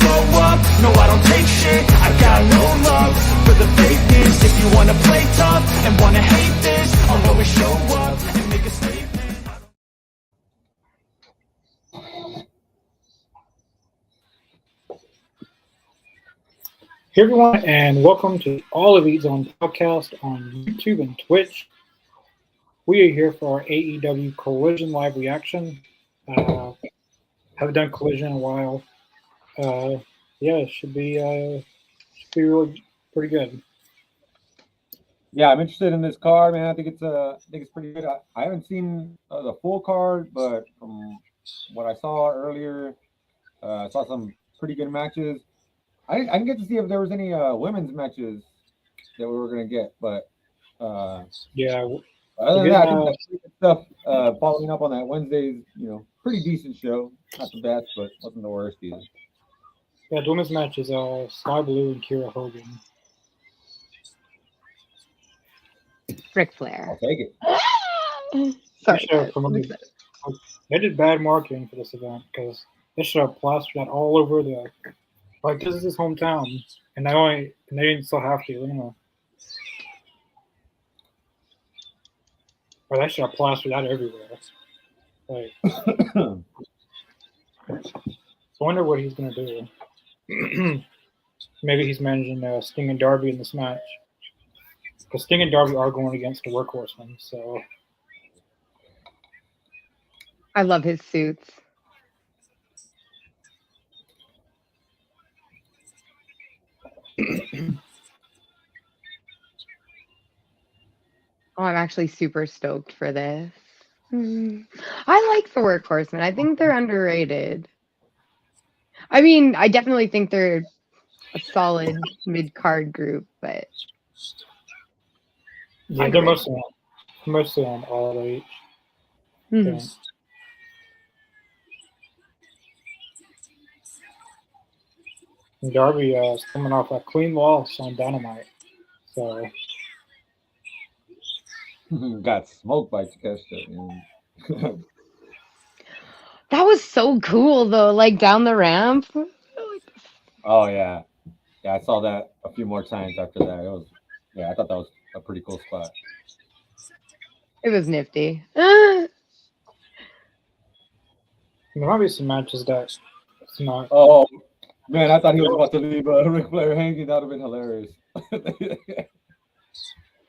blow up. No, I don't take shit, I got no love for the fakeness. If you wanna play tough and wanna hate this, I'll always show up and make a statement. Hey everyone, and welcome to All Elite Zone podcast on YouTube and Twitch. We are here for our AEW Collision live reaction. Haven't done Collision in a while. Yeah, it should be really pretty good. Yeah, I'm interested in this card, man. I think it's pretty good. I haven't seen the full card, but from what I saw earlier, I saw some pretty good matches. I didn't get to see if there was any women's matches that we were gonna get, but yeah. Other than that, I think that's pretty good stuff. Following up on that Wednesday's, pretty decent show. Not the best, but wasn't the worst either. Yeah, the women's match is Sky Blue and Kira Hogan. Ric Flair. I'll take it. Sorry. They did bad marketing for this event because they should have plastered that all over the. Like, this is his hometown, and they didn't still have to, But I should have plastered that everywhere. Like, I wonder what he's gonna do. Maybe he's managing Sting and Darby in this match, because Sting and Darby are going against the Workhorsemen. So I love his suits. Oh, I'm actually super stoked for this. I like the Workhorsemen. I think they're underrated. I mean, I definitely think they're a solid mid-card group, but yeah, they're mostly on all age. Yeah. And Darby is coming off a clean loss on Dynamite, so. Got smoked by Takeshita. That was so cool though, like down the ramp. Oh yeah. I saw that a few more times after that. I thought that was a pretty cool spot. It was nifty. There might be some matches that it's not. Oh man, I thought he was about to leave Ric Flair hanging. That would have been hilarious.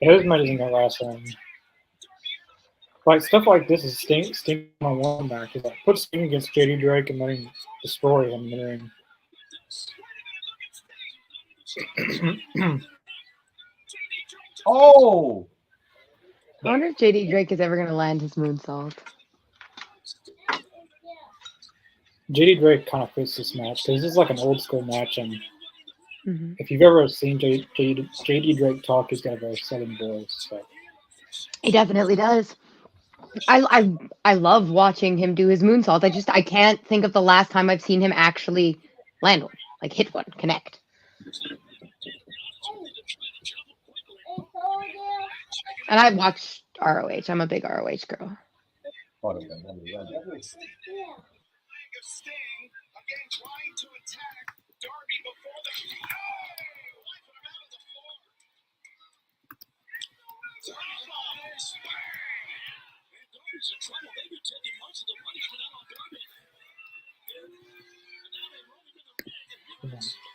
His match isn't gonna last long. Like stuff like this is Sting on one back. Is like put Sting against JD Drake and then destroy him in the ring. Oh! I wonder if JD Drake is ever going to land his moonsault. JD Drake kind of fits this match because this is like an old school match, and if you've ever seen JD Drake talk, he's got a very southern voice. So. He definitely does. I love watching him do his moonsault. I can't think of the last time I've seen him actually land one, like hit one, connect. And I watch ROH. I'm a big ROH girl.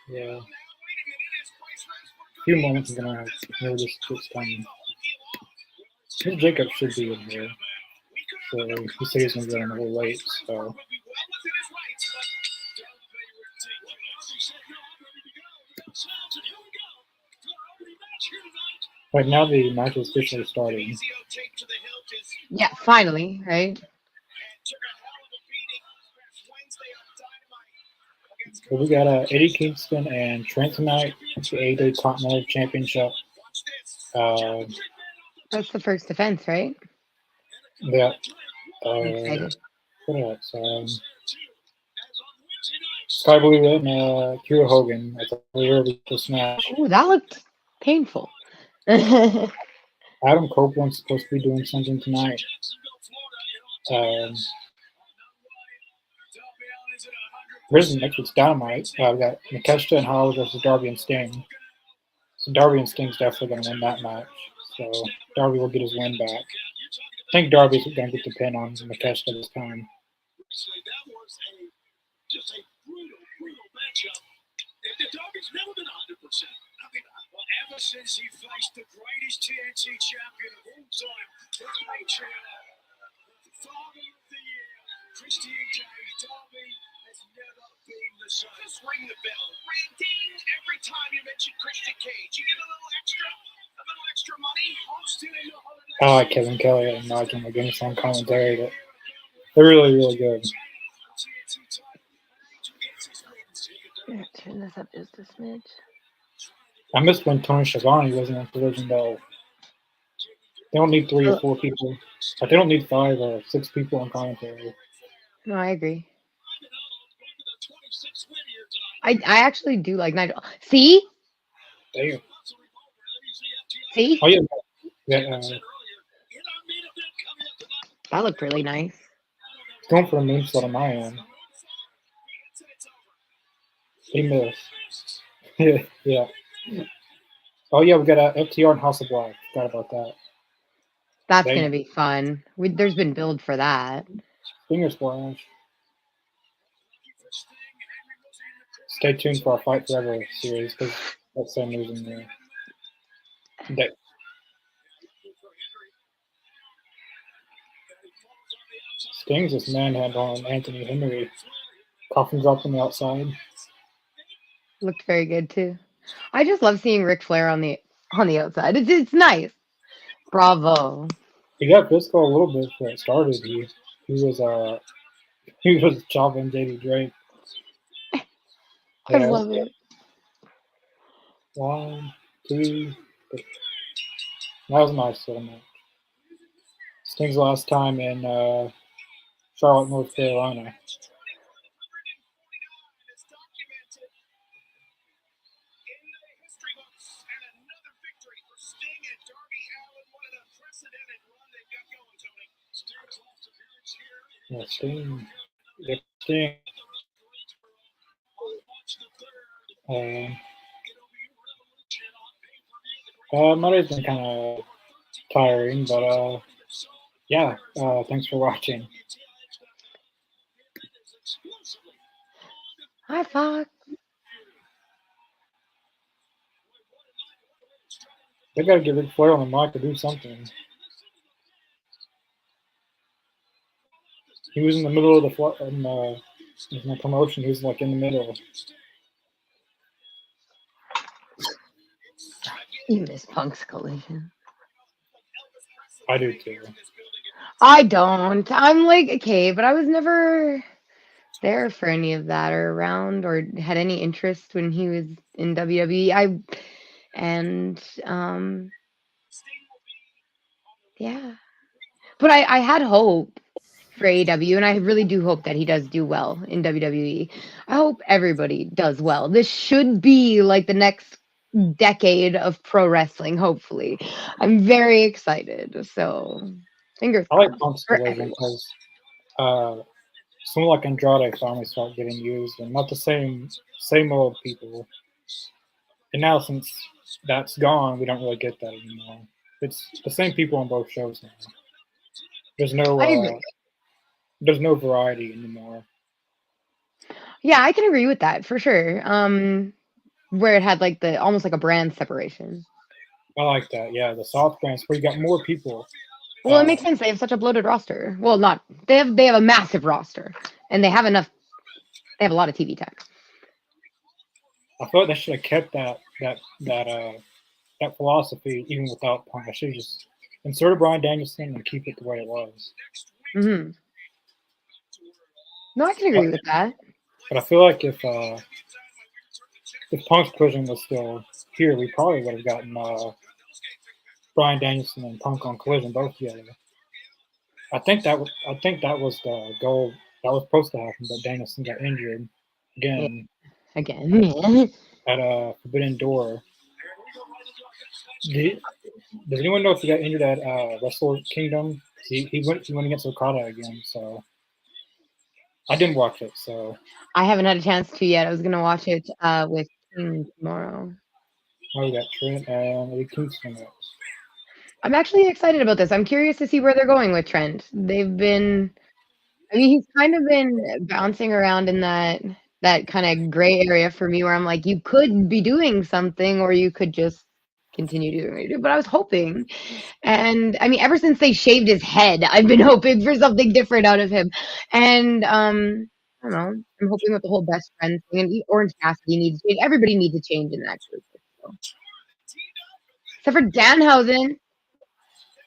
Yeah. A few moments is gonna know this time. His Jacob should be in here. So he said he's gonna be running a little late, so right now the match is officially starting. Yeah, finally, right? So we got Eddie Kingston and Trent tonight. The AEW Continental Championship. That's the first defense, right? Yeah. I'm excited. What else? Sky Blue and Kira Hogan at the early match. Ooh, that looked painful. Adam Copeland's supposed to be doing something tonight. Here's next week's Dynamite. We got Makeshta and Holly versus Darby and Sting. So Darby and Sting's definitely going to win that match. So Darby will get his win back. I think Darby's going to get the pin on Makeshta this time. Darby's never been 100%. I mean, well, ever since he faced the greatest TNT champion of all time, the Patriot, Father of the Year, Christian Cage, Darby has never been the same. Just ring the bell. Ring ding every time you mention Christian Cage. You get a little extra money. Hosting in the holiday. I like Kevin Kelly and Nigel McGuinness on commentary. But they're really, really good. Turn this up just a smidge. I missed when Tony Schiavone wasn't on Collision though. They don't need 3 or 4 people. Like, they don't need 5 or 6 people on commentary. No, I agree. I actually do like Nigel. See? Damn. See? Oh, yeah. That looked really nice. It's going for a moonsault on my end. He missed. Yeah. Oh, yeah, we got a FTR and House of Black. Forgot about that. That's going to be fun. There's been build for that. Finger splash. Stay tuned for our Fight Forever series because that's some news in there. Sting's this manhandle on Anthony Henry. Coffin drop on the outside. Looked very good too. I just love seeing Ric Flair on the outside. It's nice. Bravo. He got physical a little bit before it started. He was chopping JD Drake. I love it. 1, 2, 3. That was a nice little match. Sting's last time in Charlotte, North Carolina. Yeah, Sting. Yeah, Sting. Might have been kind of tiring, but yeah. Thanks for watching. Hi, Fox. They gotta get Ric Flair on the mic to do something. He was in the middle of the promotion. He was like in the middle. You miss Punk's collision. I do too. I don't. I'm like, okay, but I was never there for any of that or around or had any interest when he was in WWE. Yeah. But I had hope for AEW, and I really do hope that he does do well in WWE. I hope everybody does well. This should be like the next decade of pro wrestling, hopefully. I'm very excited. So, fingers I like crossed Punk's for collision everyone. because someone like Andrade finally started getting used, and not the same old people. And now since that's gone, we don't really get that anymore. It's the same people on both shows now. There's no variety anymore. Yeah, I can agree with that for sure. Where it had like the almost like a brand separation. I like that. Yeah, the South brands where you got more people. Well, it makes sense. They have such a bloated roster. Well, not they have a massive roster, and they have enough. They have a lot of TV time. I thought they should have kept that philosophy even without Punk. I should have just inserted Bryan Danielson and keep it the way it was. Mm-hmm. No, I can agree with that. But I feel like if Punk's collision was still here, we probably would have gotten Bryan Danielson and Punk on Collision both together. I think that was the goal that was supposed to happen, but Danielson got injured again. Yeah. Again. At Forbidden Door. Does anyone know if he got injured at Wrestle Kingdom? He went against Okada again, so I didn't watch it, so I haven't had a chance to yet. I was gonna watch it with King tomorrow. we got Trent and Eddie Kingston next. I'm actually excited about this. I'm curious to see where they're going with Trent. They've been, I mean, he's kind of been bouncing around in that kind of gray area for me, where I'm like, you could be doing something, or you could just continue doing what you do. But I was hoping, and I mean, ever since they shaved his head, I've been hoping for something different out of him. And I don't know. I'm hoping with the whole best friend thing, and Orange Cassidy needs to change. Everybody needs a change in that group. So. Except for Danhausen.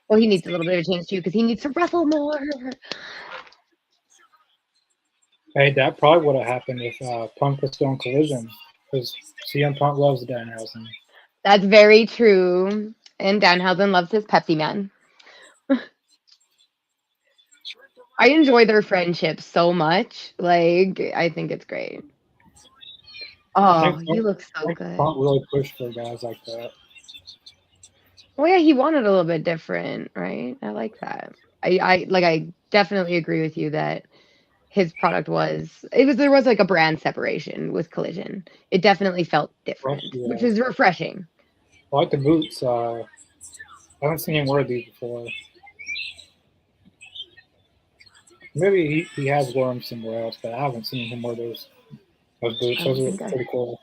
Well, he needs a little bit of a change too, because he needs to wrestle more. Hey, that probably would have happened if Punk was still in Collision, because CM Punk loves Danhausen. That's very true. And Danhausen loves his Pepsi Man. I enjoy their friendship so much. Like, I think it's great. Oh, he looks so good. Punk really pushed for guys like that. Well, yeah, he wanted a little bit different, right? I like that. I definitely agree with you that his product there was like a brand separation with Collision. It definitely felt different, Yeah. which is refreshing. I like the boots. I haven't seen him wear these before. Maybe he has worn them somewhere else, but I haven't seen him wear those boots. Those are pretty cool.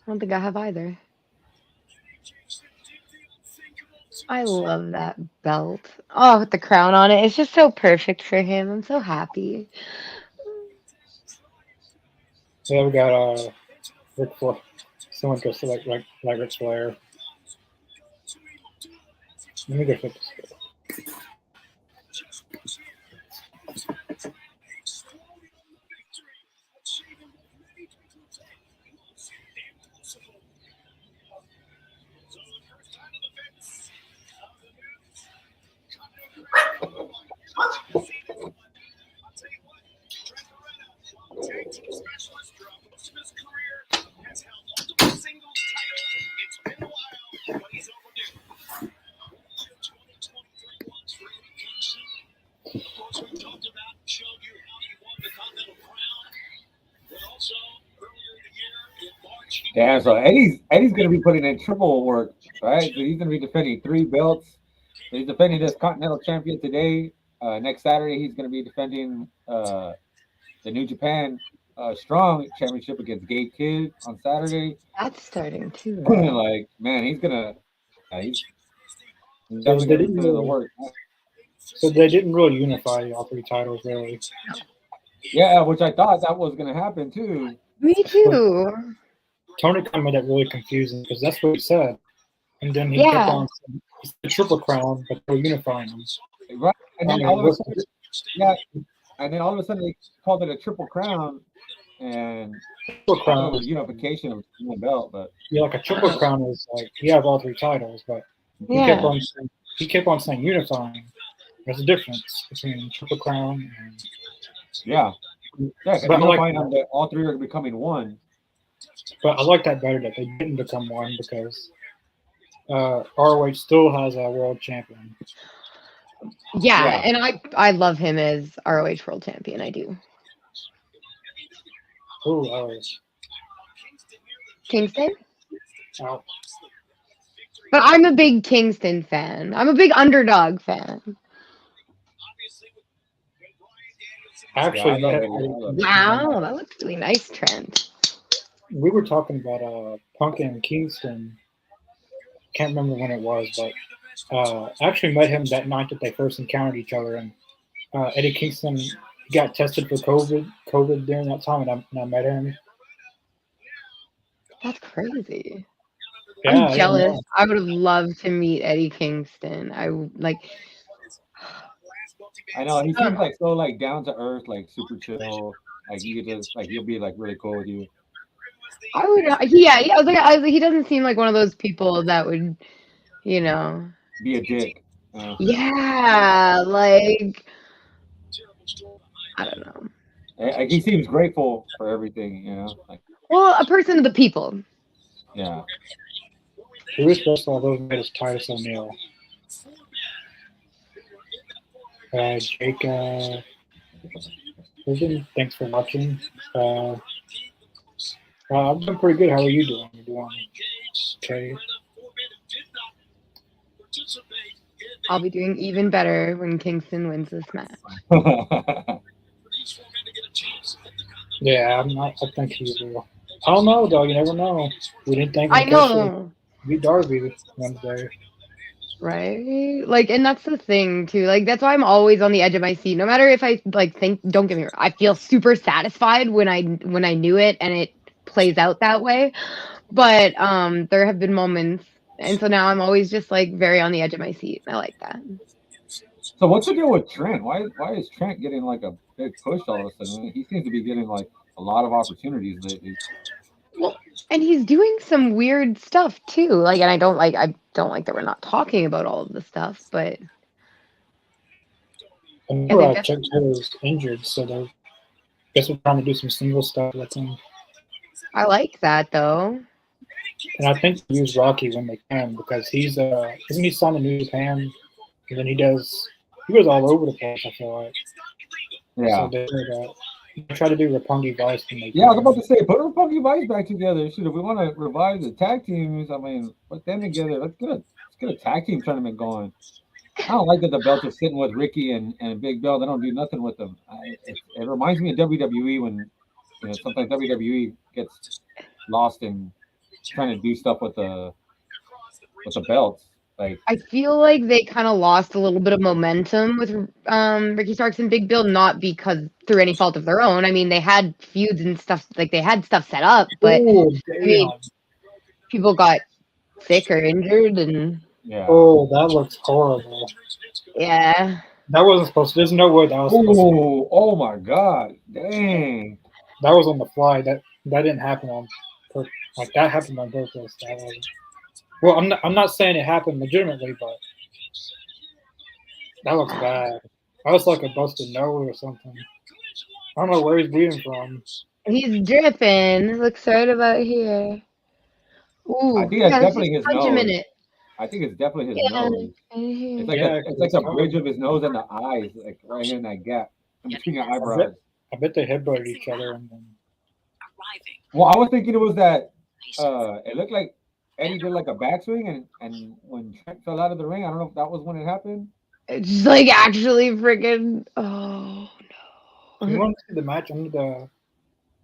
I don't think I have either. I love that belt. Oh, with the crown on it. It's just so perfect for him. I'm so happy. Yeah, we got Ric Flair. Someone dressed like Ric Flair. Let me go flip this. Damn, so Eddie's gonna be putting in triple work, right? So he's gonna be defending 3 belts. So he's defending this Continental Champion today. Next Saturday, he's gonna be defending the New Japan Strong Championship against Gabe Kidd on Saturday. That's starting too. Like, man, he's definitely gonna put in the work. So they didn't really unify all 3 titles, really. Yeah, which I thought that was gonna happen too. Me too. Tony Khan made that really confusing because that's what he said, and then he kept on saying it's the Triple Crown, but they're unifying them. Right, and then all of a sudden, they called it a Triple Crown, and Triple Crown was unification of the belt. But yeah, like a Triple Crown is like you have all 3 titles, but he kept on saying unifying. There's a difference between Triple Crown and yeah, but unifying them that all 3 are becoming one. But I like that better that they didn't become one because ROH still has a world champion. Yeah, and I love him as ROH world champion. I do. Oh, Kingston? Oh. But I'm a big Kingston fan. I'm a big underdog fan. Actually, wow, that looks really nice, Trent. We were talking about Punk and Kingston. Can't remember when it was, but I actually met him that night that they first encountered each other, and Eddie Kingston got tested for COVID during that time, and I met him. That's crazy. Yeah, I'm jealous. I would have loved to meet Eddie Kingston. I know he seems like so like down to earth, like super chill. Like you could just like he'll be like really cool with you. I would, yeah. I was like, he doesn't seem like one of those people that would, be a dick. Yeah, like I don't know. Like he seems grateful for everything, Like, well, a person of the people. Yeah. Who is first of all those made is Titus O'Neil. Jake. Vision. Thanks for watching. I'm doing pretty good. How are you doing? You doing okay? I'll be doing even better when Kingston wins this match. Yeah, I think he will. I don't know though. You never know. We didn't think I Natasha know, beat Darby Wednesday. right? Like, and that's the thing too. Like, that's why I'm always on the edge of my seat. No matter if I like think. Don't get me wrong. I feel super satisfied when I knew it and it plays out that way. But there have been moments, and so now I'm always just like very on the edge of my seat. I like that. So what's the deal with Trent? Why is Trent getting like a big push all of a sudden? He seems to be getting like a lot of opportunities lately. Well, and he's doing some weird stuff too. Like, and I don't like that we're not talking about all of the stuff, but I I remember think that's Chuck Taylor's injured, so I guess we're trying to do some single stuff with him. I like that though. And I think they use Rocky when they can because he's isn't he signed to New Japan? And then he goes all over the place. I feel like. Yeah. So they try to do Roppongi Vice when they Yeah, I was can. about to say, put Roppongi Vice back together. Shoot, if we want to revive the tag teams, I mean, put them together. Let's get a tag team tournament going. I don't like that the belts are sitting with Ricky and Big Bill. They don't do nothing with them. It reminds me of WWE when sometimes WWE gets lost in trying to do stuff with the belts. Like I feel like they kind of lost a little bit of momentum with Ricky Starks and Big Bill, not because through any fault of their own. I mean, they had feuds and stuff, like they had stuff set up, but Oh I mean, damn! people got sick or injured, and yeah. Oh, that looks horrible. yeah. That wasn't supposed to. There's no way that was supposed to. Oh my God! Dang. That was on the fly. That didn't happen on purpose. Like that happened on purpose. That wasn't. Well, I'm not saying it happened legitimately, but that looks bad. That was like a busted nose or something. I don't know where he's bleeding from. He's dripping. Looks right about here. I Ooh, think that's yeah, let's just definitely his punch him in nose. it. I think it's definitely his Yeah, nose. right here. It's like Yeah, it's like the it's bridge of his nose and the eyes, like right here in that gap in between your eyebrows. I bet they headbutted each other and then. Well, I was thinking it was that. It looked like Eddie did like a backswing, and when Trent fell out of the ring, I don't know if that was when it happened. It's like actually freaking. Oh You no. want to see the match under the?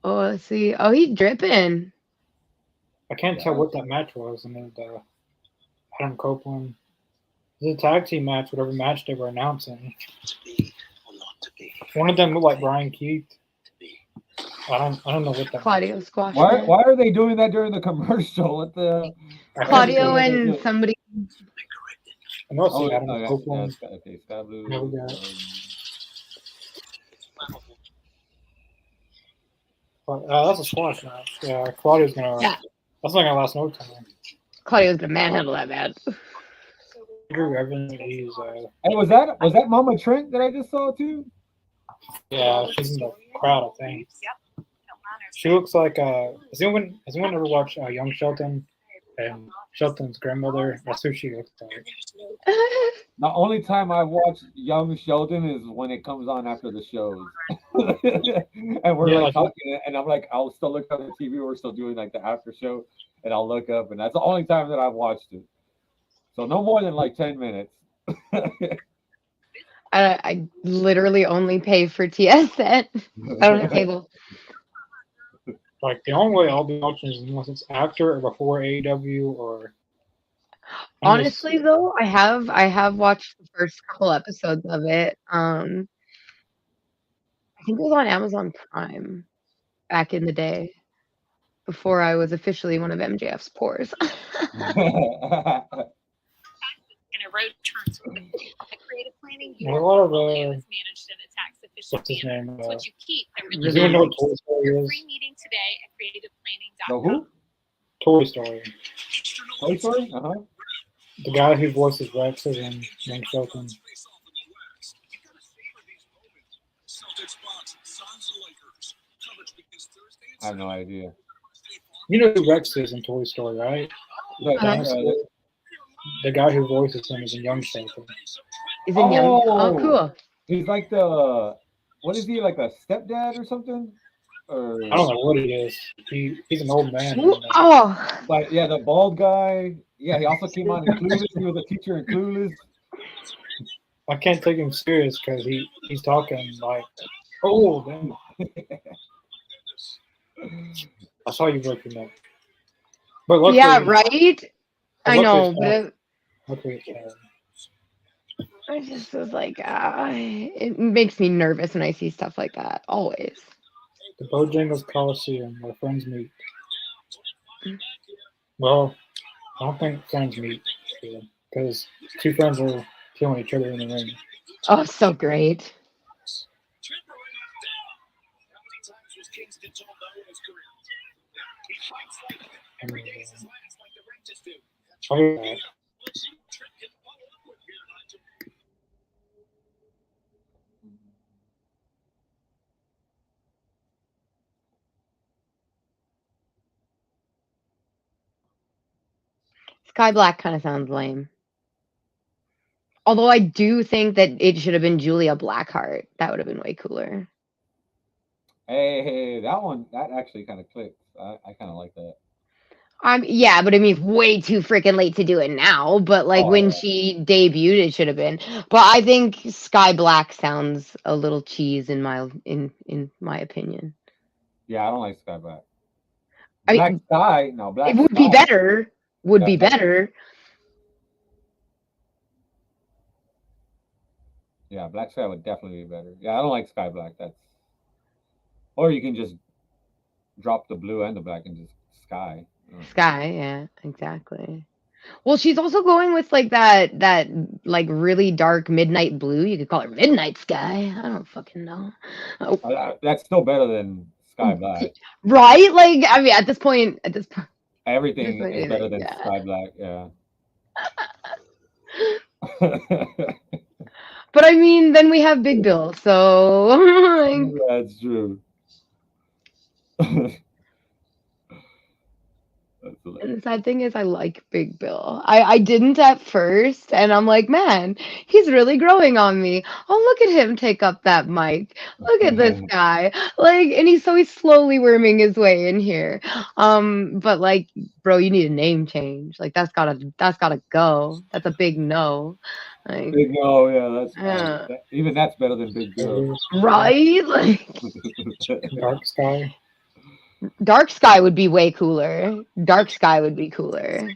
Oh, let's see. Oh, he's dripping. I can't tell what that match was. And then the Adam Copeland. It's a tag team match, whatever match they were announcing. One of them looked like Brian Keith. I don't know what that. Claudio squashed Why it. are they doing that during the commercial? What the? Claudio and somebody. I know it's Oh, Adam yeah, Copeland. okay, Sky Blue. Yeah, we got that's a squash match. Yeah, Claudio's gonna. Yeah. That's not gonna last no time. Claudio's gonna manhandle that man. Drew Evans, he's Hey, was that Mama Trent that I just saw too? yeah, she's in the crowd, I think. She looks like has anyone ever watched Young Shelton and Shelton's grandmother? That's who she looks like. The only time I watch Young Sheldon is when it comes on after the shows, and we're like talking, and I'm like, I'll still look at the TV. We're still doing like the after show, and I'll look up, and that's the only time that I've watched it. So no more than like 10 minutes. I literally only pay for TSN. I don't have cable. Like the only way I'll be watching is unless it's after or before AEW or. Honestly, though, I have watched the first couple episodes of it. I think it was on Amazon Prime back in the day, before I was officially one of MJF's pores. In a road turns a creative planning A lot of is managed in a tax efficient what's his manner. name? It's what you keep that really Does anyone know what Toy Story Your is? free meeting today at So creativeplanning.com. who? Toy Story. Toy Story? The guy who voices Rex is in Young Shelton. I have no idea. You know who Rex is in Toy Story, right? The guy who voices him is in Young Shelton. Is it young? Oh, cool. He's like the what is he, like a stepdad or something? Or I don't know what he is. He's an old man. Oh, like yeah, the bald guy. Yeah, he also came on in Clueless. He was a teacher in Clueless. I can't take him serious because he's talking like, oh, damn. I saw you breaking that. But luckily, yeah, right. I know, luckily but luckily it's I just was like, it makes me nervous when I see stuff like that. Always. the Bojangles Coliseum where friends meet. Well, I don't think friends meet because two friends are killing each other in the ring. Oh, so great. And, I hear that. Sky Black kind of sounds lame. Although I do think that it should have been Julia Blackheart. That would have been way cooler. Hey, that actually kind of clicked. I kind of like that. Yeah, but I mean, it's way too freaking late to do it now. But like Oh when yeah. she debuted, it should have been. But I think Sky Black sounds a little cheese in my opinion. Yeah, I don't like Sky Black. I Black mean, Sky, no, it Black would be Sky. better. Would Yeah, be better. yeah, Black Sky would definitely be better. Yeah, I don't like Sky Black. That's or you can just drop the blue and the black and just Sky. Sky, yeah, exactly. Well, she's also going with like that like really dark midnight blue. You could call her Midnight Sky. I don't fucking know. Oh, That's still better than Sky Black. right? Like I mean, at this point, Everything is better than yeah. Sky Black. Yeah. But I mean, then we have Big Bill, so like, That's true. That's and the sad thing is, I like Big Bill. I didn't at first, and I'm like, man, he's really growing on me. Oh, look at him take up that mic. Look at this hilarious. guy. Like, and he's slowly worming his way in here. But like, bro, you need a name change. Like, that's gotta go. That's a big no. Like, Big no, yeah, that's uh, even that's better than Big Bill. right? Like, Dark Sky. Dark Sky would be way cooler. Dark Sky would be cooler.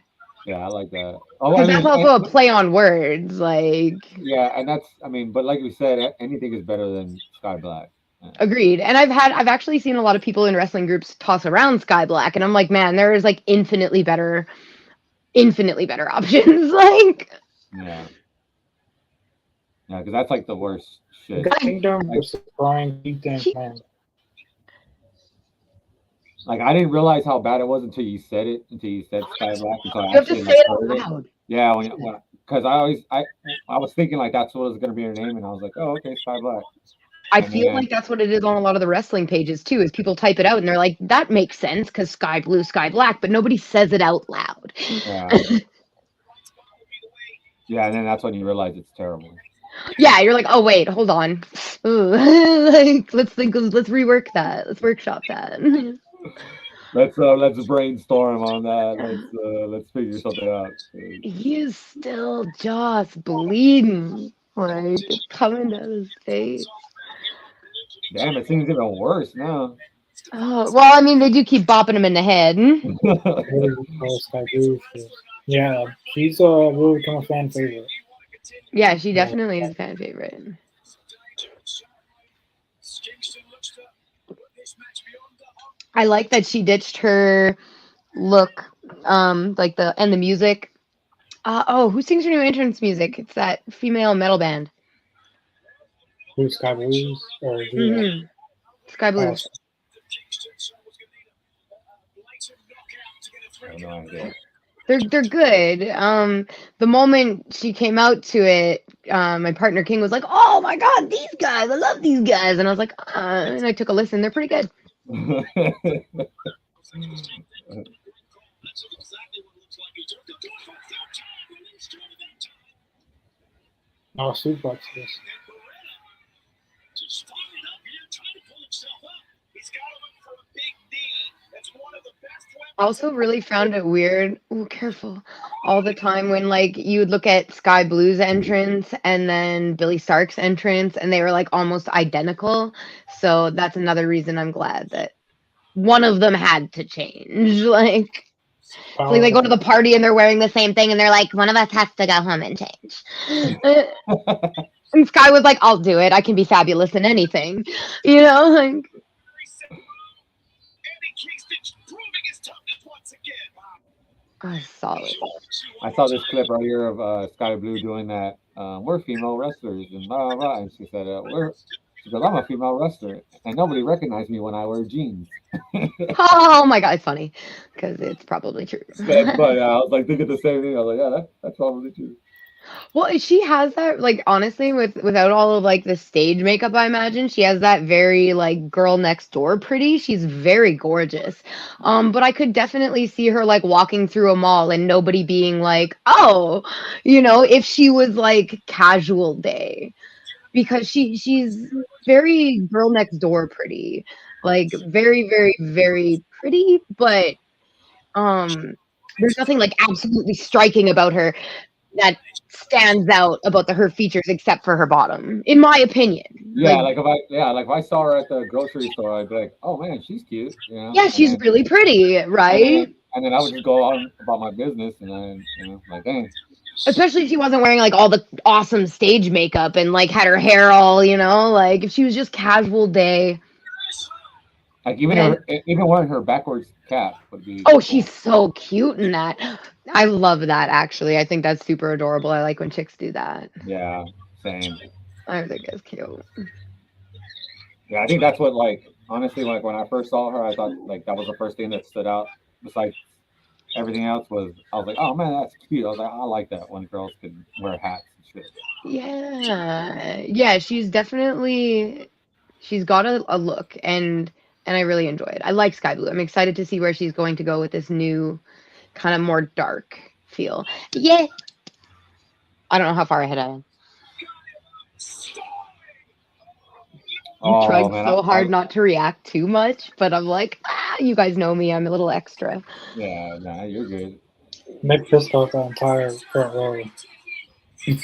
Yeah, I like that. Oh, I Because that's mean, also a play on words. Like, yeah, and that's I mean, but like we said, anything is better than Sky Black. Yeah. agreed. And I've actually seen a lot of people in wrestling groups toss around Sky Black, and I'm like, man, there is like infinitely better options. Like, Yeah, yeah, because that's like the worst shit. Kingdom versus Brian Keaton, man. Like I didn't realize how bad it was until you said it, until you said Sky Black, until I you have to actually say like it heard out it. loud. Yeah, when because I was thinking like that's what was gonna be her name, and I was like, oh okay, Sky Black. I And feel then, like that's what it is on a lot of the wrestling pages too. Is people type it out and they're like, that makes sense because Sky Blue, Sky Black, but nobody says it out loud. yeah, yeah, and then that's when you realize it's terrible. Yeah, you're like, oh wait, hold on. Ooh. Like, let's rework that. Let's workshop that. Let's brainstorm on that. Let's figure something out. He is still just bleeding. Like, it's coming down his face. Damn, it seems even worse now. Oh, well, I mean, they do keep bopping him in the head. Yeah, she's really become a fan favorite. Yeah, she definitely is a fan favorite. I like that she ditched her look, like the music. Who sings her new entrance music? It's that female metal band. Who's Sky Blues or Mm-hmm. Sky Blues. I have no idea. They're good. The moment she came out to it, my partner King was like, "Oh my God, these guys! I love these guys!" And I was like, and I took a listen. They're pretty good. suplex this. I also really found it weird. Oh, careful. All the time when like you would look at Sky Blue's entrance and then Billy Stark's entrance, and they were like almost identical. So that's another reason I'm glad that one of them had to change. Like, it's like they go to the party and they're wearing the same thing, and they're like, one of us has to go home and change. And Sky was like, I'll do it. I can be fabulous in anything. You know, like, Eddie Kingston's proving his toughness once again. oh, solid. I saw this clip right here of Sky Blue doing that. We're female wrestlers and blah blah blah. And she said, She goes, I'm a female wrestler, and nobody recognized me when I wear jeans. Oh my god, it's funny because it's probably true. That's funny. I was like thinking the same thing. I was like, yeah, that's probably true. Well, she has that, like, honestly, without all of like the stage makeup, I imagine she has that very like girl next door pretty. She's very gorgeous. But I could definitely see her like walking through a mall and nobody being like, oh, if she was like casual day, because she's very girl next door pretty, like very, very, very pretty, but there's nothing like absolutely striking about her that stands out about her features except for her bottom, in my opinion. Yeah, like if I saw her at the grocery store, I'd be like, oh man, she's cute. Yeah, she's really pretty, right? And then I would just go on about my business, and then like, dang. Especially if she wasn't wearing like all the awesome stage makeup and like had her hair all, like if she was just casual day. Like even wearing her backwards cap would be. Oh, cool. She's so cute in that. I love that, actually. I think that's super adorable. I like when chicks do that. Yeah, same. I think it's cute. Yeah, I think that's what, like, honestly, like when I first saw her, I thought like that was the first thing that stood out. Besides everything else, I was like, oh man, that's cute. I was like, I like that when girls can wear hats and shit. Yeah, she's got a look, and I really enjoy it. I like Sky Blue. I'm excited to see where she's going to go with this new kind of more dark feel. Yeah. I don't know how far ahead I am. I tried so hard not to react too much, but I'm like, you guys know me. I'm a little extra. Yeah, nah, you're good. Nick pissed off the entire front row. You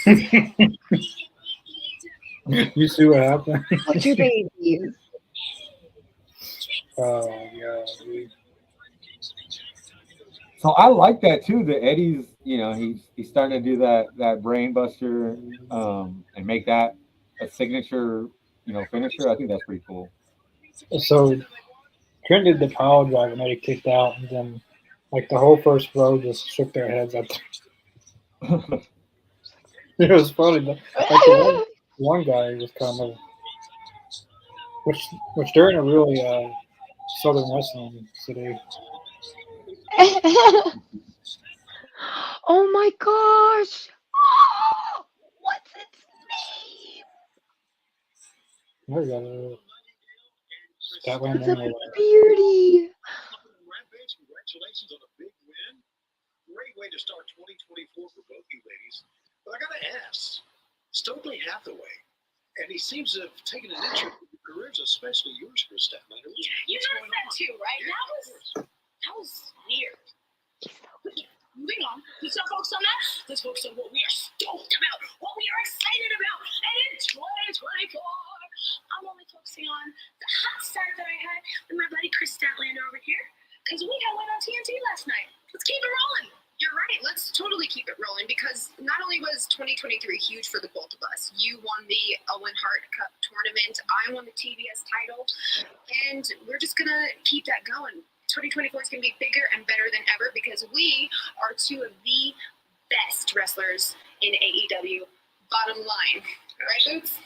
see what happened? What's your babies? Oh, yeah. So I like that too. That Eddie's, he's starting to do that brain buster, and make that a signature, finisher. I think that's pretty cool. So Trent did the power drive and Eddie kicked out, and then like the whole first row just shook their heads at It was funny. Like the one guy was kind of, which they're in a really southern wrestling city. Oh my gosh! Oh, what's its name? There you go. It's a beauty. Rampage, congratulations on a big win. Great way to start 2024 for both you ladies. But I gotta ask, Stokely Hathaway, and he seems to have taken an interest in your careers, especially yours, Chris Statlander. You noticed that too, right? Yeah, that was weird. Moving on. Let's not focus on that. Let's focus on what we are stoked about, what we are excited about. And in 2024, I'm only focusing on the hot start that I had with my buddy Chris Statlander over here. Because we got one on TNT last night. Let's keep it rolling. You're right. Let's totally keep it rolling because not only was 2023 huge for the both of us, you won the Owen Hart Cup tournament, I won the TBS title, and we're just going to keep that going. 2024 is going to be bigger and better than ever because we are two of the best wrestlers in AEW. Bottom line. Right, Boobs?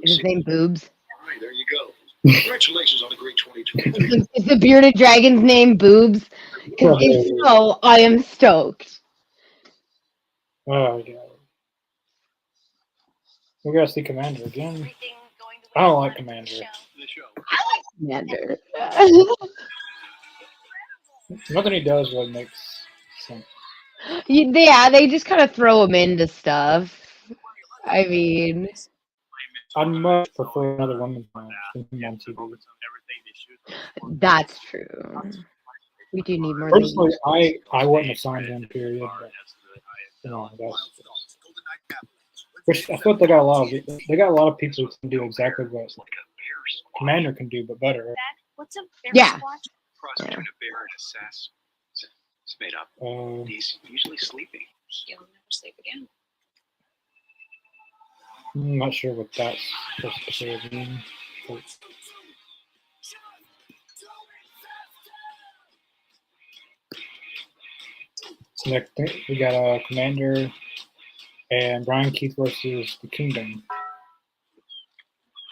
Is his name Boobs? All right, there you go. Congratulations on a great 2023. Is the bearded dragon's name Boobs? Because if so, I am stoked. Oh, yeah. We gotta see Commander again. I don't like Commander. I like Commander. Nothing he does really makes sense. Yeah, they just kind of throw him into stuff. I mean, I'd much prefer another women's match than him on TV. That's true. We do need more Personally, leads. I wouldn't have signed him. Period. But, that's. Which I feel like they got a lot of people who can do exactly what Commander can do, but better. What's a bear Yeah. squatch? Cross between a bear and a sass. It's made up. He's usually sleeping. He'll never sleep again. I'm not sure what that's supposed to mean. So next thing, we got a Commander and Brian Keith versus the Kingdom.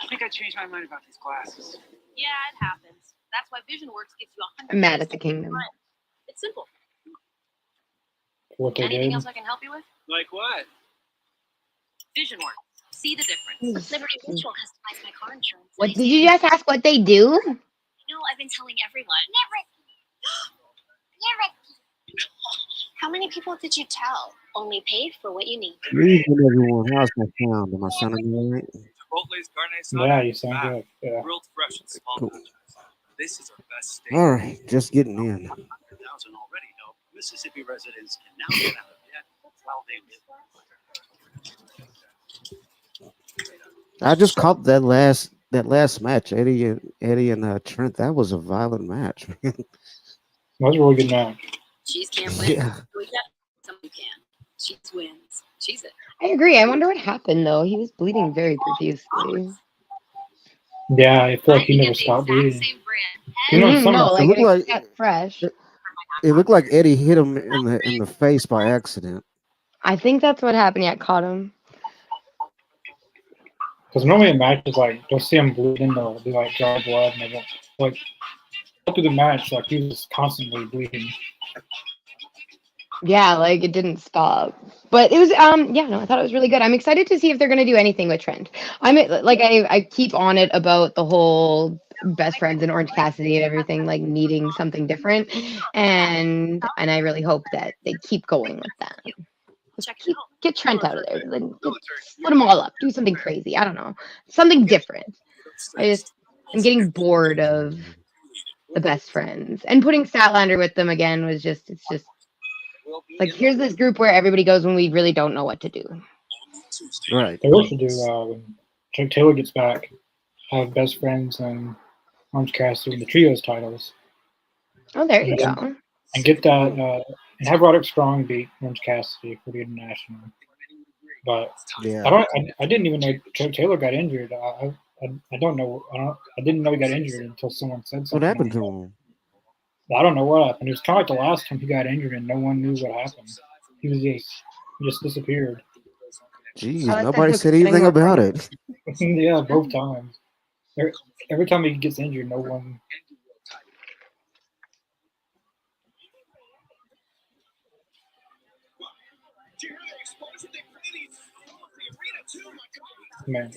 I think I changed my mind about these glasses. Yeah, it happens. That's why VisionWorks gives you 100. I'm mad at the Kingdom. It's simple. What they Anything did. else I can help you with? Like what? VisionWorks. See the difference. Liberty Mutual customized my car insurance. What did you just ask? What they do? No, I've been telling everyone. How many people did you tell? Only paid for what you need. Good evening, everyone. How's my sound? Am I sounding all right? Chipotle's carne Yeah, asada. you sound good. Yeah. Grilled fresh and small Cool. batches. This is our best steak. All right, just getting in. 100,000 already know Mississippi residents can now get out of debt while they live. I just caught that last match, Eddie and Trent. That was a violent match. That was a really good match. Cheese can't win. Yeah. Someone can. Cheese wins. Cheese it. I agree. I wonder what happened though. He was bleeding very profusely. Yeah, I feel like he You never get the stopped exact bleeding. same brand. You know, some No, It like looked it like- got fresh. It looked like Eddie hit him in the face by accident. I think that's what happened. Yeah, caught him. because normally in matches, like you'll see him bleeding, they'll be like dry blood, and they won't like all through the match, like he was constantly bleeding. Yeah, like it didn't stop. But it was yeah, no, I thought it was really good. I'm excited to see if they're gonna do anything with Trent. I keep on it about the whole best friends in Orange Cassidy and everything, like needing something different. And I really hope that they keep going with that. Just get Trent out of there. Like, split them all up. Do something crazy. I don't know. Something different. I'm getting bored of the best friends. And putting Statlander with them again was it's just like, here's this group where everybody goes when we really don't know what to do. Right. They also do when Chuck Taylor gets back, have best friends and Orange Cassidy in the trios titles, Oh, there you Yeah. go. and get that and have Roderick Strong beat Orange Cassidy for the international. But Yeah. I didn't even know Chuck Taylor got injured. I don't know. I didn't know he got injured until someone said something. What happened to him? I don't know what happened. It was kind of like the last time he got injured and no one knew what happened. He just disappeared. Jeez, I like that nobody Hook's said getting anything more about promos. it. Yeah, both times. Every time he gets injured, no one. Man,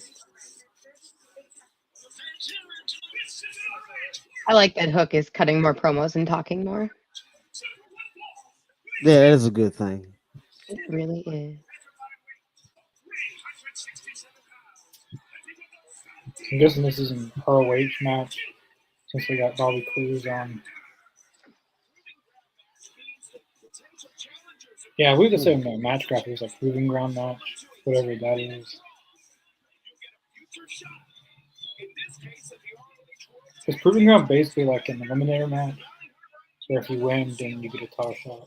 I like that Hook is cutting more promos and talking more. Yeah, that is a good thing. It really is. I'm guessing this is an ROH match since we got Bobby Cruz on. Yeah, we just say in the match graphic is like proving ground match, whatever that is. Is proving ground basically like an eliminator match, where if you win, then you get a title shot.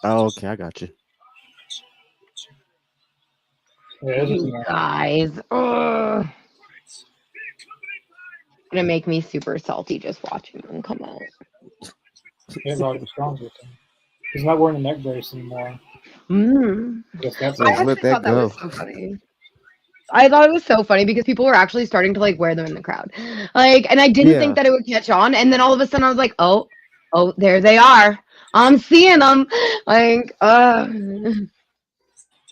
Oh, okay, I got you. Yeah, it's You guys. Ugh. Gonna make me super salty just watching them come out. Roderick Strong's with him. He's not wearing a neck brace anymore. Mm. I guess that's I Let's it. let actually that thought that was go. so funny. I thought it was so funny because people were actually starting to like wear them in the crowd. Like, and I didn't think that it would catch on. And then all of a sudden I was like, oh, there they are. I'm seeing them. Like,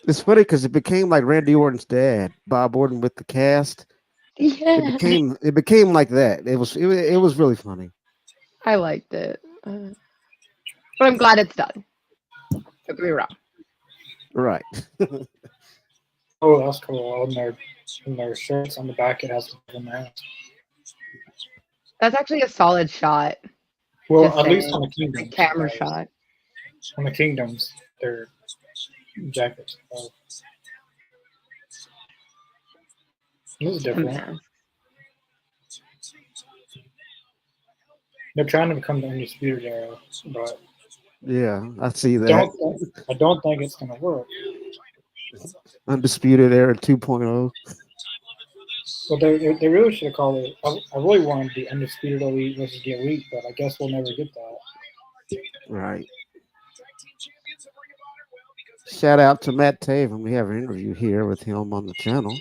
It's funny because it became like Randy Orton's dad, Bob Orton, with the cast. yeah. It became like that. It was really funny. I liked it. But I'm glad it's done. Don't get me wrong. Right. Oh, that's cool. In their shirts on the back, it has the mask. That's actually a solid shot. Well, Just at least saying. on the A Kingdoms. camera shot. On the Kingdoms, their jackets. It was A different. mask. They're trying to become the undisputed era, but Yeah, I see that. I don't think it's gonna work. Undisputed Era 2.0. Well, they really should have called it. I really wanted the undisputed elite versus the elite, but I guess we'll never get that. Right. Shout out to Matt Taven. We have an interview here with him on the channel.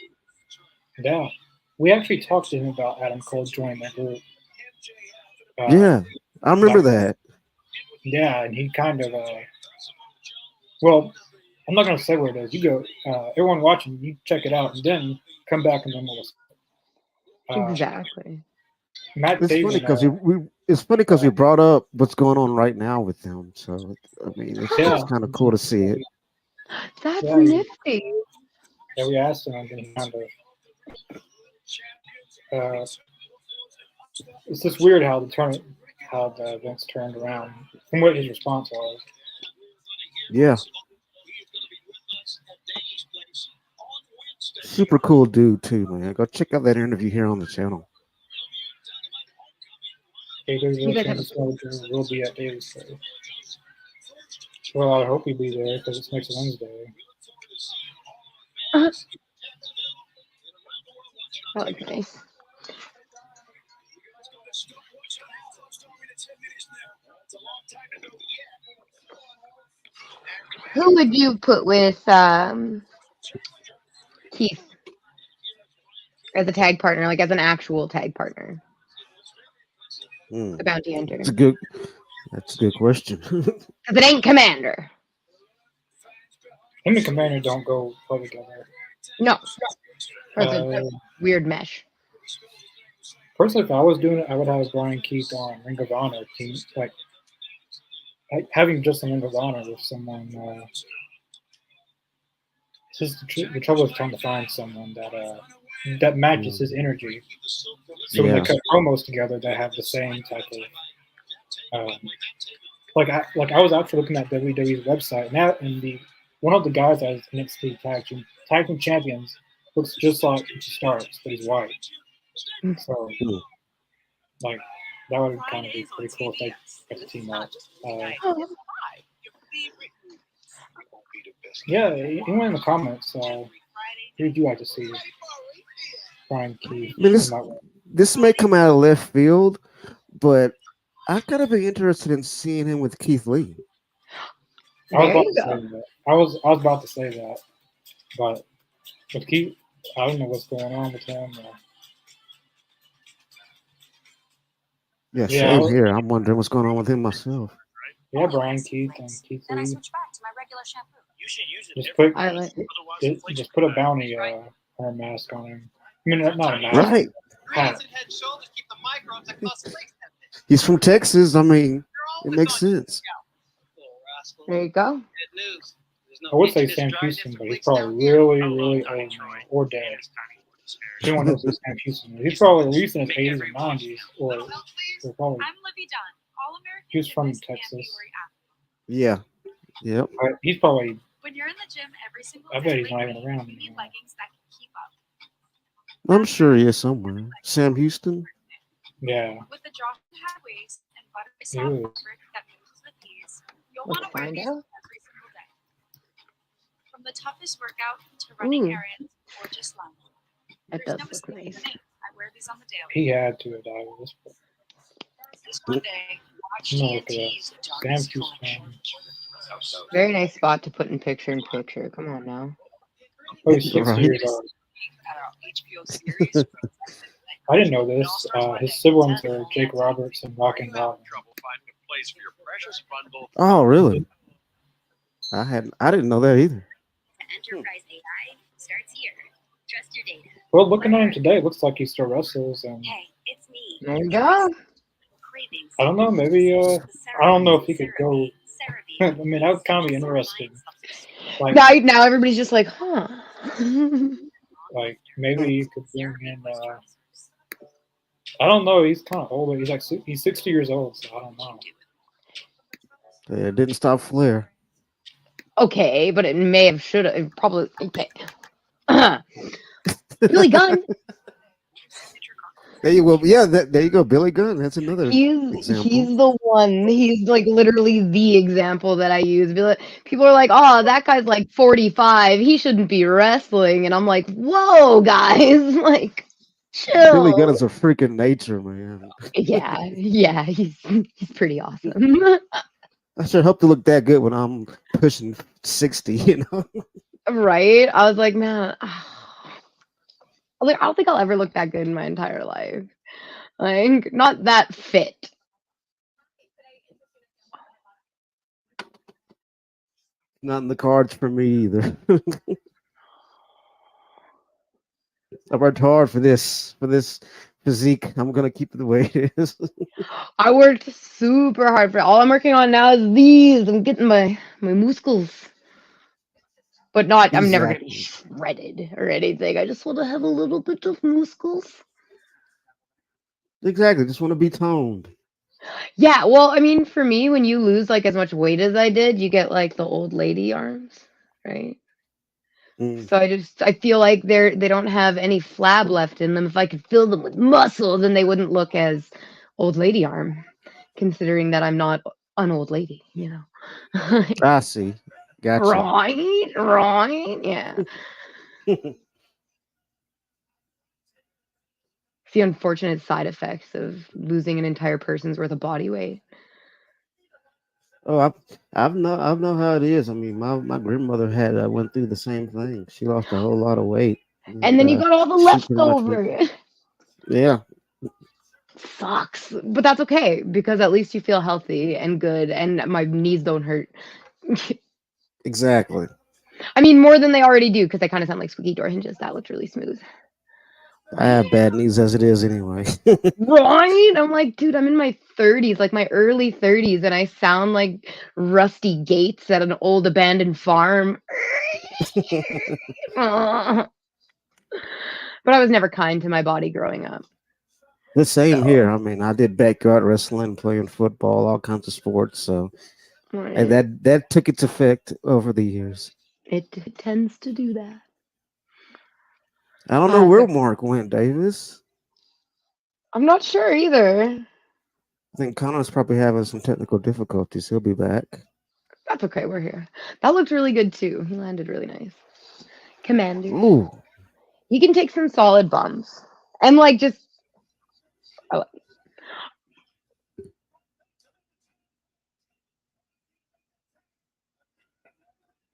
Yeah, we actually talked to him about Adam Cole joining the group. Yeah, I remember that. Yeah, and he kind of well, I'm not gonna say where it is. You go, everyone watching, you check it out, and then come back and then let us. Exactly. Matt It's funny Taven. because we brought up what's going on right now with them. So I mean, it's kind of cool to see it. That's Yeah, nifty. Yeah, we asked him, and he kind of. It's just weird how the events turned around from what his response was. Yeah. Super cool dude too, man. Go check out that interview here on the channel. Will be at Davis Day. Well, I hope he'll be there because it's next Wednesday. That looks nice. Who would you put with Keith as a tag partner, like as an actual tag partner? The bounty hunter. That's a good question. Because it ain't Commander. Him and Commander don't go well together. No. It's a weird mesh. Personally, if I was doing it, I would have Brian Keith on Ring of Honor team, like having just a Ring of Honor with someone. It's just the trouble is trying to find someone that matches his energy. So when they cut promos together, they have the same type of. I was actually looking at WWE's website now, and one of the guys as NXT tag team champions looks just like Starks, but he's white. So, like, that would kind of be pretty cool if they got the team up. Yeah, anyone in the comments, who would you like to see? Brian Keith. I mean, this may come out of left field, but I gotta be interested in seeing him with Keith Lee. I was about to say that, but with Keith, I don't know what's going on with him. Yeah, same here. I'm wondering what's going on with him myself. Yeah, Brian Keith and Keith Lee. Just put a bounty or a mask on him. I mean, not a mask. Right. He's from Texas. I mean, it makes sense. There you go. I would say Sam Houston, but he's probably really, really old now, or dead. Anyone knows who Sam Houston is? He's probably at least in his 80s or 90s, or probably. He was from Texas. Yeah. Yep. He's probably. When you're in the gym every single I bet he's not even around you need leggings that can keep up. I'm sure he is somewhere. Sam Houston? Yeah. With the drop hat waist and buttery soft fabric that moves with ease, you'll want to wear these every single day. From the toughest workout to running errands or just lunch. That does look nice. I wear these on the daily. He had to have died with this. This Monday, watch TNT's Sam Houston. Very nice spot to put in picture. Come on now. Oh, he's 60 years old. I didn't know this. His siblings are Jake Roberts and Rock and Robin. Oh, really? I didn't know that either. Enterprise AI starts here. Trust your data. Well, looking at him today, it looks like he still wrestles. And hey, it's me. There you go. I don't know. Maybe I don't know if he could go. I mean, that would kind of be interesting. Like, now everybody's just like, huh? Like maybe you could bring in I don't know. He's kind of old. He's 60 years old, so I don't know. Yeah, it didn't stop Flair. Okay, but it may have, should have, probably. Okay. Billy Gunn. There you go. Yeah, there you go. Billy Gunn. That's another He's example. the one. He's like literally the example that I use. People are like, "Oh, that guy's like 45. He shouldn't be wrestling." And I'm like, "Whoa, guys, like, Billy Gunn chill." is a freaking nature, man. Yeah, he's pretty awesome. I sure hope to look that good when I'm pushing 60. You know. Right? I was like, man, I don't think I'll ever look that good in my entire life. Like, not that fit. Not in the cards for me either. I worked hard for this physique. I'm gonna keep it the way it is. I worked super hard for it. All I'm working on now is these. I'm getting my muscles. But not, I'm never gonna be Exactly. shredded or anything. I just want to have a little bit of muscles. Exactly. Just want to be toned. Yeah, well, I mean, for me, when you lose like as much weight as I did, you get like the old lady arms, right? Mm. So I feel like they don't have any flab left in them. If I could fill them with muscle, then they wouldn't look as old lady arm, considering that I'm not an old lady, you know. I see. Gotcha. Right, yeah. It's the unfortunate side effects of losing an entire person's worth of body weight. Oh, I know how it is. I mean, my grandmother had went through the same thing. She lost a whole lot of weight, And and then you got all the she pretty much went. leftover. Yeah, Sucks. But that's okay because at least you feel healthy and good and my knees don't hurt. exactly. I mean, more than they already do because they kind of sound like squeaky door hinges. That looked really smooth. I have bad knees as it is anyway. Right? I'm like, dude, I'm in my 30s, like my early 30s, and I sound like Rusty Gates at an old abandoned farm. But I was never kind to my body growing up. The same So, here. I mean, I did backyard wrestling, playing football, all kinds of sports. So, and right. that took its effect over the years. It tends to do that. I don't know So where Mark went, Davis. I'm not sure either. I think Connor's probably having some technical difficulties. He'll be back. That's okay. We're here. That looked really good too. He landed really nice. Commander. Ooh. He can take some solid bumps. And like just oh,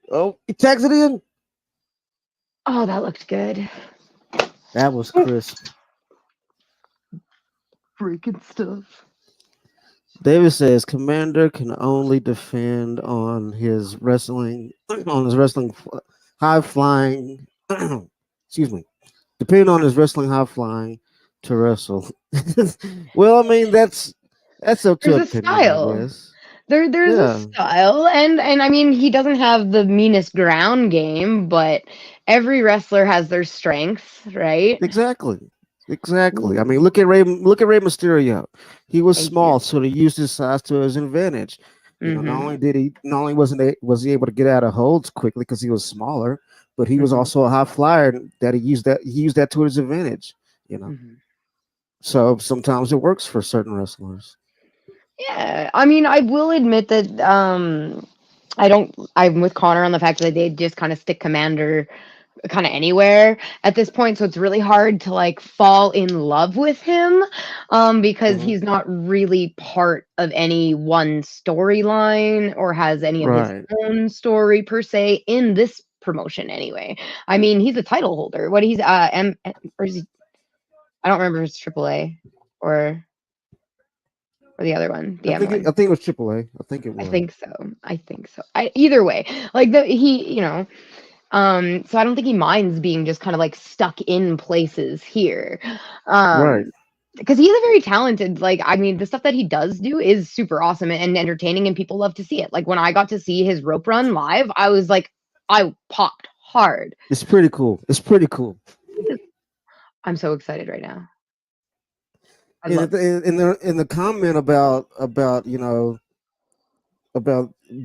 Oh, he tags it in. oh, that looked good. That was crisp. Freaking stuff. Davis says Commander can only defend on his wrestling high flying. Excuse me. Depending on his wrestling high flying to wrestle. Well, I mean that's up to There's a opinion, I style. guess. There's a Yeah, style and I mean he doesn't have the meanest ground game, but every wrestler has their strengths, right? exactly. Exactly. I mean, look at Rey Mysterio. He was Thank you. small, so he used his size to his advantage. You know, Mm-hmm. not only was he able to get out of holds quickly because he was smaller, but he was Mm-hmm. also a high flyer that he used that to his advantage. You know, Mm-hmm. so sometimes it works for certain wrestlers. Yeah, I mean, I will admit that I'm with Connor on the fact that they just kind of stick Commander kind of anywhere at this point, so it's really hard to like fall in love with him because Mhm. he's not really part of any one storyline or has any of his Right. own story per se in this promotion anyway. I mean, he's a title holder. What he's or is he, I don't remember if it's AAA or the other one, the M one. I think it was AAA. I think it I was. think so. I think so. Either way, like so I don't think he minds being just kind of like stuck in places here. Right. Because he's a very talented, like, I mean, the stuff that he does do is super awesome and entertaining, and people love to see it. Like when I got to see his rope run live, I was like, I popped hard. It's pretty cool. It's pretty cool. I'm so excited right now. I love in the comment about about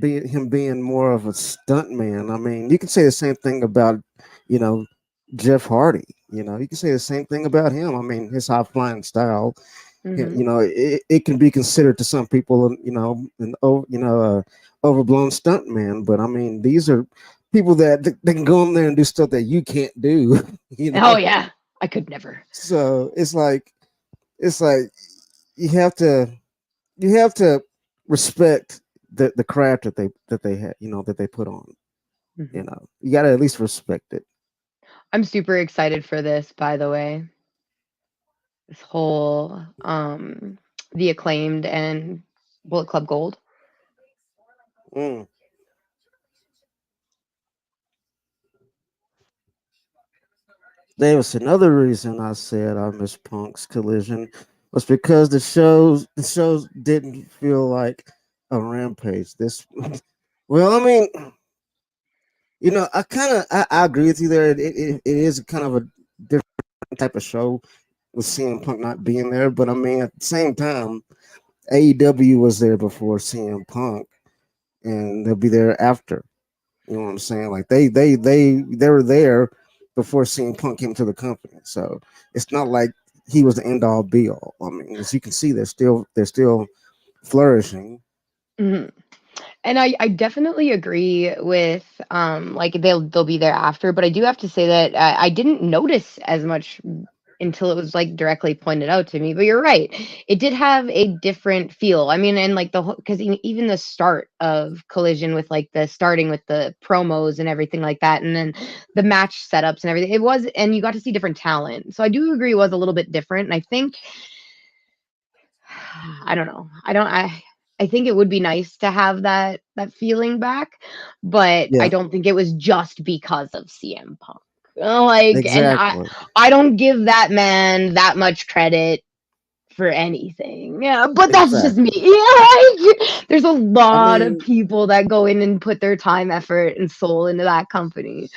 being more of a stunt man. I mean, you can say the same thing about you know Jeff Hardy. You can say the same thing about him. I mean, his high flying style. hmm It can be considered to some people, overblown stunt man. But I mean, these are people that they can go in there and do stuff that you can't do. you Oh know. yeah, I could never. So it's like you have to you have to respect the craft that they had, that they put on. Mhm. You got to at least respect it. I'm super excited for this, by the way. This whole the acclaimed and Bullet Club Gold. Mm. Davis, another reason I said I miss Punk's Collision was because the shows didn't feel like a rampage. This, well, I mean, I agree with you there. It is kind of a different type of show with CM Punk not being there, but I mean, at the same time, AEW was there before CM Punk, and they'll be there after. You know what I'm saying? Like they were there before CM Punk came to the company, so it's not like he was the end all be all. I mean, as you can see, they're still flourishing. Mhm. And I definitely agree with like they'll be there after, but I do have to say that I didn't notice as much until it was like directly pointed out to me. But you're right, it did have a different feel. I mean, and like the whole, because even the start of Collision with like the starting with the promos and everything like that, and then the match setups and everything, it was, and you got to see different talent. So I do agree it was a little bit different, and I think I don't know. I think it would be nice to have that feeling back, but I Yeah, don't think it was just because of CM Punk. Like, and exactly, I don't give that man that much credit for anything. Yeah, but that's just me. exactly. Yeah, like, there's a I lot of mean, people that go in and put their time, effort, and soul into that company.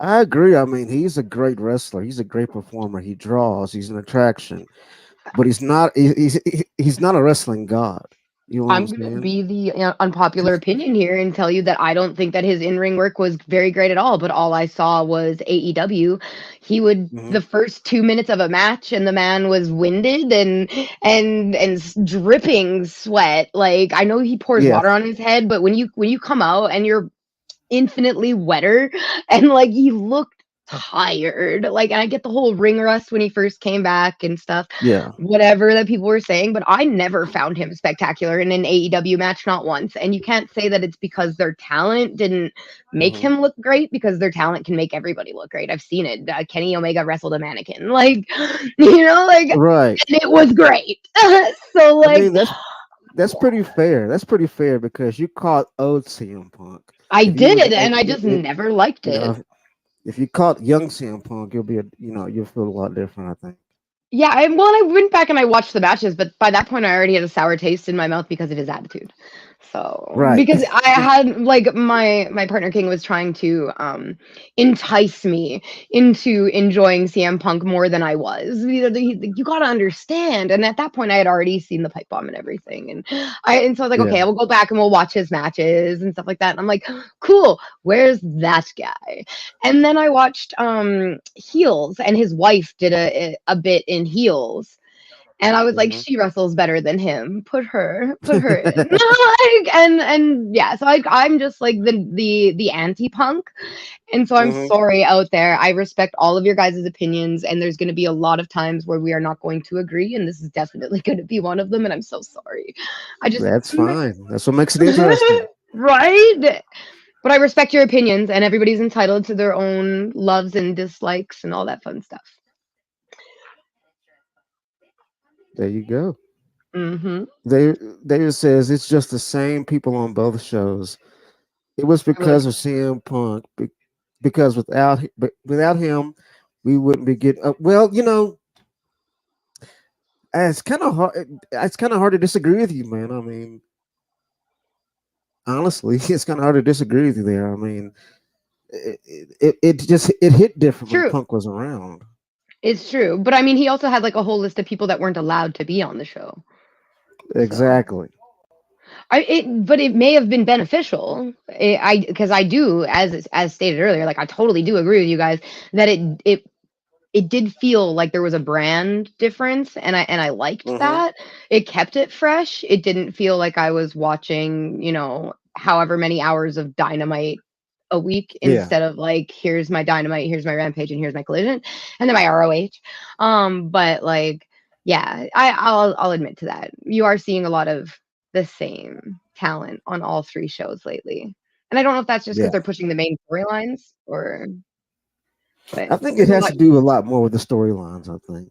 I agree. I mean, he's a great wrestler. He's a great performer. He draws. He's an attraction, but he's not a wrestling god. You know what I'm I'm gonna saying? be the unpopular opinion here and tell you that I don't think that his in-ring work was very great at all. But all I saw was AEW. He would Hmm. the first 2 minutes of a match, and the man was winded and dripping sweat. Like I know he pours Yeah, water on his head, but when you come out and you're infinitely wetter and like he looked tired, like, and I get the whole ring rust when he first came back and stuff, yeah. whatever that people were saying, but I never found him spectacular in an AEW match, not once. And you can't say that it's because their talent didn't make Hmm. him look great, because their talent can make everybody look great. I've seen it. Kenny Omega wrestled a mannequin, like, like, Right. and it was great. So I like mean, that's pretty fair. That's pretty fair because you caught old CM Punk. I If he was, did, and I just never liked you know, it. if you caught young CM Punk, you'll feel a lot different. I think. Yeah, I went back and I watched the matches, but by that point I already had a sour taste in my mouth because of his attitude. So, Right. because I had like my partner King was trying to entice me into enjoying CM Punk more than I was. You got to understand. And at that point I had already seen the pipe bomb and everything, and so I was like, Yeah. okay, I will go back and we'll watch his matches and stuff like that. And I'm like, cool, where's that guy? And then I watched Heels, and his wife did a bit in Heels. And I was like, Hmm. she wrestles better than him. Put her in. Like, and yeah, so I'm just like the anti-punk. And so I'm Hmm. sorry out there. I respect all of your guys' opinions, and there's gonna be a lot of times where we are not going to agree, and this is definitely gonna be one of them, and I'm so sorry. I just That's fine. That's what makes it interesting. right? But I respect your opinions, and everybody's entitled to their own loves and dislikes and all that fun stuff. There you go. Mm-hmm. David says it's just the same people on both shows. It was I would because of CM Punk, because without him, we wouldn't be getting. Well, it's kind of hard. It's kind of hard to disagree with you, man. I mean, honestly, it's kind of hard to disagree with you there. I mean, it just it hit different when true. Punk was around. It's true. But I mean, he also had like a whole list of people that weren't allowed to be on the show. So Exactly. but it may have been beneficial. Because I do, as stated earlier, like I totally do agree with you guys that it did feel like there was a brand difference, and I liked Mm-hmm. that. It kept it fresh. It didn't feel like I was watching, however many hours of Dynamite a week Yeah. instead of like, here's my Dynamite, here's my Rampage, and here's my Collision, and then my ROH. But like, yeah, I'll admit to that. You are seeing a lot of the same talent on all three shows lately. And I don't know if that's just because Yeah. they're pushing the main storylines or but I think it there's a has lot. to do a lot more with the storylines, I think.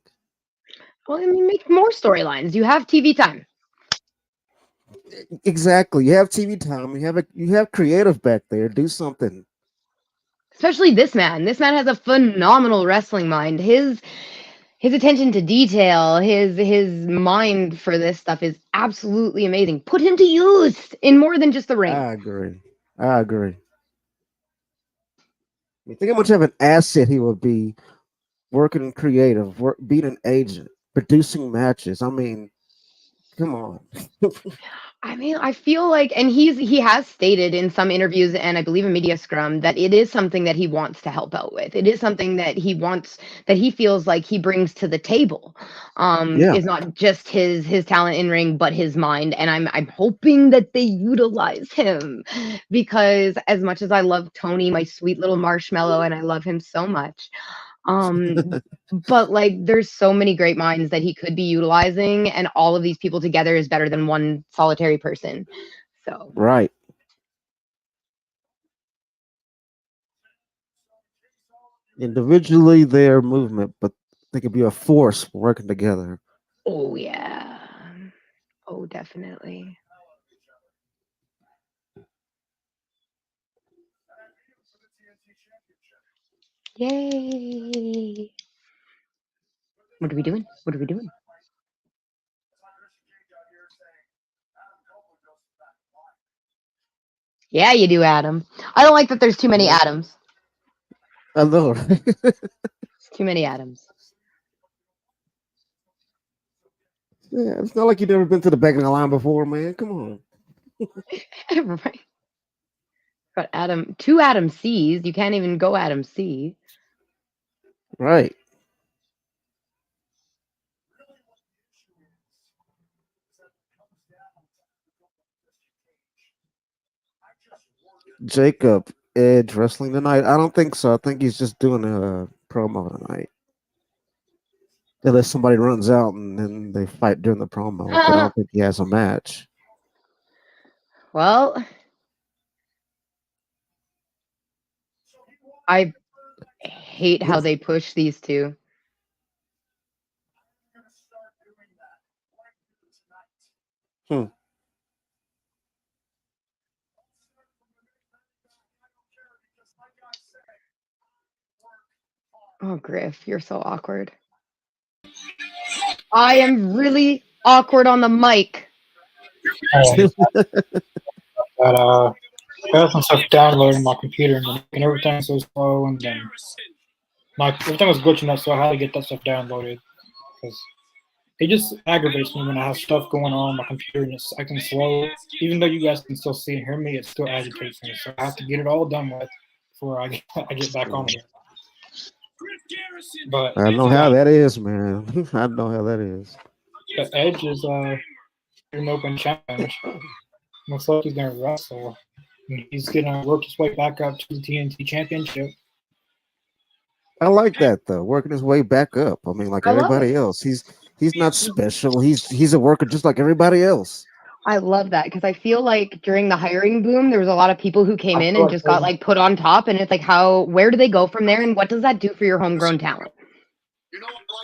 Well, I mean, make more storylines. You have TV time. Exactly. You have TV time. You have creative back there. Do something. Especially this man. This man has a phenomenal wrestling mind. His attention to detail, his mind for this stuff is absolutely amazing. Put him to use in more than just the ring. I agree. I agree. I mean, think how much of an asset he would be working creative, being an agent, producing matches. I mean, come on. I mean, I feel like, and he has stated in some interviews and I believe in Media Scrum that it is something that he wants to help out with. It is something that he feels like he brings to the table. Yeah. Is not just his talent in ring, but his mind. And I'm hoping that they utilize him because as much as I love Tony, my sweet little marshmallow, and I love him so much. But like there's so many great minds that he could be utilizing, and all of these people together is better than one solitary person. So Right. Individually, their movement, but they could be a force working together. oh yeah. Oh definitely. Yay. What are we doing? What are we doing? Yeah, you do, Adam. I don't like that there's too many Yeah. Adams. I know. It's too many Adams. Yeah, it's not like you've never been to the back of the line before, man. Come on. Right. Got two Adam C's. You can't even go Adam C. Right. Jacob Edge wrestling tonight? I don't think so. I think he's just doing a promo tonight. Unless somebody runs out and then they fight during the promo, but I don't think he has a match. Well, I hate how they push these two. Hmm. Oh, Griff, you're so awkward. I am really awkward on the mic. That I got some stuff downloaded on my computer and everything's so slow, and then everything was glitching up, so I had to get that stuff downloaded because it just aggravates me when I have stuff going on my computer and it's acting slow. Even though you guys can still see and hear me, it still agitates me. So I have to get it all done with before I get back on here. But I know how that is, man. I know how that is. the Edge is an open challenge. Looks like he's gonna wrestle. And he's gonna work his way back up to the TNT Championship. I like that though, working his way back up. I mean, like I love everybody it. else, he's not special. He's a worker just like everybody else. I love that because I feel like during the hiring boom, there was a lot of people who came in and just got like put on top, and it's like, where do they go from there, and what does that do for your homegrown talent?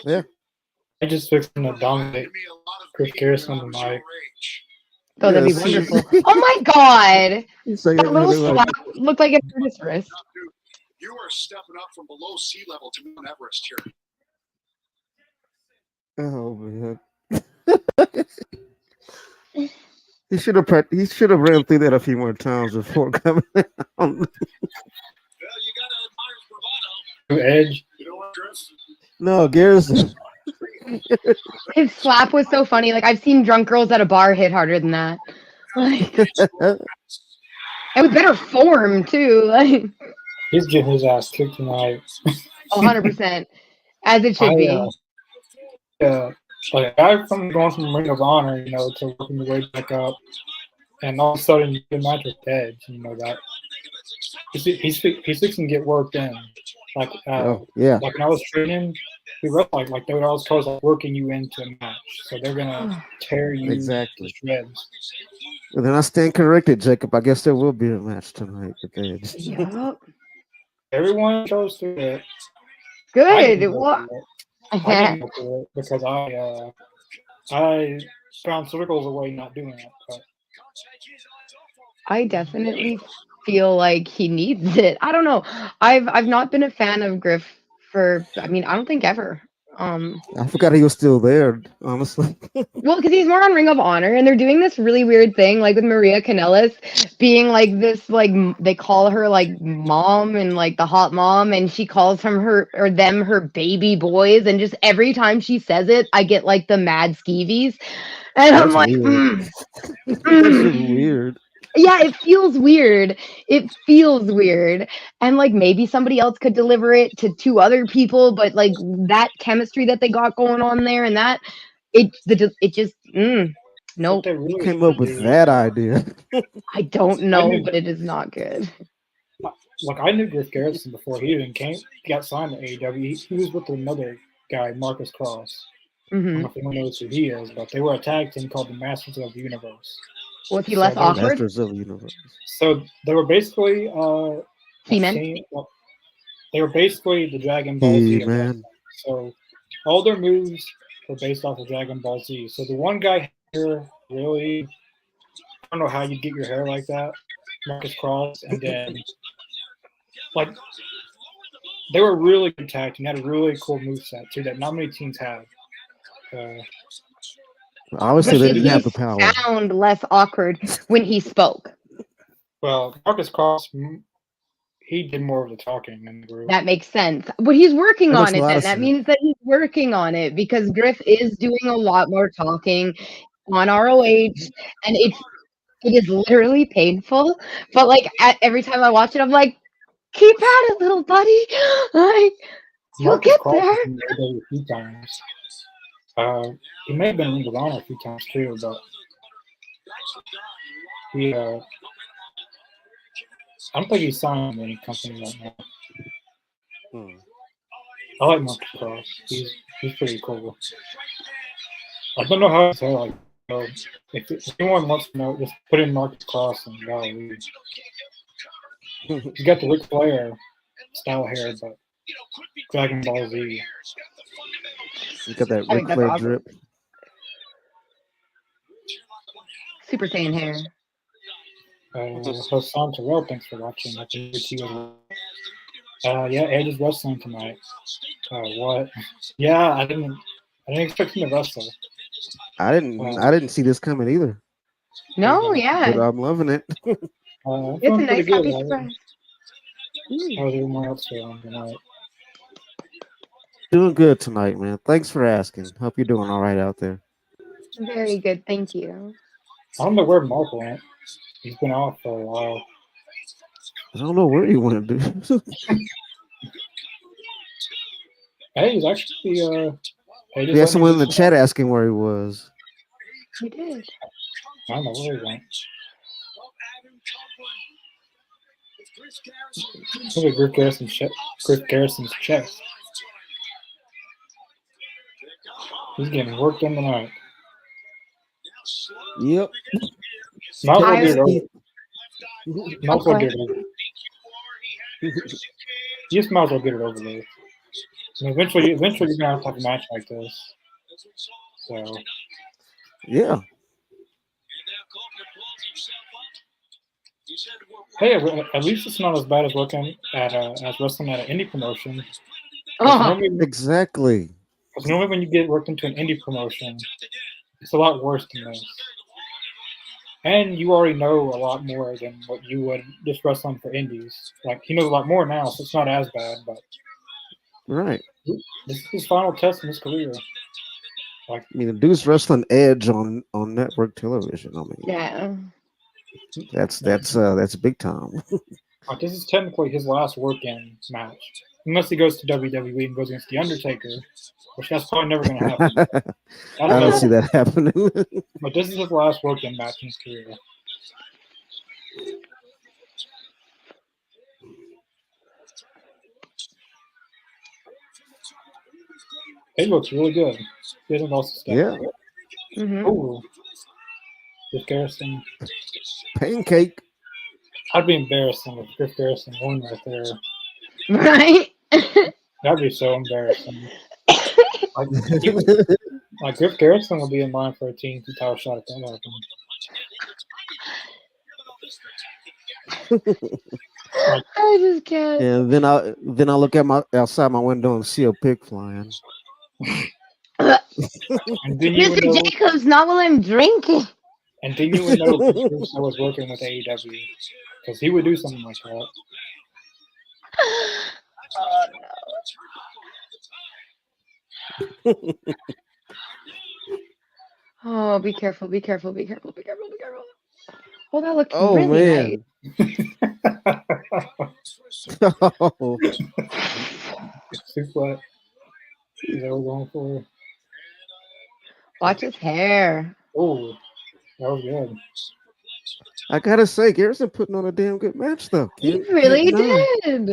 Yeah. I just fixed him to dominate Chris Garrison on the mic. So that'd be Yes. wonderful. Oh my god! You say That little everything like- slap looked like it hurt his wrist. You are stepping up from below sea level to Mount Everest here. Oh man. He should have ran through that a few more times before coming out. Well, you got to admire his bravado. Edge. You know what, Chris? No, Garrison. His slap was so funny. Like I've seen drunk girls at a bar hit harder than that. Like and with better form too. Like He's getting his ass kicked tonight. 100%, as it should I be. like a guy from going from Ring of Honor, to working your way back up, and all of a sudden you get a match with Edge. That he's fixing to get worked in. Like yeah. like when I was training, we were like they would always call us like working you into a match, so they're gonna tear you Exactly. to shreds. Well, then I stand corrected, Jacob. I guess there will be a match tonight with Edge. Yep. Everyone goes through it. Good. What? I didn't go through it because I found circles away not doing it. But I definitely feel like he needs it. I don't know. I've not been a fan of Griff for. I mean, I don't think ever. I forgot he was still there, honestly. Well, because he's more on Ring of Honor, and they're doing this really weird thing, like with Maria Kanellis being like this, like they call her like mom and like the hot mom, and she calls them her baby boys, and just every time she says it, I get like the mad skeevies, and I'm That's like, weird. That's just weird. Yeah, it feels weird. It feels weird. And like maybe somebody else could deliver it to two other people, but like that chemistry that they got going on there and that it just nope. they Who really came up with do. that idea? I don't know, but it is not good. Like I knew Griff Garrison before he even got signed to AEW. He was with another guy, Marcus Cross. I don't know if anyone knows who he is, but they were a tag team called the Masters of the Universe. Was he less awkward? Masters of the Universe. So they were basically He-Man? they were basically the Dragon Ball Z. He-Man. So all their moves were based off of Dragon Ball Z. So the one guy here really, I don't know how you get your hair like that, Marcus Cross, and then like they were really good tag team. Had a really cool moveset too that not many teams have. Obviously, they didn't have the He power. sound less awkward when he spoke. Well, Marcus Cross, he did more of the talking in the group. That makes sense. But he's working That makes on a it lot then. of That sense. means that he's working on it because Griff is doing a lot more talking on ROH, and it is literally painful. But like every time I watch it, I'm like, keep at it, little buddy. Like you'll Marcus get Cross there. has been there a few times. He may have been in Ring of Honor a few times too, but he I don't think he's signed with any company right now. I like Marcus Cross. He's pretty cool. I don't know how his hair like. So if anyone wants to know, just put in Marcus Cross and y'all read. He's got the Ric Flair style hair, but Dragon Ball Z. You got that I Ric think that's Flair awesome. drip. Super Saiyan hair. Hassan Terrell, thanks for watching. Yeah, Edge is wrestling tonight. What? Yeah, I didn't expect him to wrestle. I didn't see this coming either. No, But yeah. I'm loving it. It's a nice happy surprise. How's everyone else feeling tonight? Doing good tonight, man. Thanks for asking. Hope you're doing all right out there. Very good, thank you. I don't know where Mark went. He's been off for a while. I don't know where you want to do. Hey, he's actually We had someone in the chat asking where he was. You did. I don't know where he went. Look at Griff Garrison's chest. He's getting worked in tonight. Yep. Might as well get it over. Might as well get it over. You just might as well get it over with. And eventually you're gonna have a match like this. So Yeah. hey, at least it's not as bad as looking at as wrestling at an indie promotion. Exactly. Because normally when you get worked into an indie promotion, it's a lot worse than this. And you already know a lot more than what you would just wrestling for indies. Like he knows a lot more now, so it's not as bad. But Right. This is his final test in his career. I mean, the dude's wrestling Edge on network television. I mean, Yeah. that's big time. Like, this is technically his last work-in match, unless he goes to WWE and goes against the Undertaker, which that's probably never going to happen. I don't see that happening. But this is his last work-in match in his career. He looks really good. He hasn't lost his step. Yeah. Mm-hmm. Oh, Griff Garrison. Pancake. I'd be embarrassing if Griff Garrison won right there. Right? That'd be so embarrassing. Like Griff Garrison will be in line for a TNT title shot if that happens. I just can't. And then I look at outside my window and see a pig flying. And then you would Mr. know, Jacobs not while I'm drinking. and then you would know Chris Russo was working with AEW because he would do something like that. Oh, be careful, be careful, be careful, be careful, be careful. Oh, that looked Oh really nice. man. Oh. Suplex. Is that what we're going for? Watch his hair. Oh, that was good. I gotta say, Garrison putting on a damn good match though. He really Can't deny. did.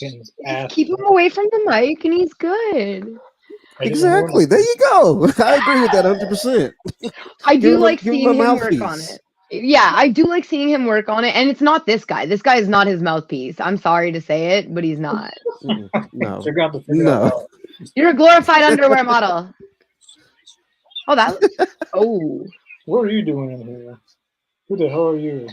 Getting his Just ass keep him away from the mic and he's good. Exactly. There you go. I agree with that 100%. I do Give him like give him seeing a him work on mouthpiece. it. Yeah, I do like seeing him work on it. And it's not this guy. This guy is not his mouthpiece. I'm sorry to say it, but he's not. No. They're going to figure No. that out. You're a glorified underwear model. Oh, that. Oh, What are you doing in here? Who the hell are you?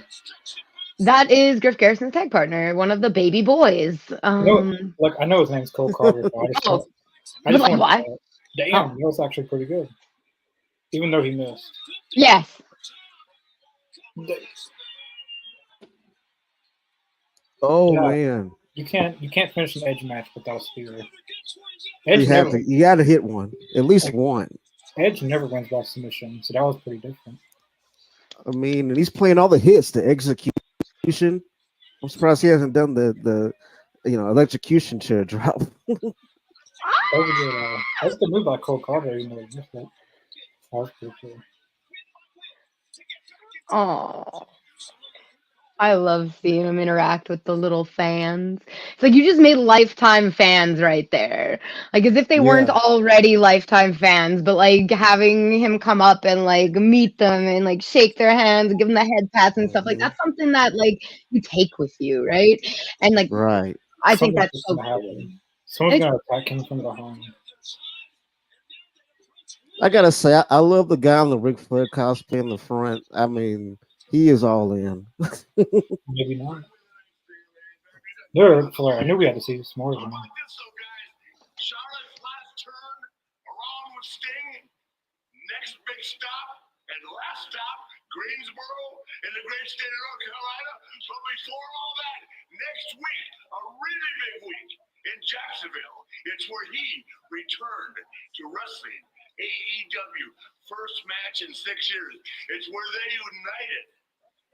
that is Griff Garrison's tag partner, one of the baby boys. Like I know his name's Cole Carter, but I just Oh, I just like want what? Damn, that was actually pretty good. Even though he missed. Yes. Oh Yeah. man. You can't finish an Edge match without a spear. You Edge have never, to. You gotta hit one. At least one. Edge never wins by submission, so that was pretty different. I mean, and he's playing all the hits, the execution. I'm surprised he hasn't done the electrocution chair drop. That was a good. That's the move by Cole Carter. Even though he missed it. That was pretty cool. Oh, I love seeing him interact with the little fans. It's like you just made lifetime fans right there. Like as if they weren't Yeah. already lifetime fans, but like having him come up and like meet them and like shake their hands and give them the head pats and stuff, like that's something that like you take with you, right? And like Right. I think Something's that's so gonna cool. happen. Someone's gonna attack him from behind. I gotta say, I love the guy in the Ric Flair cosplay in the front. I mean, he is all in. Maybe not. They're Ric Flair. I knew we had to see some more of them. Charlotte's last turn, along with Sting. Next big stop and last stop, Greensboro in the great state of North Carolina. But before all that, next week, a really big week in Jacksonville. It's where he returned to wrestling. AEW, first match in 6 years. It's where they united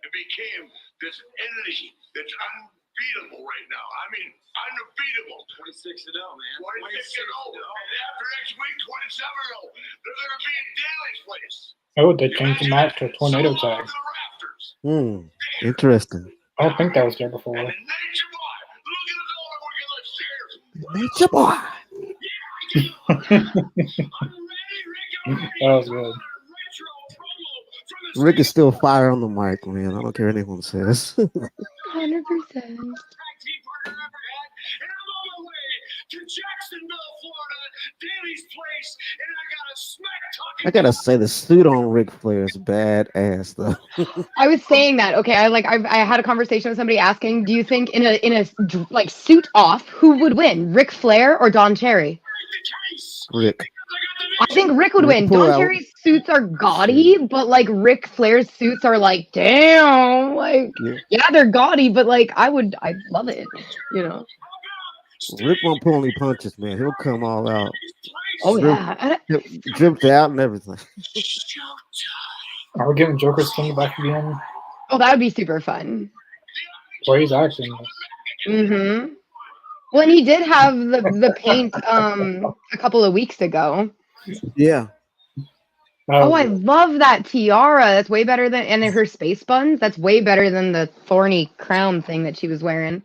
and became this entity that's unbeatable right now. I mean, undefeatable. 26-0, man. 26-0. And after next week, 27-0. They're going to be in Daly's place. Oh, they changed the match to a tornado tag. Interesting. I don't think that was there before. And Nature Boy, look at his order. We're going to cheers. Nature boy. That was good. Rick is still fire on the mic, man. I don't care what anyone says. 100%. I gotta say, the suit on Ric Flair is badass, though. I was saying that. Okay, I had a conversation with somebody asking, do you think in a like suit off, who would win, Ric Flair or Don Cherry? Rick. I think Rick would win. pull Don out. Cherry's suits are gaudy, but like Ric Flair's suits are like, damn, like Yeah. yeah, they're gaudy, but like I love it, you know. Rick won't pull any punches, man. He'll come all out, Oh drip, yeah. dripped out and everything. Are we getting Joker's thing back again? Oh, that would be super fun. Well, he's actually. Mm-hmm. Well, and he did have the paint a couple of weeks ago. Yeah. Oh, I love that tiara. That's way better than, and her space buns. That's way better than the thorny crown thing that she was wearing.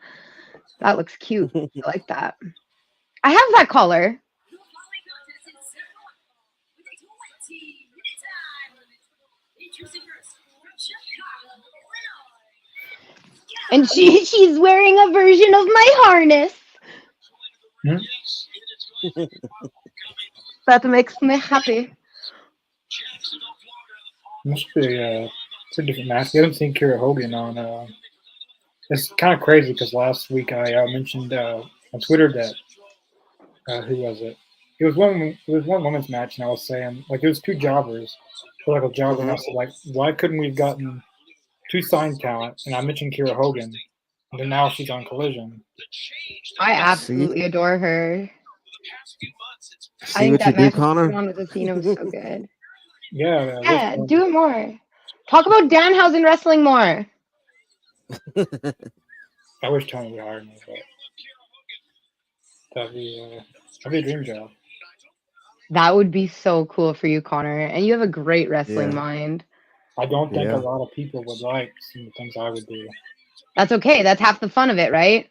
That looks cute. I like that. I have that collar. And she's wearing a version of my harness. That makes me happy. Must be a pretty different match. We haven't seen Kira Hogan on. It's kind of crazy because last week I mentioned on Twitter that who was it? It was one women's match, and I was saying like it was two jobbers, for like a jobber, and I said like why couldn't we have gotten two signed talent? And I mentioned Kira Hogan, and then now she's on Collision. I absolutely adore her. See I think what that you do, match Connor? on with Athena was so good. Yeah, Yeah, do it more. Talk about Danhausen wrestling more. I wish Tony would hire me, but that'd be a dream job. That would be so cool for you, Connor. And you have a great wrestling mind. I don't think a lot of people would like some of the things I would do. That's okay. That's half the fun of it, right?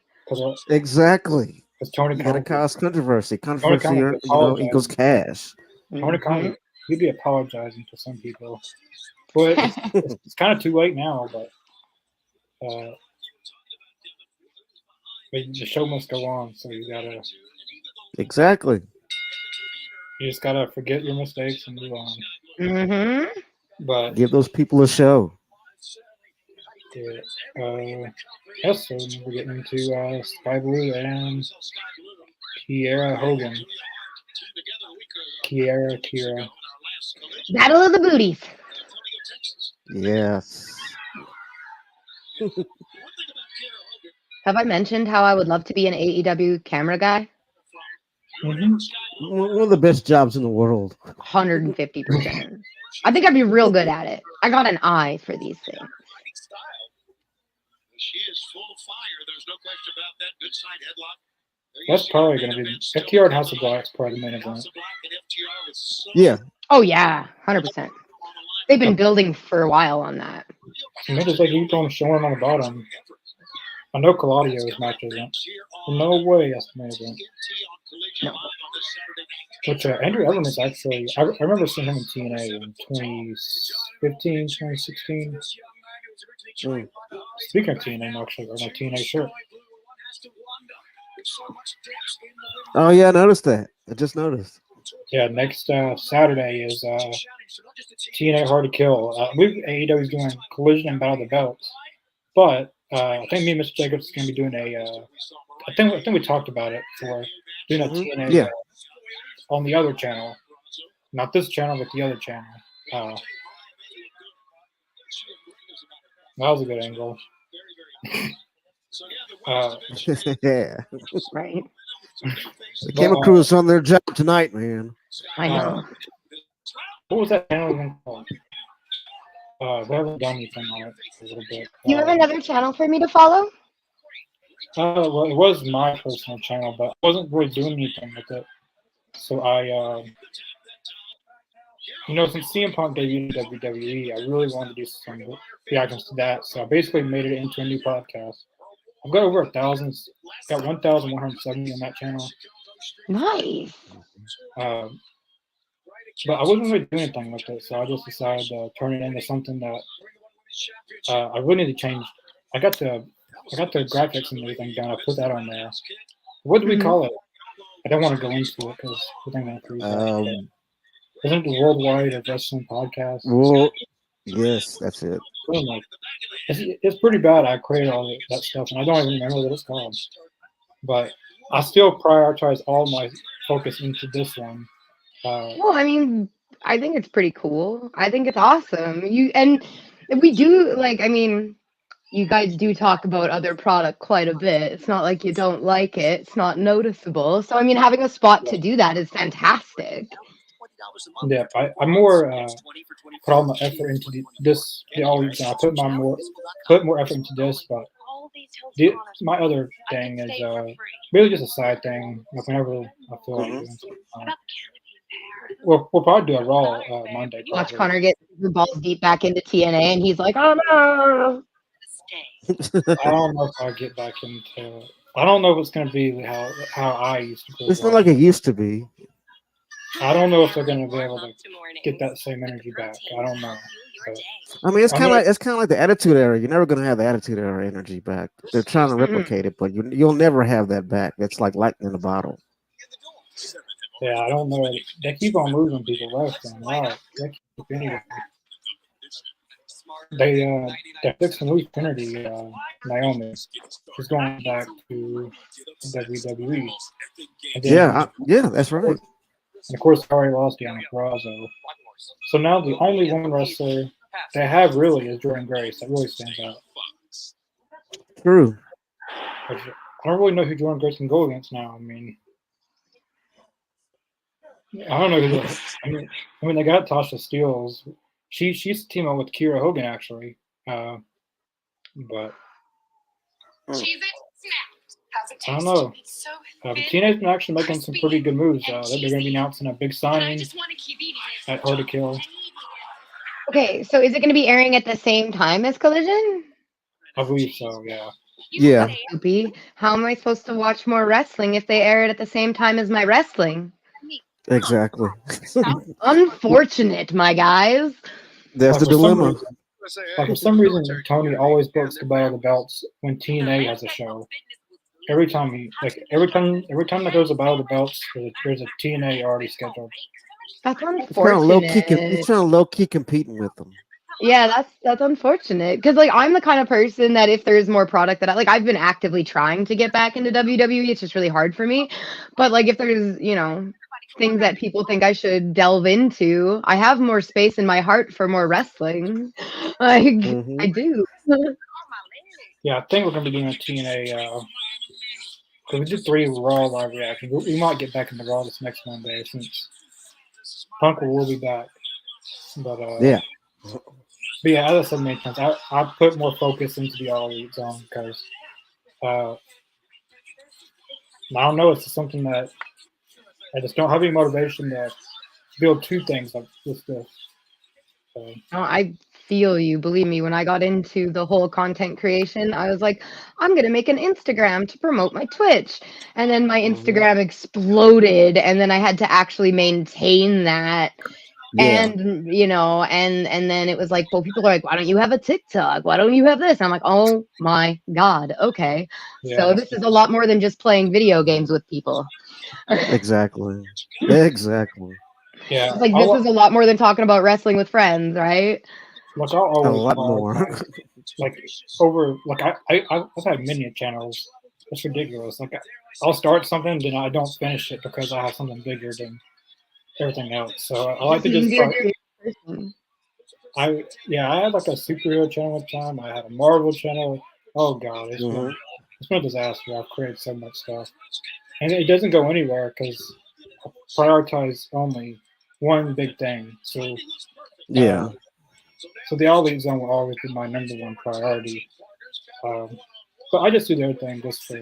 Exactly. Because Tony you gotta cause controversy. Tony Controversy, equals cash. Tony Khan, he'd be apologizing to some people, but it's kind of too late now. But the show must go on, so you gotta exactly. You just gotta forget your mistakes and move on. Mm-hmm. But give those people a show. Yeah. Yes, so we're getting into Sky Blue and Kiera Hogan. Kira. Battle of the Booties. Yes. Have I mentioned how I would love to be an AEW camera guy? Mm-hmm. One of the best jobs in the world. 150%. I think I'd be real good at it. I got an eye for these things. She is full of fire. There's no question about that. Good side headlock. That's probably going to be FTR and House of Black is probably the main event. Yeah. Oh yeah, 100%. They've been building for a while on that. And they just like keep on showing on the bottom. I know Claudio's match isn't. No way that's the main event. No. Which Andrew Evans actually, I remember seeing him in TNA in 2015, 2016. Speaking of TNA, I'm actually wearing my TNA shirt. Oh yeah, I noticed that. I just noticed. Yeah, next Saturday is TNA Hard to Kill. AEW is doing Collision and Battle of the Belts, but I think me and Mr. Jacobs is going to be doing I think we talked about it before, doing a TNA on the other channel, not this channel, but the other channel. That was a good angle. Yeah. Right. The camera crew is on their job tonight, man. I know. What was that channel even called? They haven't done anything on it for a little bit. You have another channel for me to follow? Well, it was my personal channel, but I wasn't really doing anything with it. So I, since CM Punk debuted in WWE, I really wanted to do some reactions to that. So I basically made it into a new podcast. I've got over 1,000, got 1,170 on that channel. Nice. But I wasn't really doing anything with it, so I just decided to turn it into something that I really need to change. I got the graphics and everything done. I put that on there. What do we call it? I don't want to go into it because I think I'm going to Isn't it the Worldwide Wrestling Podcast? Well, yes, that's it. It's pretty bad. I created all that stuff, and I don't even remember what it's called. But I still prioritize all my focus into this one. Well, I mean, I think it's pretty cool. I think it's awesome. And we do you guys do talk about other product quite a bit. It's not like you don't like it. It's not noticeable. So I mean, having a spot to do that is fantastic. Yeah, I'm more put all my effort into the all week. I put more effort into this, but my other thing is really just a side thing. Like whenever I feel like doing something. We'll probably do a Raw Monday. Watch Probably. Connor get the balls deep back into TNA, and he's like, "Oh no!" I don't know if I'll get back into. I don't know if it's gonna be how I used to. It's not like it used to be. I don't know if they're gonna be able to get that same energy back. I don't know. But, I mean, it's kind of like the Attitude Era. You're never gonna have the Attitude Era energy back. They're trying to replicate it, but you'll never have that back. It's like lightning in a bottle. yeah, I don't know. They keep on moving people left and right. They keep anyway. They're fixing Luke Kennedy, Naomi. She's going back to WWE. And then, Yeah, that's right. And of course, they already lost Deanna Purrazzo. So now the only woman wrestler they have really is Jordan Grace. That really stands out. True. I don't really know who Jordan Grace can go against now. I mean, I don't know who. I mean, they got Tasha Steelz. She's teaming up with Kiera Hogan actually, but I don't know. TNA's been actually making some pretty good moves. They're going to be announcing a big signing at Hard to Kill. Okay, so is it going to be airing at the same time as Collision? I believe so. Yeah. Yeah. How am I supposed to watch more wrestling if they air it at the same time as my wrestling? Exactly. Unfortunate, my guys. That's the dilemma. For some reason, Tony always books the Battle of the Belts when TNA has a show. Every time that there's a Battle of the Belts, there's a TNA already scheduled. That's He's unfortunate. trying to low key competing with them. Yeah, that's unfortunate because like I'm the kind of person that if there's more product that I've been actively trying to get back into WWE. It's just really hard for me. But like if there's things that people think I should delve into, I have more space in my heart for more wrestling. Like I do. Yeah, I think we're gonna be doing a TNA. Because we did 3 Raw live reactions. We might get back into Raw this next Monday since Punk will be back. But yeah. But yeah, as I said many times, I put more focus into the All Elite Zone because I don't know. It's just something that I just don't have any motivation to build 2 things like this. So. Oh, I feel you. Believe me, when I got into the whole content creation, I was like, I'm going to make an Instagram to promote my Twitch. And then my Instagram exploded. And then I had to actually maintain that. Yeah. And, and then it was like, well, people are like, why don't you have a TikTok? Why don't you have this? And I'm like, oh my God. Okay. Yeah, so this is a lot more than just playing video games with people. Exactly. Yeah. It's like this is a lot more than talking about wrestling with friends, right? Like I'll always a lot more. I've had many channels. It's ridiculous. Like I'll start something, then I don't finish it because I have something bigger than everything else. So I like to just start. I had like a superhero channel at the time. I had a Marvel channel. Oh God, it's been a disaster. I've created so much stuff, and it doesn't go anywhere because I prioritize only one big thing. So yeah. So the All Elite Zone will always be my number 1 priority. But I just do the other thing just for.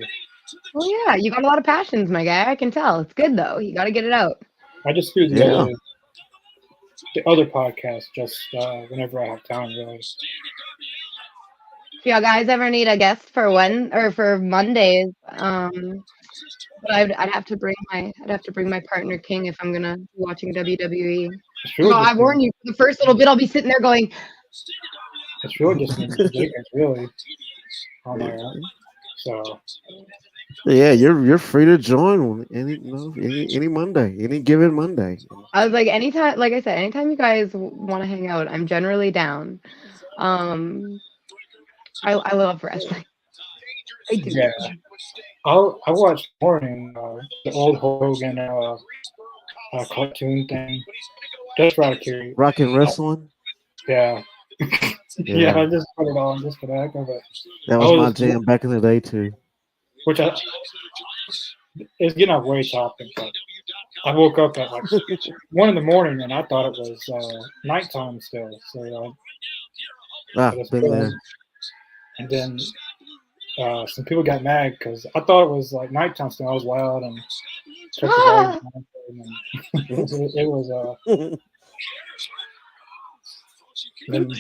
Well, yeah, you got a lot of passions, my guy. I can tell. It's good though. You got to get it out. I just do the other podcast just whenever I have time, really. If y'all guys ever need a guest for Mondays, but I'd have to bring my partner King if I'm gonna be watching WWE. Really I warn you, for the first little bit I'll be sitting there going. It's really just really on there. So. Yeah, you're free to join any Monday, any given Monday. I was like, anytime, like I said, anytime you guys want to hang out, I'm generally down. I love wrestling. I do. Yeah, I watch morning the old Hogan cartoon thing. Just out of curiosity. Rocket Wrestling. Yeah. Yeah, I just put it on just for the heck of it. That was my jam back in the day too. Which it's getting off way topic, but I woke up at like 1 in the morning and I thought it was nighttime still. So Been there. and then some people got mad because I thought it was like nighttime still. I was loud and kept the volume down. And it was then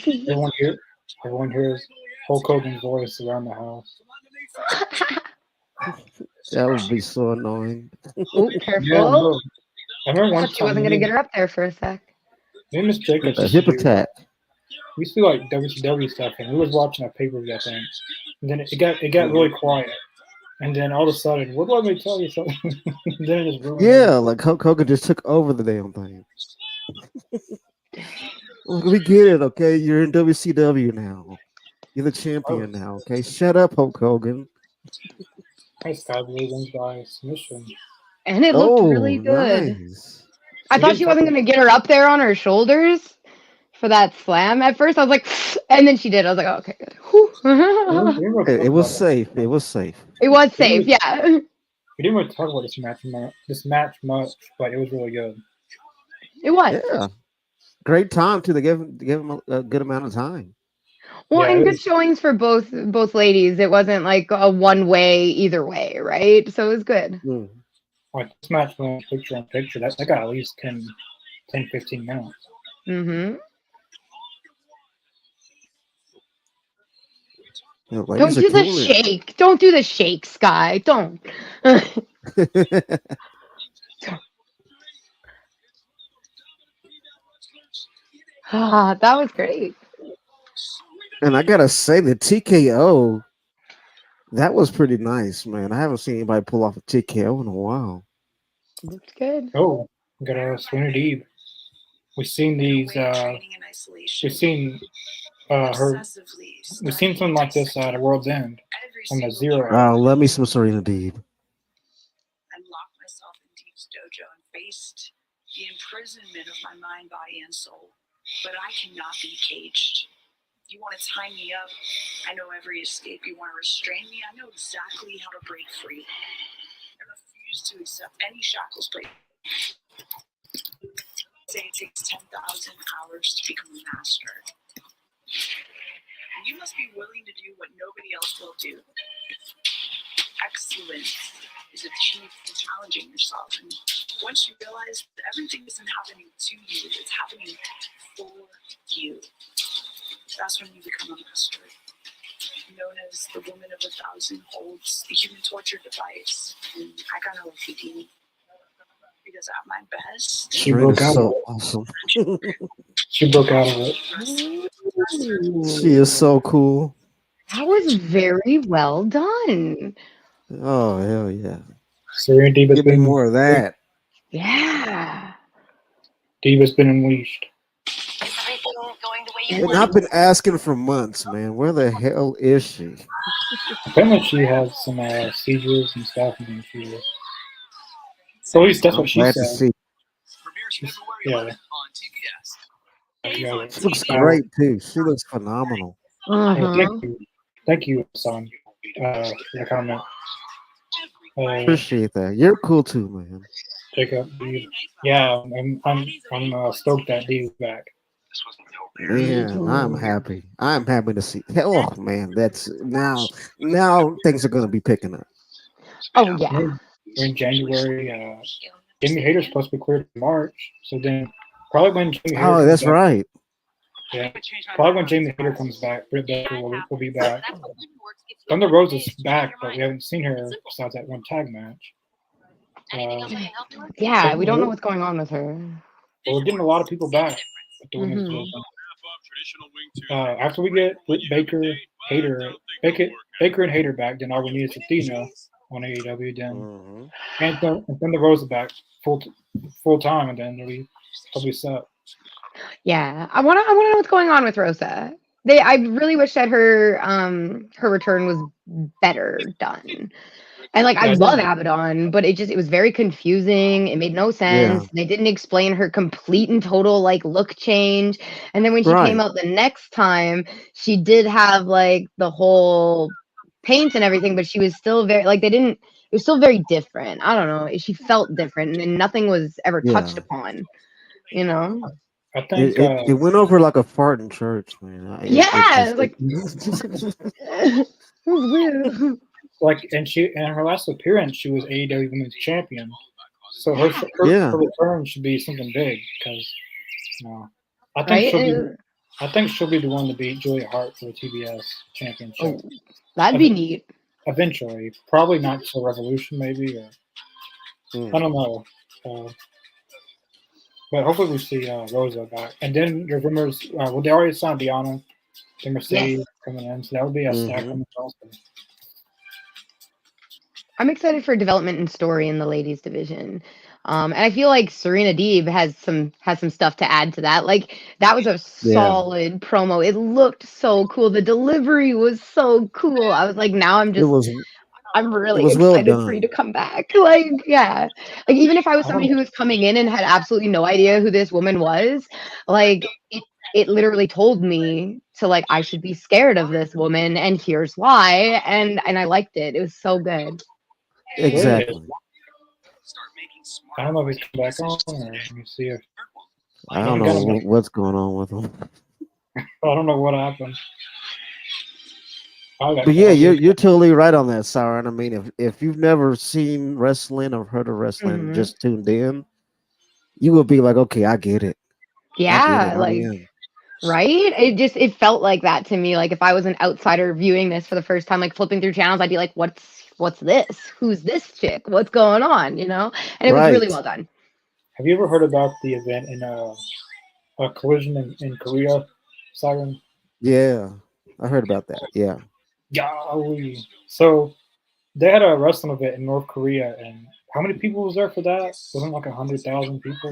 everyone hears Hulk Hogan's voice around the house. That would be so annoying. Oh, careful. Yeah, no. I remember I one thought she time wasn't going to get her up there for a sec. me and Miss Jacobs A used to hip attack. we used to do like WCW stuff, and we was watching a pay-per-view, I think. And then it got really quiet, and then all of a sudden, what do I may tell you something? Then it just ruined Yeah, like Hulk Hogan just took over the damn thing. We get it, okay? You're in WCW now. You're the champion now, okay? Shut up, Hulk Hogan. Nice guy wins by submission. And it looked really good. Nice. I thought she wasn't going to get her up there on her shoulders for that slam at first. I was like, and then she did. I was like, oh, okay, good. It was safe. It was safe. It was safe, yeah. We didn't really talk about this match much, but it was really good. It was. Yeah. Great time too. They gave him a good amount of time. Well, Yeah, and it good was- showings for both ladies. It wasn't like a one way either way, right? So it was good. Mm. Like this match went picture in picture. That got at least 10, 15 minutes. Mm-hmm. Yeah, Don't do the shake. Don't do the shake, Sky. Don't. That was great. And I gotta say, the TKO, that was pretty nice, man. I haven't seen anybody pull off a TKO in a while. Looked good. Oh, we got a Sweeney Deeb. We've seen these. We've seen her. We've seen something like this at a World's End on the Zero. Let me some Serena Deeb. I locked myself in Deep's dojo and faced the imprisonment of my mind, body, and soul. But I cannot be caged. You want to tie me up, I know every escape. You want to restrain me, I know exactly how to break free. I refuse to accept any shackles placed. Say it takes 10,000 hours to become a master. And you must be willing to do what nobody else will do. Excellence is achieved through challenging yourself. And once you realize that everything isn't happening to you, it's happening for you. That's when you become a master. Known as the woman of 1,000 holds the human torture device. And I got no Houdini. Because at my best, She broke out. So awesome. She broke out of it. She is so cool. That was very well done. Oh hell yeah! Serena Deeb has Give me been more of that. Yeah. Deeb has been unleashed. And I've been asking for months, man. Where the hell is she? Apparently, she has some seizures and stuff, and she. So at least that's what she Glad to said. see. Yeah. She looks great too. She looks phenomenal. Thank you, son, for the comment. Appreciate that. You're cool too, man. Jacob, yeah, I'm stoked that Deeb's back. Man, I'm happy. I'm happy to see. Oh man, that's now things are gonna be picking up. Oh yeah. We're in January. Jamie Hayter's supposed to be cleared in March, so then probably when Jamie Hayter Oh, that's right. Yeah, probably when Jamie Hayter comes back, Britt Baker will be back. Thunder Rose is back, but we haven't seen her besides that one tag match. Yeah, we don't know what's going on with her. But we're getting a lot of people back at the women's division. After we get Baker and Hayter back, then all we need is Athena on AEW. Then and Thunder Rose is back full time, and then it'll be set. Yeah, I wanna know what's going on with Rosa. I really wish that her return was better done. And like I Yeah, I love didn't. Abaddon, but it was very confusing. It made no Yeah. sense. They didn't explain her complete and total like look change. And then when she came Right. out the next time, she did have like the whole paint and everything, but she was still very like they didn't it was still very different. I don't know. She felt different and nothing was ever touched Yeah. upon, you know? I It, think it it went over like a fart in church, man. It Yeah, just like it was weird. like, and she in her last appearance, she was AEW Women's Champion. So Yeah, her yeah. return should be something big because I think right? she'll be the one to beat Julia Hart for the TBS championship. Oh, that'd be neat. Eventually, probably not till Revolution, maybe, or I Mm. don't know. But hopefully we see Rosa back. And then there's rumors. Well, they already signed Diana, the Yes. Mercedes coming in, so that would be a stack Hmm. on the roster. I'm excited for development and story in the ladies division. And I feel like Serena Deeb has some stuff to add to that. Like that was a Yeah. solid promo. It looked so cool. The delivery was so cool. I was like, now It was I'm it really was well excited for you to done. come back. Like, yeah. Like even if I was I don't somebody know. who was coming in and had absolutely no idea who this woman was, like it literally told me to like I should be scared of this woman and here's why and I liked it. It was so good. Where is? Exactly. I don't know if he's come back on, or let me see if I I don't haven't know got him. what's going on with him. I don't know what happened. I got But yeah, called. you're totally right on that, Siren. I mean, if you've never seen wrestling or heard of wrestling, Mhm. just tuned in, you will be like, okay, I get it. I get it. Yeah, I'm like in. right? It felt like that to me. Like if I was an outsider viewing this for the first time, like flipping through channels, I'd be like, what's this? Who's this chick? What's going on? You know? And it was really Right. well done. Have you ever heard about the event in a collision in Korea, Siren? Yeah. I heard about that. Yeah. Golly. So they had a wrestling event in North Korea, and how many people was there for that? Wasn't it like 100,000 people?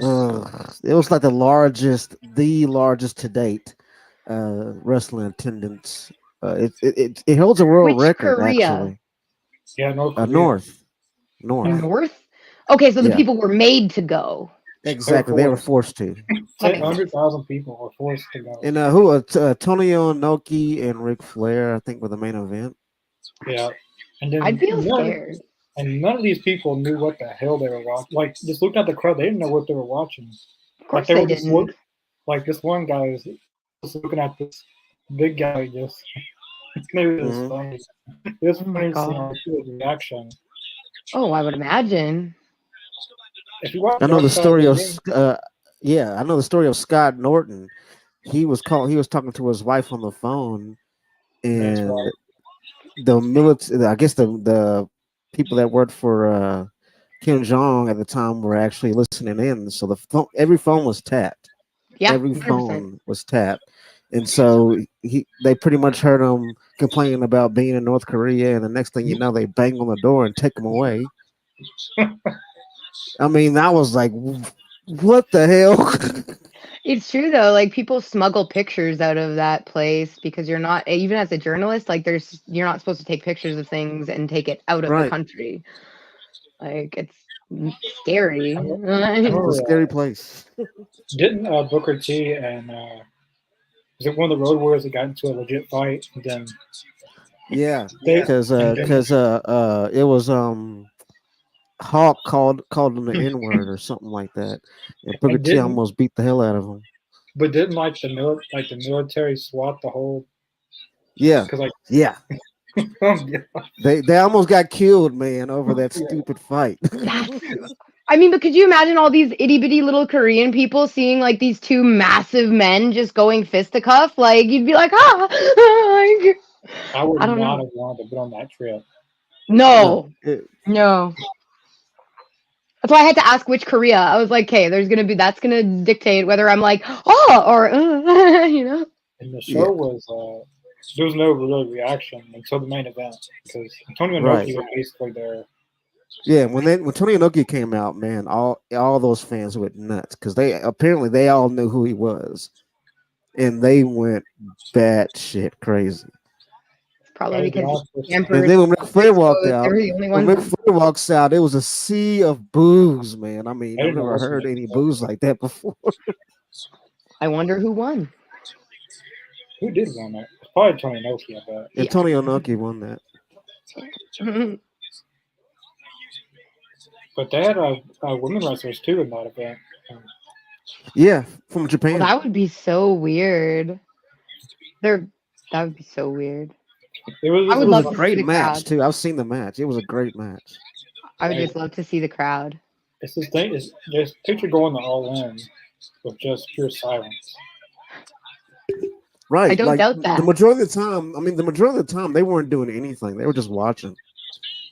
It was like the largest to date wrestling attendance. It holds a world Which record Korea? actually. Yeah, North Korea. North, North. Yeah, North? Okay, so the Yeah, people were made to go. they were exactly. They were forced. forced to. That Ten makes sense. hundred thousand people were forced to go. And who? Tonio Inoki and Ric Flair, I think, were the main event. Yeah, and I'd then feel scared. none of these people knew what the hell they were watching. Like, just looking at the crowd, they didn't know what they were watching. Of Like course they they were just didn't. like this one guy was just looking at this big guy just. Maybe it was Hmm. funny. It was Oh my funny to see god. his reaction. Oh, I would imagine. If you watch I know Dark the Side of story the of Ring, yeah, I know the story of Scott Norton. He was talking to his wife on the phone, that's and right. the military, I guess the people that worked for Kim Jong at the time were actually listening in. So every phone was tapped. Yeah, Every 100%. phone was tapped, and so they pretty much heard him complaining about being in North Korea. And the next thing you know, they bang on the door and take him away. I mean, I was like, what the hell? It's true though. Like people smuggle pictures out of that place because you're not even as a journalist, like you're not supposed to take pictures of things and take it out of the Right. country. Like it's scary. I It's a remember, scary place. didn't Booker T and was it one of the Road Warriors that got into a legit fight? And then Yeah, they because and then it was Hawk called him the N word or something like that, and Booker and T didn't almost beat the hell out of him. but didn't like the military SWAT the whole Yeah, because like yeah, yeah, they almost got killed, man, over that stupid fight. That's I mean, but could you imagine all these itty bitty little Korean people seeing like these two massive men just going fisticuff? Like you'd be like, ah, like, I would I don't not know. have wanted to be on that trip. No, No, no. That's why I had to ask which Korea. I was like, okay, that's gonna dictate whether I'm like, oh, or you know. And the show yeah, was there was no real reaction until the main event because Antonio right. Inoki was basically there. Yeah, when Tony Inoki came out, man, all those fans went nuts because they all knew who he was, and they went batshit crazy. Probably because Honest, Emperor And then when Ric Flair walked exposed, out, they're the only when ones. Ric Flair walks out, it was a sea of boos, man. I mean, I I've didn't know never what's heard next. any boos like that before. I wonder who won. Who did win that? It's probably Tony Noki, I bet. Antonio Inoki won that. But they had women wrestlers too in that event. Yeah, from Well, Japan. that would be so weird. That would be so weird. It was, I would It was love a to see great the match crowd. too. I've seen the match. It was a great match. I would just love to see the crowd. It's this thing. Is this picture going to all in with just pure silence? Right. I don't Like doubt that. the majority of the time, I mean, the majority of the time they weren't doing anything. They were just watching.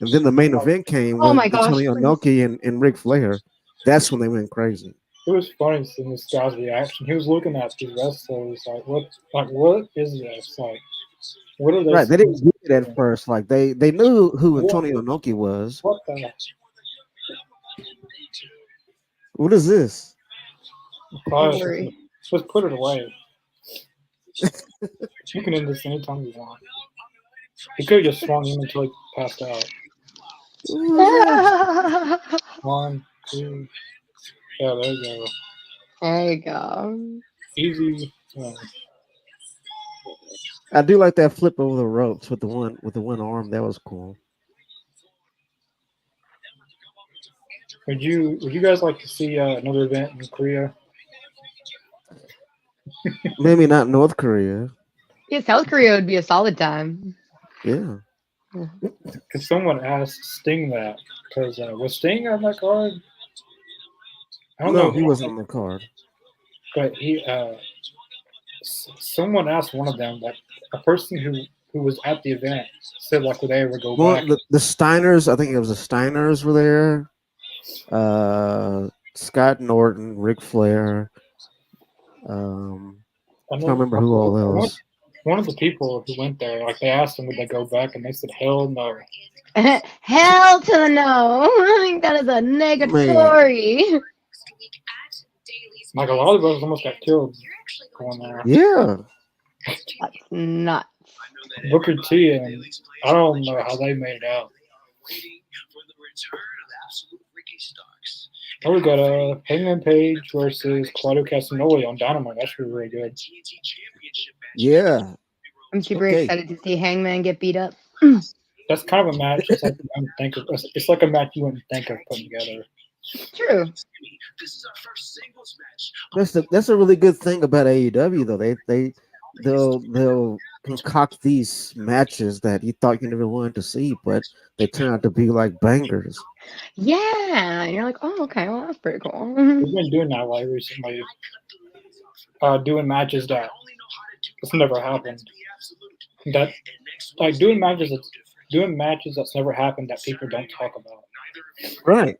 And then the main event came Oh with my gosh, Antonio please. Inoki and Ric Flair. That's when they went crazy. It was funny seeing this guy's reaction. He was looking at these wrestlers what is this? Like, what are they? Right. They didn't supposed get it to at do? first. Like they knew who What- Antonio Inoki was. What the? What is this? Don't worry. Just put it away. You can end this anytime you want. He could have just swung him until he passed out. One, two. Yeah, there you go. There you go. Easy. I do like that flip over the ropes with the one arm. That was cool. Would you guys like to see another event in Korea? Maybe not North Korea. Yeah, South Korea would be a solid time. Yeah. Because someone asked Sting that. Because was Sting on that card? I don't No, know. he wasn't on the card. But someone asked one of them, like a person who was at the event, said like, would they ever go back? Well, the Steiners, I think it was the Steiners were there. Scott Norton, Ric Flair. I don't remember who all else. One of the people who went there, like they asked them would they go back, and they said hell no. Hell to the no. I think that is a negatory. Like a lot of us almost got killed going there. Yeah. That's nuts. Booker T and I don't know how they made it out. Oh, we got Hangman Page versus Claudio Castagnoli on Dynamite. That should be really good. Yeah. I'm super excited to see Hangman get beat up. That's kind of a match. It's like it's like a match you wouldn't think of putting together. True. That's a really good thing about AEW though. They'll concoct these matches that you thought you never wanted to see, but they turn out to be like bangers. Yeah, and you're like, oh, okay, well that's pretty cool. We've been doing that like recently, doing matches that it's never happened. That like doing matches that's never happened that people don't talk about. Right.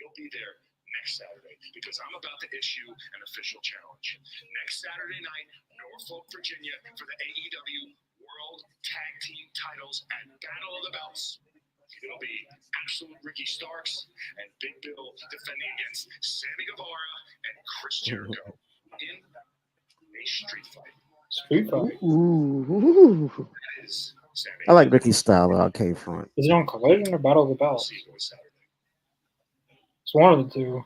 You'll be there next Saturday because I'm about to issue an official challenge. Next Saturday night, Norfolk, Virginia, for the AEW World Tag Team Titles and Battle of the Belts. It'll be Absolute Ricky Starks and Big Bill defending against Sammy Guevara and Chris Jericho in a street fight. Street fight. Ooh. That is Sammy. I like Ricky's style of arcade front. Is it on Collision or Battle of the Bells? It's one of the two.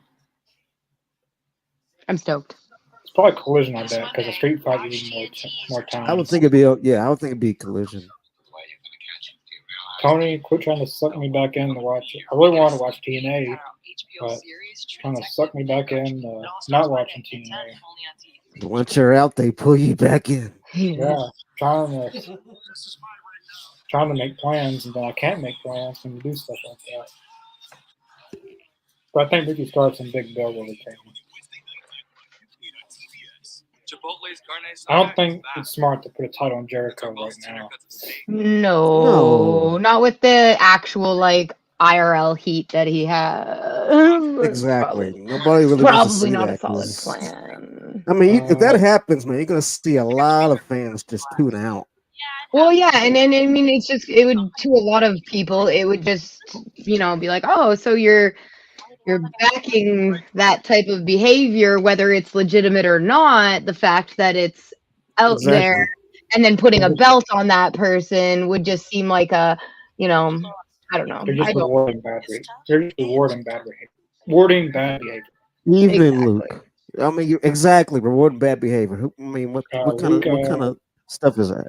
I'm stoked. It's probably Collision, I bet, because a Street Fight would need more time. I would think it'd be Collision. Tony, quit trying to suck me back in to watch it. I really want to watch TNA, but trying to suck me back in, not watching TNA. Once you're out, they pull you back in. Yeah, trying to make plans, and then I can't make plans when you do stuff like that. But I think Ricky Starks and Big Bill will retain. I don't think it's smart to put a title on Jericho right now. No, not with the actual like IRL heat that he has. Exactly. Nobody really wants to see Probably not a that, solid 'cause- plan. I mean, if that happens, man, you're gonna see a lot of fans just tune out. Well, yeah, and then I mean, it would to a lot of people, it would just be like, oh, so you're you're backing that type of behavior, whether it's legitimate or not. The fact that it's out there Exactly. and then putting a belt on that person would just seem like a, I don't know. They're just I don't rewarding bad behavior. They're just rewarding bad behavior. Rewarding bad behavior. Evening, exactly. Luke. I mean, you exactly reward bad behavior. I mean, what Luke, kind of stuff is that?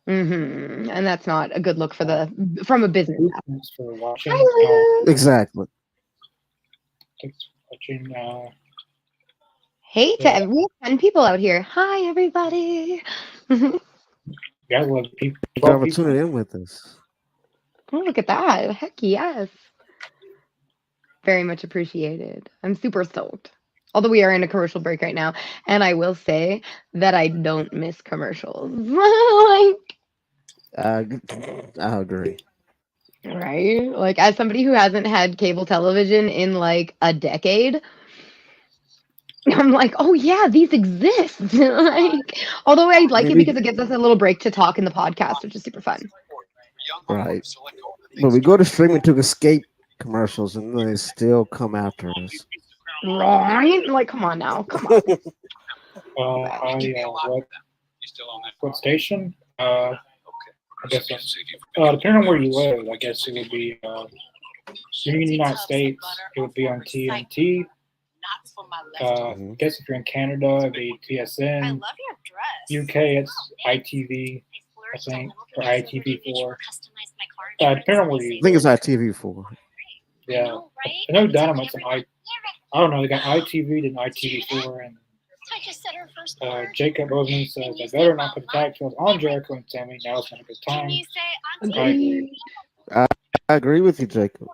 And that's not a good look for from a business. Luke, thanks for watching. Hi, Luke. Exactly. Thanks for watching. Hey, we have 10 people out here. Hi, everybody. Yeah, well, people. Thank you for tuning in with us. Oh, look at that. Heck yes. Very much appreciated. I'm super stoked. Although we are in a commercial break right now. And I will say that I don't miss commercials. I agree. Right? Like, as somebody who hasn't had cable television in like a decade, I'm like, oh yeah, these exist. Although I like it because it gives us a little break to talk in the podcast, which is super fun. Right. But we go to streaming to escape commercials and they still come after us. Right? Like, come on now. Come on. What station? I guess depending on where you live, I guess it would be in the United States, it would be on TNT. I guess if you're in Canada, it'd be TSN. UK, it's ITV, I think, or ITV4. Depending on where you I think it's ITV4. Yeah. I know Dynamite's an I don't know, they got ITV and ITV4, and Jacob Roseman says they better not put the tag titles on Jericho and Sammy. Now it's not a good time. I agree with you, Jacob.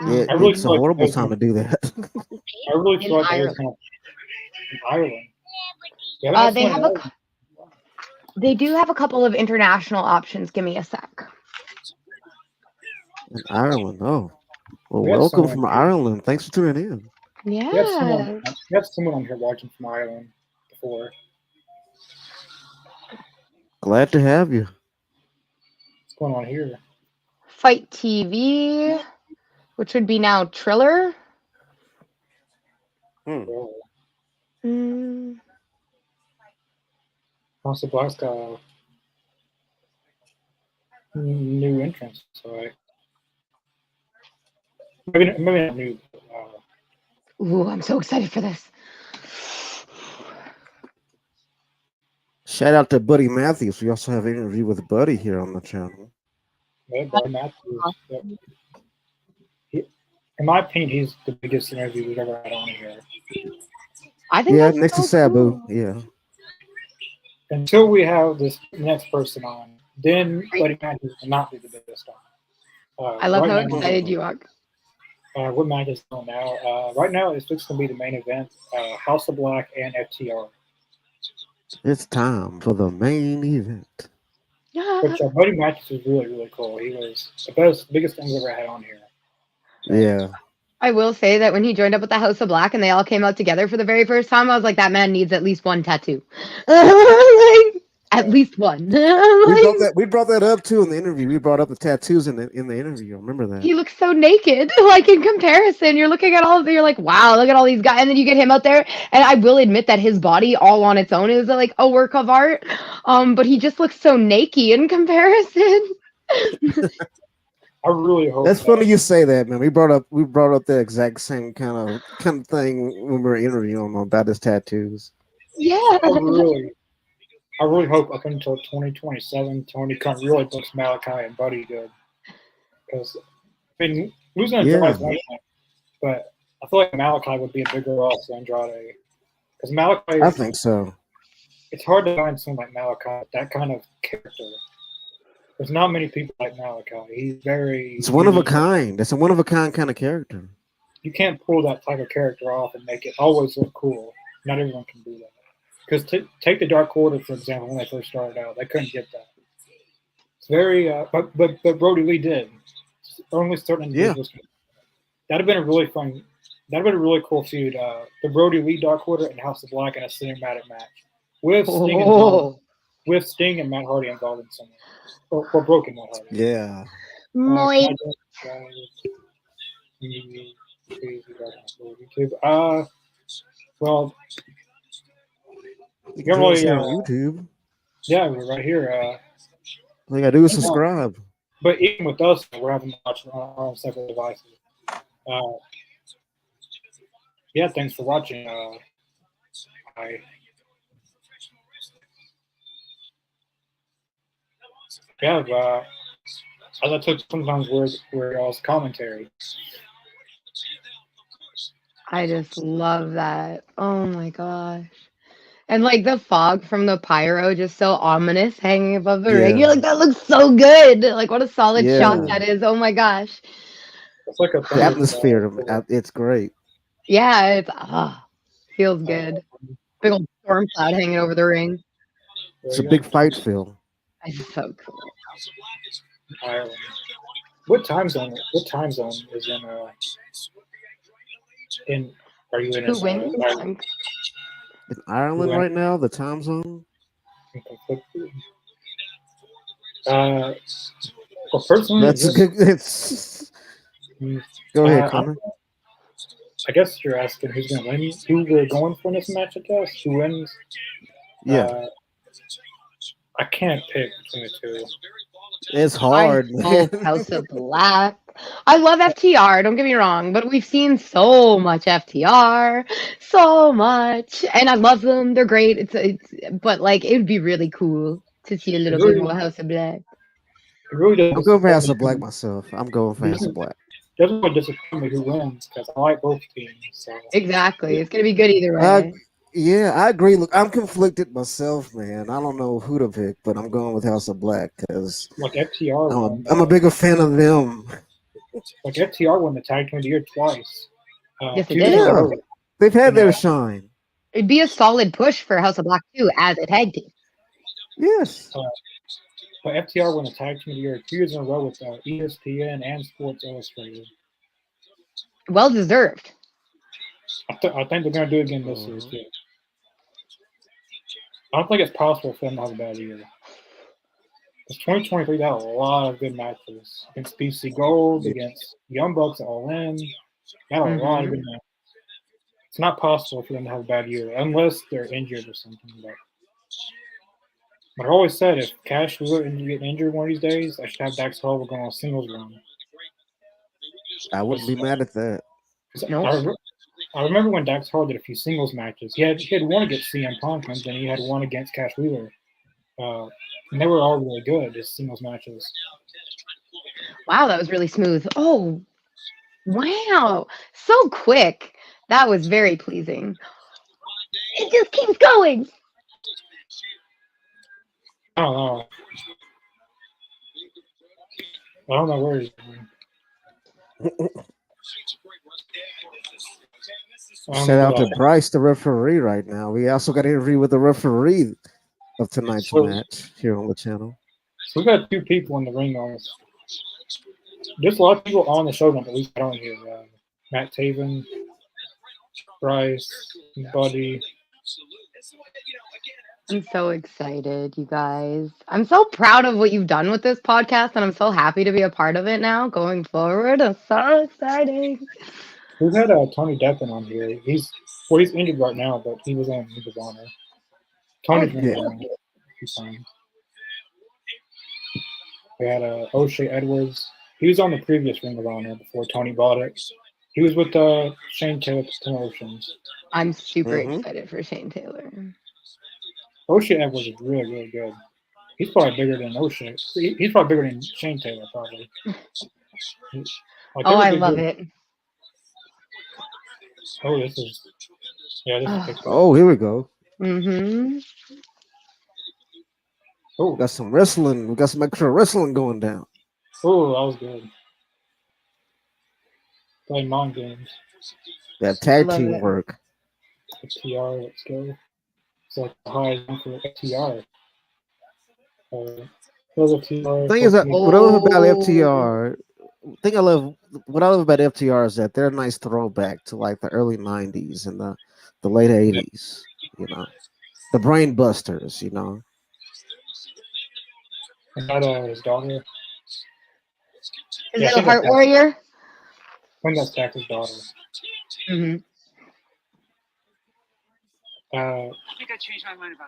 Yeah, it's a horrible time to do that. I really feel like it's in Ireland. They do have a couple of international options. Give me a sec. In Ireland, oh. Well, welcome from Ireland. Thanks for tuning in. Yeah. We have someone on here watching from Ireland before. Glad to have you. What's going on here? Fight TV, which would be now Triller. Also, Black's got a new entrance, so maybe not new. Ooh, I'm so excited for this. Shout out to Buddy Matthews. We also have an interview with Buddy here on the channel. Yeah, Buddy Matthews. In my opinion, he's the biggest interview we've ever had on here. I think that's next to Sabu. Cool. Yeah. Until we have this next person on, then Buddy Matthews will not be the biggest on. I love how excited you are. What match is on now? Right now, it's going to be the main event: House of Black and FTR. It's time for the main event. Which Buddy Matthews was really, really cool. He was the biggest thing we've ever had on here. Yeah. I will say that when he joined up with the House of Black and they all came out together for the very first time, I was like, that man needs at least one tattoo. At least one. We brought that up too in the interview. We brought up the tattoos in the interview. Remember that? He looks so naked. Like in comparison, you're looking at all of you're like, wow, look at all these guys, and then you get him out there. And I will admit that his body all on its own is like a work of art. But he just looks so naked in comparison. I really hope that's funny you say that, man. We brought up the exact same kind of thing when we were interviewing him about his tattoos. Yeah. I really hope up until 2027, Tony Khan really books Malachi and Buddy good. Because, I mean, losing Andrade is one thing, but I feel like Malachi would be a bigger loss than Andrade. Because Malachi, I think so. It's hard to find someone like Malachi, that kind of character. There's not many people like Malachi. He's very... It's one of a kind. It's a one of a kind kind of character. You can't pull that type of character off and make it always look cool. Not everyone can do that. Because take the Dark Order, for example, when they first started out. They couldn't get that. It's very... But Brody Lee did. Only certain individuals can. That'd have been a really fun... That'd have been a really cool feud. The Brody Lee Dark Order and House of Black in a cinematic match. With Sting and Matt Hardy involved in something. Or broken Matt Hardy. Yeah. See, YouTube. Well, You can you're join us really, here on YouTube. yeah, we're right here. All you gotta do is subscribe. But even with us, we're having to watch on our own separate devices. Uh, yeah, thanks for watching. I yeah, as I took sometimes where y'all's commentary. I just love that. Oh my gosh. And like the fog from the pyro just so ominous hanging above the ring. Yeah. You're like, that looks so good. Like what a solid shot Yeah. that is. Oh my gosh. It's like a The thunder atmosphere, it's great. Yeah, it's feels good. Big old storm cloud hanging over the ring. It's a big fight feel. It's so cool. Ireland. What time zone? What time zone is in? Are you in? Who wins? Ireland? In Ireland right now, the time zone. Well, personally, That's a good. It's. Go ahead, Connor. I guess you're asking who's going to win. Who we're going for in this match? I guess who wins? Yeah. I can't pick between the two. It's hard, man. House of Black. I love FTR, don't get me wrong, but we've seen so much FTR, so much, and I love them. They're great. But like it would be really cool to see a little bit more House of Black. It really I'm going for House of Black myself. I'm going for House of Black. Doesn't really disappoint me who wins because I like both teams. So. Exactly, it's gonna be good either way. Yeah, I agree. Look, I'm conflicted myself, man. I don't know who to pick, but I'm going with House of Black because like FTR. I'm a bigger fan of them. Like FTR won the tag team of the year twice. Yes, it did. Yeah, they've had their shine. It'd be a solid push for House of Black too as a tag team. Yes. But FTR won the tag team of the year 2 years in a row with ESPN and Sports Illustrated. Well deserved. I think they're going to do it again this year, too. I don't think it's possible for them to have a bad year. Because 2023, they had a lot of good matches. Against BC Gold, against Young Bucks, All In. They had a lot of good matches. It's not possible for them to have a bad year, unless they're injured or something. But I always said if Cash was get injured one of these days, I should have Dax Harwood going on a singles run. I wouldn't be mad at that. Nope. I remember when Dax Harwood did a few singles matches. He had one against CM Punk, and then he had one against Cash Wheeler. And they were all really good, his singles matches. Wow, that was really smooth. Oh, wow. So quick. That was very pleasing. It just keeps going. I don't know where he's going. Shout out to Bryce, the referee, right now. We also got an interview with the referee of tonight's match here on the channel. So we got 2 people in the ring on us. There's a lot of people on the show, but at least I don't hear Matt Taven, Bryce, Buddy. I'm so excited, you guys. I'm so proud of what you've done with this podcast, and I'm so happy to be a part of it now going forward. It's so exciting. We've had Tony Deppen on here. He's injured right now, but he was on Ring of Honor. Tony's Ring of Honor. He's fine. We had O'Shea Edwards. He was on the previous Ring of Honor before Tony bought it. He was with Shane Taylor Promotions. I'm super excited for Shane Taylor. O'Shea Edwards is really, really good. He's probably bigger than O'Shea. He's probably bigger than Shane Taylor, probably. I love it. Oh, this is Oh, here we go. Oh, got some wrestling. We got some extra wrestling going down. Oh, that was good. Playing mind games. That tag team work. FTR, let's go. It's like the highest for FTR. Thing is that what I love about FTR, what I love about FTR is that they're a nice throwback to like the early '90s and the late '80s. You know, the Brain Busters. You know. And that his daughter. Is it a Heart Warrior? think that's Dax's daughter. Hmm. Uh,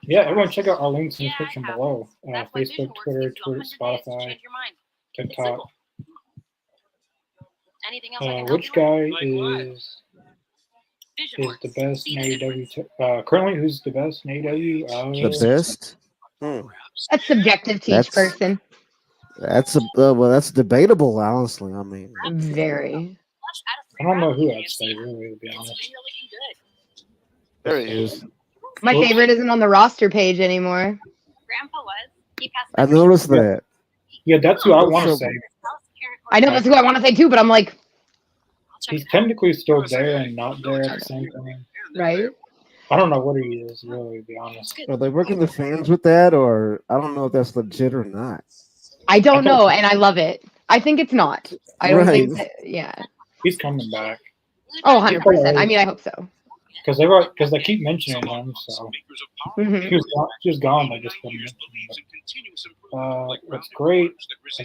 yeah, everyone check out our links in the description below. Facebook, Twitter, Spotify, TikTok. Which guy is the best in AEW? Currently, who's the best in AEW? The best? That's subjective to each That's person. that's debatable. Honestly, I mean, Very. I don't know who I'd say, really, to be honest. there he is. My Well- favorite isn't on the roster page anymore. Grandpa was. He passed I noticed that. Yeah, that's who I want to What's say. I know that's who I want to say too, but I'm like, He's technically still there and not there at the same time. right? I don't know what he is, really, to be honest. Are they working the fans with that, or I don't know if that's legit or not? I don't know, and I love it. I think it's not. I don't think Right. that, yeah. He's coming back. Oh, 100%. I mean, I hope so. Because they keep mentioning him, so Mhm. he was gone. They just couldn't mention him. What's great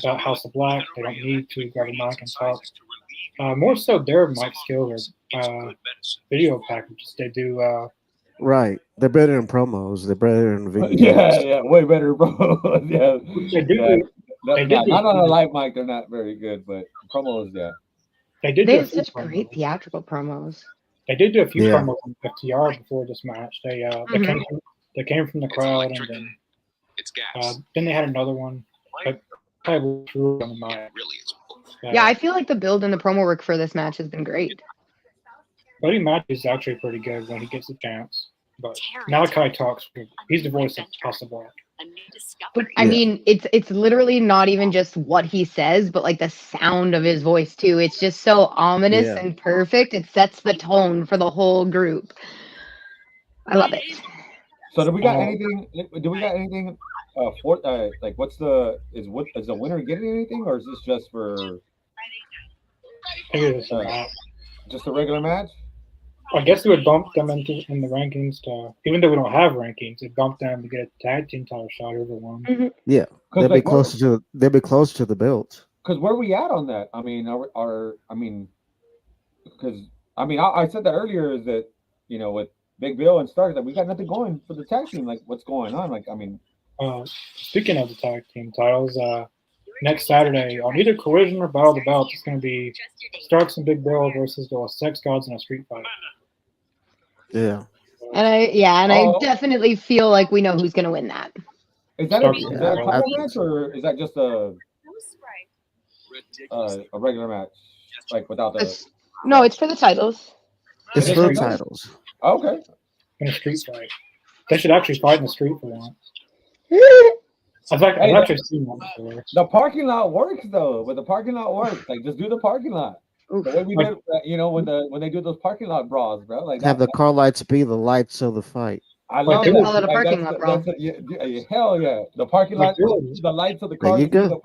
about House of Black, they don't need to grab a mic and talk. More so their mic skills or video packages. They do. Right. They're better in promos. They're better in videos. Yeah, way better, bro. Yeah, They do. yeah. They did Not on a do- live mic, they're not very good, but promos, yeah. They did They do a have few such great promos. theatrical promos. They did do a few Yeah. promos on FTR before this match. They Mhm. they came from the crowd, and then they had another one. But probably threw it on the mic. Yeah, I feel like the build and the promo work for this match has been great. Buddy Match is actually pretty good when he gets a chance. But Malachi talks. He's the voice of House of Black. But I Yeah. mean, it's literally not even just what he says, but like the sound of his voice too. It's just so ominous Yeah. and perfect. It sets the tone for the whole group. I love it. So do we got anything? Do we got anything? For like, what's the is the winner getting anything, or is this just for I think it's a match. just a regular match? I guess we would bump them in the rankings to, even though we don't have rankings, it bumped them to get a tag team title shot over one. Yeah. They'll be like, closer to the belt. Because where are we at on that? I mean, because I said that earlier is that with Big Bill and Stark that we got nothing going for the tag team. Like, what's going on? Like, I mean, Speaking of the tag team titles, next Saturday on either Collision or Battle of the Belts, it's going to be Starks and Big Bill versus the Sex Gods in a street fight. Yeah. And I definitely feel like we know who's gonna win that. is that Stark- a Yeah, title match or is that just a regular match, like without the? No, it's for the titles. It's It for is. titles. Okay. In a street fight. They should actually fight in the street for once. I've actually seen one before. The parking lot works though. But the parking lot works. Like, just do the parking lot. Oof. The way we did, when they do those parking lot brawls, bro. Like, Have the car lights be the lights of the fight. I Like, love they that. call it a parking That's lot brawl. hell yeah. The parking lot, Like, there the lights of the There cars. you go.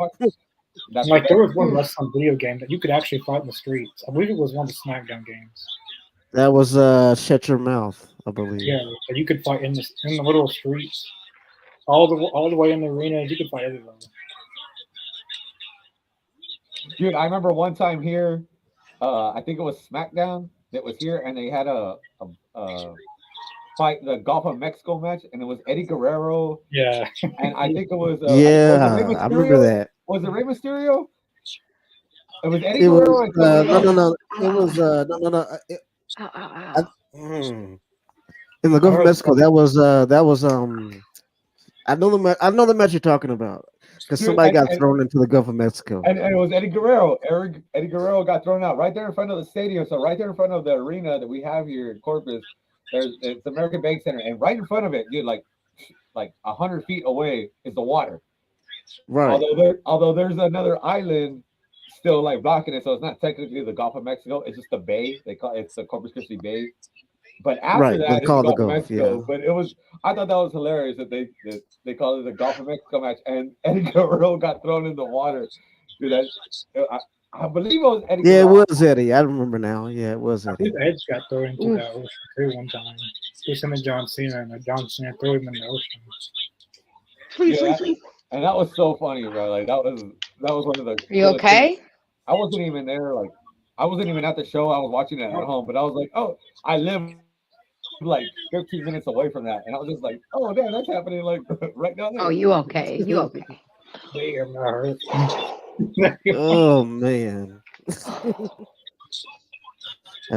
That's Like, there was what one wrestling video game that you could actually fight in the streets. I believe it was one of the SmackDown games. That was Shut Your Mouth, I believe. Yeah, but you could fight in the little streets, all the way in the arena. You could fight everywhere. Dude, I remember one time here, I think it was SmackDown that was here, and they had a fight, the Gulf of Mexico match, and it was Eddie Guerrero, Yeah, and I think it was Yeah, was it Rey I remember Mysterio? that. Was it Rey Mysterio? It was Eddie It was Guerrero. And somebody else. no. It was no. Ow, ow, ow. In the Gulf of Mexico, that was I know the match you're talking about because Dude, somebody got and- thrown into the Gulf of Mexico. And it was Eddie Guerrero. Eddie Guerrero got thrown out right there in front of the stadium. So right there in front of the arena that we have here in Corpus, it's American Bank Center, and right in front of it, dude, like 100 feet away is the water. Right. Although there's another island still like blocking it, so it's not technically the Gulf of Mexico. It's just the bay. They call it's the Corpus Christi Bay. But after Right, that, they it's call the it the Gulf of Gulf, Mexico. yeah. But I thought that was hilarious that they called it the Gulf of Mexico match, and Eddie Guerrero got thrown in the water. Dude, I believe it was Eddie. Yeah, it Guerrero. was Eddie. I remember now. Yeah, it was I Eddie. think Edge got thrown into that ocean too one time. It was him and John Cena, and John Cena threw him in the ocean. Please, Yeah. please, please. And that was so funny, bro. Like that was one of the. Are you okay? I wasn't even there. Like I wasn't even at the show. I was watching it at home, but I was like, oh, I live like 15 minutes away from that, and I was just like, oh, damn, that's happening like right down there. Oh, you okay? You okay? Damn, that hurt. Oh man, that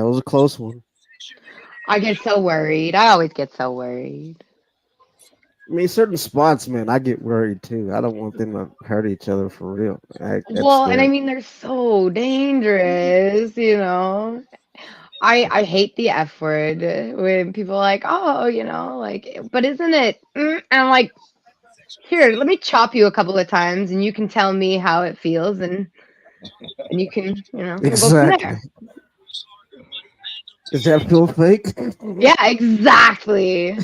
was a close one. I get so worried. I always get so worried. I mean, certain spots, man, I get worried too. I don't want them to hurt each other for real. That's Well, and I scary. mean they're so dangerous, you know. I hate the F word when people are like, oh, you know, like, but isn't it? And I'm like, here, let me chop you a couple of times, and you can tell me how it feels, and you can, you know, we'll go from Exactly. there. Does that feel fake? Yeah, exactly.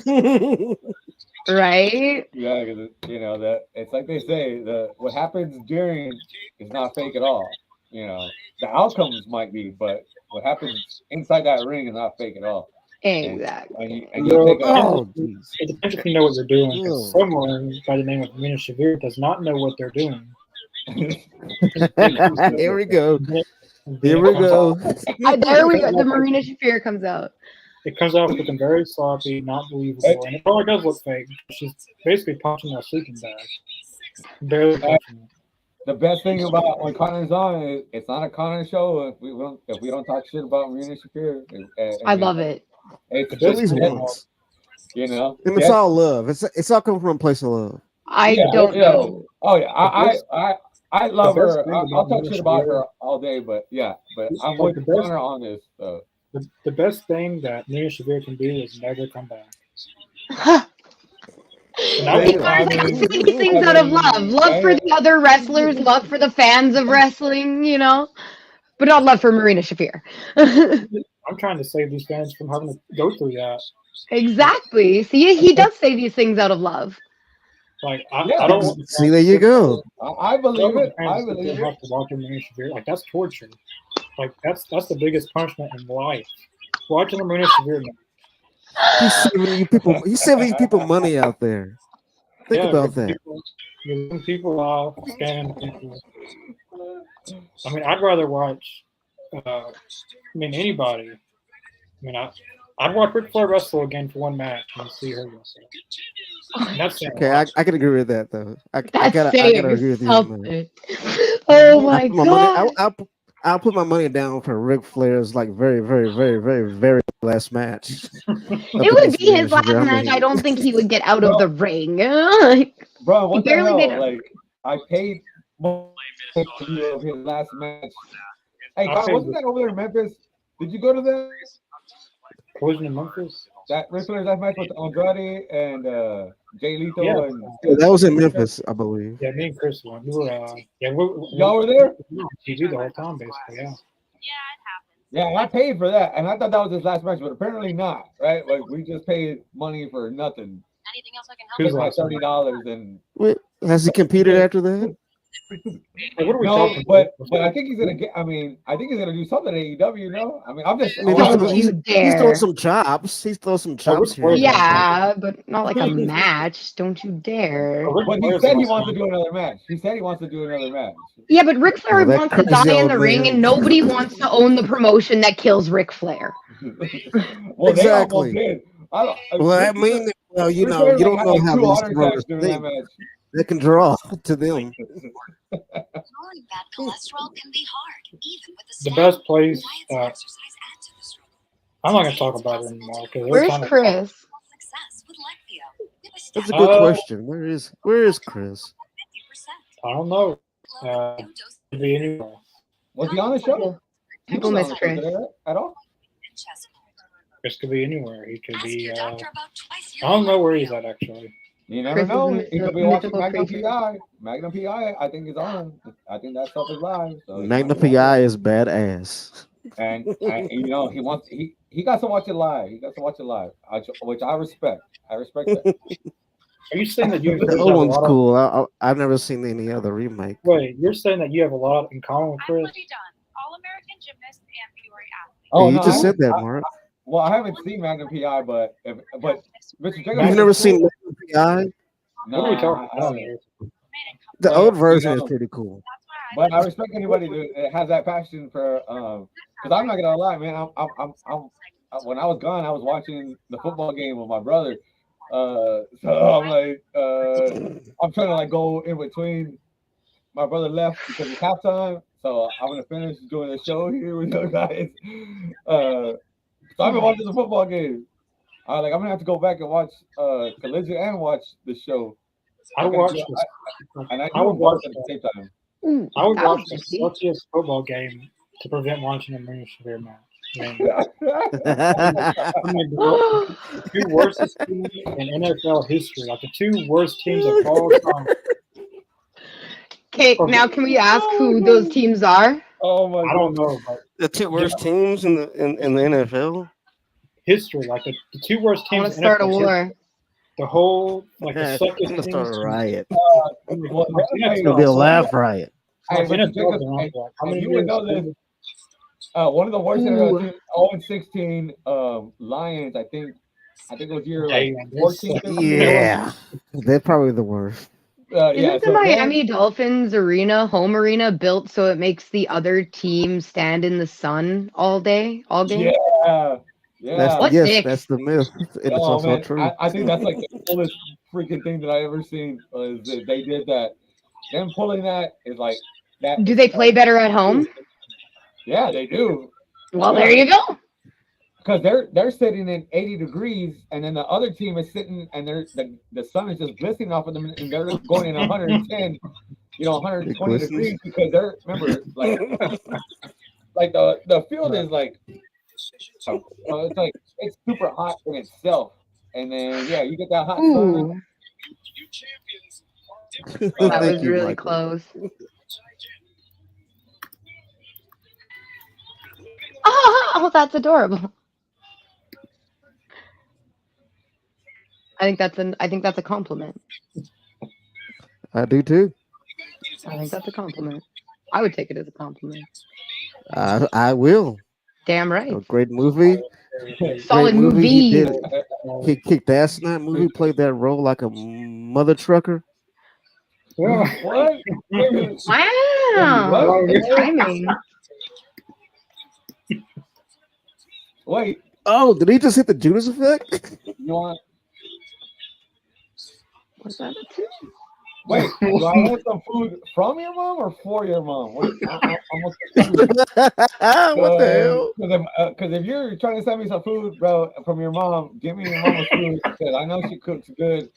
Right? Yeah, because you know that it's like they say what happens during is not fake at all. You know, the outcomes might be, but what happens inside that ring is not fake at all. Exactly. And you take it off. Oh, jeez. It depends if you know what you're doing. Ugh. Because someone by the name of Mina Shavir does not know what they're doing. Here we go. And Here then we it comes go. off- There we go. The Marina Shafir comes out. It comes off looking very sloppy, not believable, and it probably does look fake. She's basically punching a sleeping bag. Barely punching it. The best thing about when Connor's on is it's not a Connor show if we don't talk shit about Marina Shapiro. I love it. It's At At least just, once. you know, And it's all love. It's all coming from a place of love. I yeah, don't yeah. know. Oh yeah, I love the best her. thing I'll about talk Marina shit about Shapiro- her all day, but yeah, but I'm Like with the best- Connor on this. The best thing that Mina Shavir can do is never come back. And I These mean, are these things out of love for the other wrestlers, love for the fans of wrestling, you know, but not love for Marina Shafir. I'm trying to save these fans from having to go through that. Exactly. See, he does say these things out of love. Like, Yeah. I don't want the See, fans there to you sit there- go. I believe it. I I don't want the fans to sit there believe and it. have to watch Marina Shavir. Like, that's torture. Like, that's the biggest punishment in life. Watching Marina Shavir. He's saving you people. He's saving you people money out there. Think about that. You're letting people off, scamming people. I mean, I'd rather watch. Anybody. I'd watch Ric Flair wrestle again for one match and see her wrestle. That's saying Okay, a lot. I can agree with that though. I That's gotta saying agree with you on that. something. Oh my put my money, god! I'll put my money down for Ric Flair's like very, very, very, very, very last match. It would be his last match. I don't think he would get out of the ring. Bro, what the barely made hell? it. Like, I paid money for you of his last match. Hey, I'll Connor, say wasn't this. that over there in Memphis? Did you go to that? Collision in Memphis? That Ric Flair's last match with Andrade and Jay Lethal Yeah. and Yeah, that was in Memphis, I believe. Yeah, me and Chris went. We were, y'all were there? on TV the whole time, basically, yeah. Yeah, I paid for that, and I thought that was his last match, but apparently not. Right? Like we just paid money for nothing. Anything else I can Who's help? Like $30 and Wait, has he competed after that? Like, what are we no, talking but about? I think he's gonna get. I mean, I think he's gonna do something at AEW. No, I mean, I'm just. I mean, Don't he's you throwing dare. some chops. He's throwing some Ric chops here. Flair's Yeah, but not like a match. Don't you dare. Ric But he Flair's said he awesome. wants to do another match. He said he wants to do another match. Yeah, but Ric Flair Oh, that wants to crazy die in old the ring, man. and nobody wants to own the promotion that kills Ric Flair. Well, they Exactly. almost did. Well, I mean, well, you Ric know, Flair, you don't had know like how 2 these heart attacks promoters during that think. match. They can draw to them. Ignoring bad cholesterol can be hard, even with The best place, diets and uh, exercise add to the struggle. I'm not going to talk about it anymore. Because Where's Chris? Success with Leqvio. It was That's a tested good Uh, question. Where is Chris? 50%. I don't know. Could be anywhere. Was he on the show? People miss Chris. At all? Chris could be anywhere. He could Ask be. your I doctor about twice don't know where he's at, actually. You never Chris is know. a He could be mythical watching Magnum creature. PI. Magnum PI, I think, is on. I think that stuff is live. So Magna PI is badass. and you know he got to watch it live. He got to watch it live, which I respect. I respect that. Are you saying that you and Chris The have old a one's lot of, cool. I've never seen any other remake. Wait, you're saying that you have a lot in common with I'm Chris? Libby Dunn, All-American gymnast and Peoria athlete. Oh, you no, just I said that, haven't- Mark. Well, I haven't seen Magnum PI, but Richard Jacobs. You've never seen Magna PI? No, What are we talking I about haven't. here? The But, old version you is know, pretty cool. That's why But I respect anybody that has that passion for because I'm not gonna lie, man. When I was gone, I was watching the football game with my brother. So I'm like, I'm trying to like go in between. My brother left because it's halftime, so I'm gonna finish doing the show here with you guys. So I've been watching the football game. I'm gonna have to go back and watch Collision and watch the show. I I'm gonna watched. do, and I I do would them watch. both at the same time. Ooh, I would that watch was the tasty. suckiest football game to prevent watching a Moon Severe match. I mean, the two worst teams in NFL history, like the two worst teams of all time. Okay, now can we ask who those teams are? Oh my I don't god! know, but The two worst teams in the NFL. history, like the two worst I want teams to in start a NFL war. history, the whole like the I'm suckiest gonna start a teams. riot. Well, It's gonna be a laugh riot. Hey, NFL, Mr. Jacobs, how many and you would years? know this. One of the worst Ooh. NFL teams, 0-16 Lions. I think it was year like Damn, 14. it's, 15. Yeah, they're probably the worst. Yeah. Isn't the So Miami Dolphins arena, home arena, built so it makes the other team stand in the sun all day, all game? yeah. What Yes, dick? that's the myth, and it's Oh also man, true. I think that's like the coolest freaking thing that I ever seen. Was that they did that? Them pulling that is like that. Do they play better at home? Yeah, they do. Well, there you go. Because they're sitting in 80 degrees, and then the other team is sitting, and the sun is just glistening off of them, and they're going in 110, 120 degrees because they're remember like the field is like it's super hot in itself, and then you get that hot sun. Ooh, that Thank was you, really Michael. close. Oh, that's adorable. I think that's a compliment. I do too. I think that's a compliment. I would take it as a compliment. I will. Damn right. A great movie. Solid Great movie. He did. movie. He kicked ass in that movie. Played that role like a mother trucker. What? Wow. Good timing. Wait, Oh, did he just hit the Judas effect? you want? What's that? Wait, do I want some food from your mom or for your mom? I'm confused. What the hell? Because if you're trying to send me some food, bro, from your mom, give me your mama's food. Because I know she cooks good.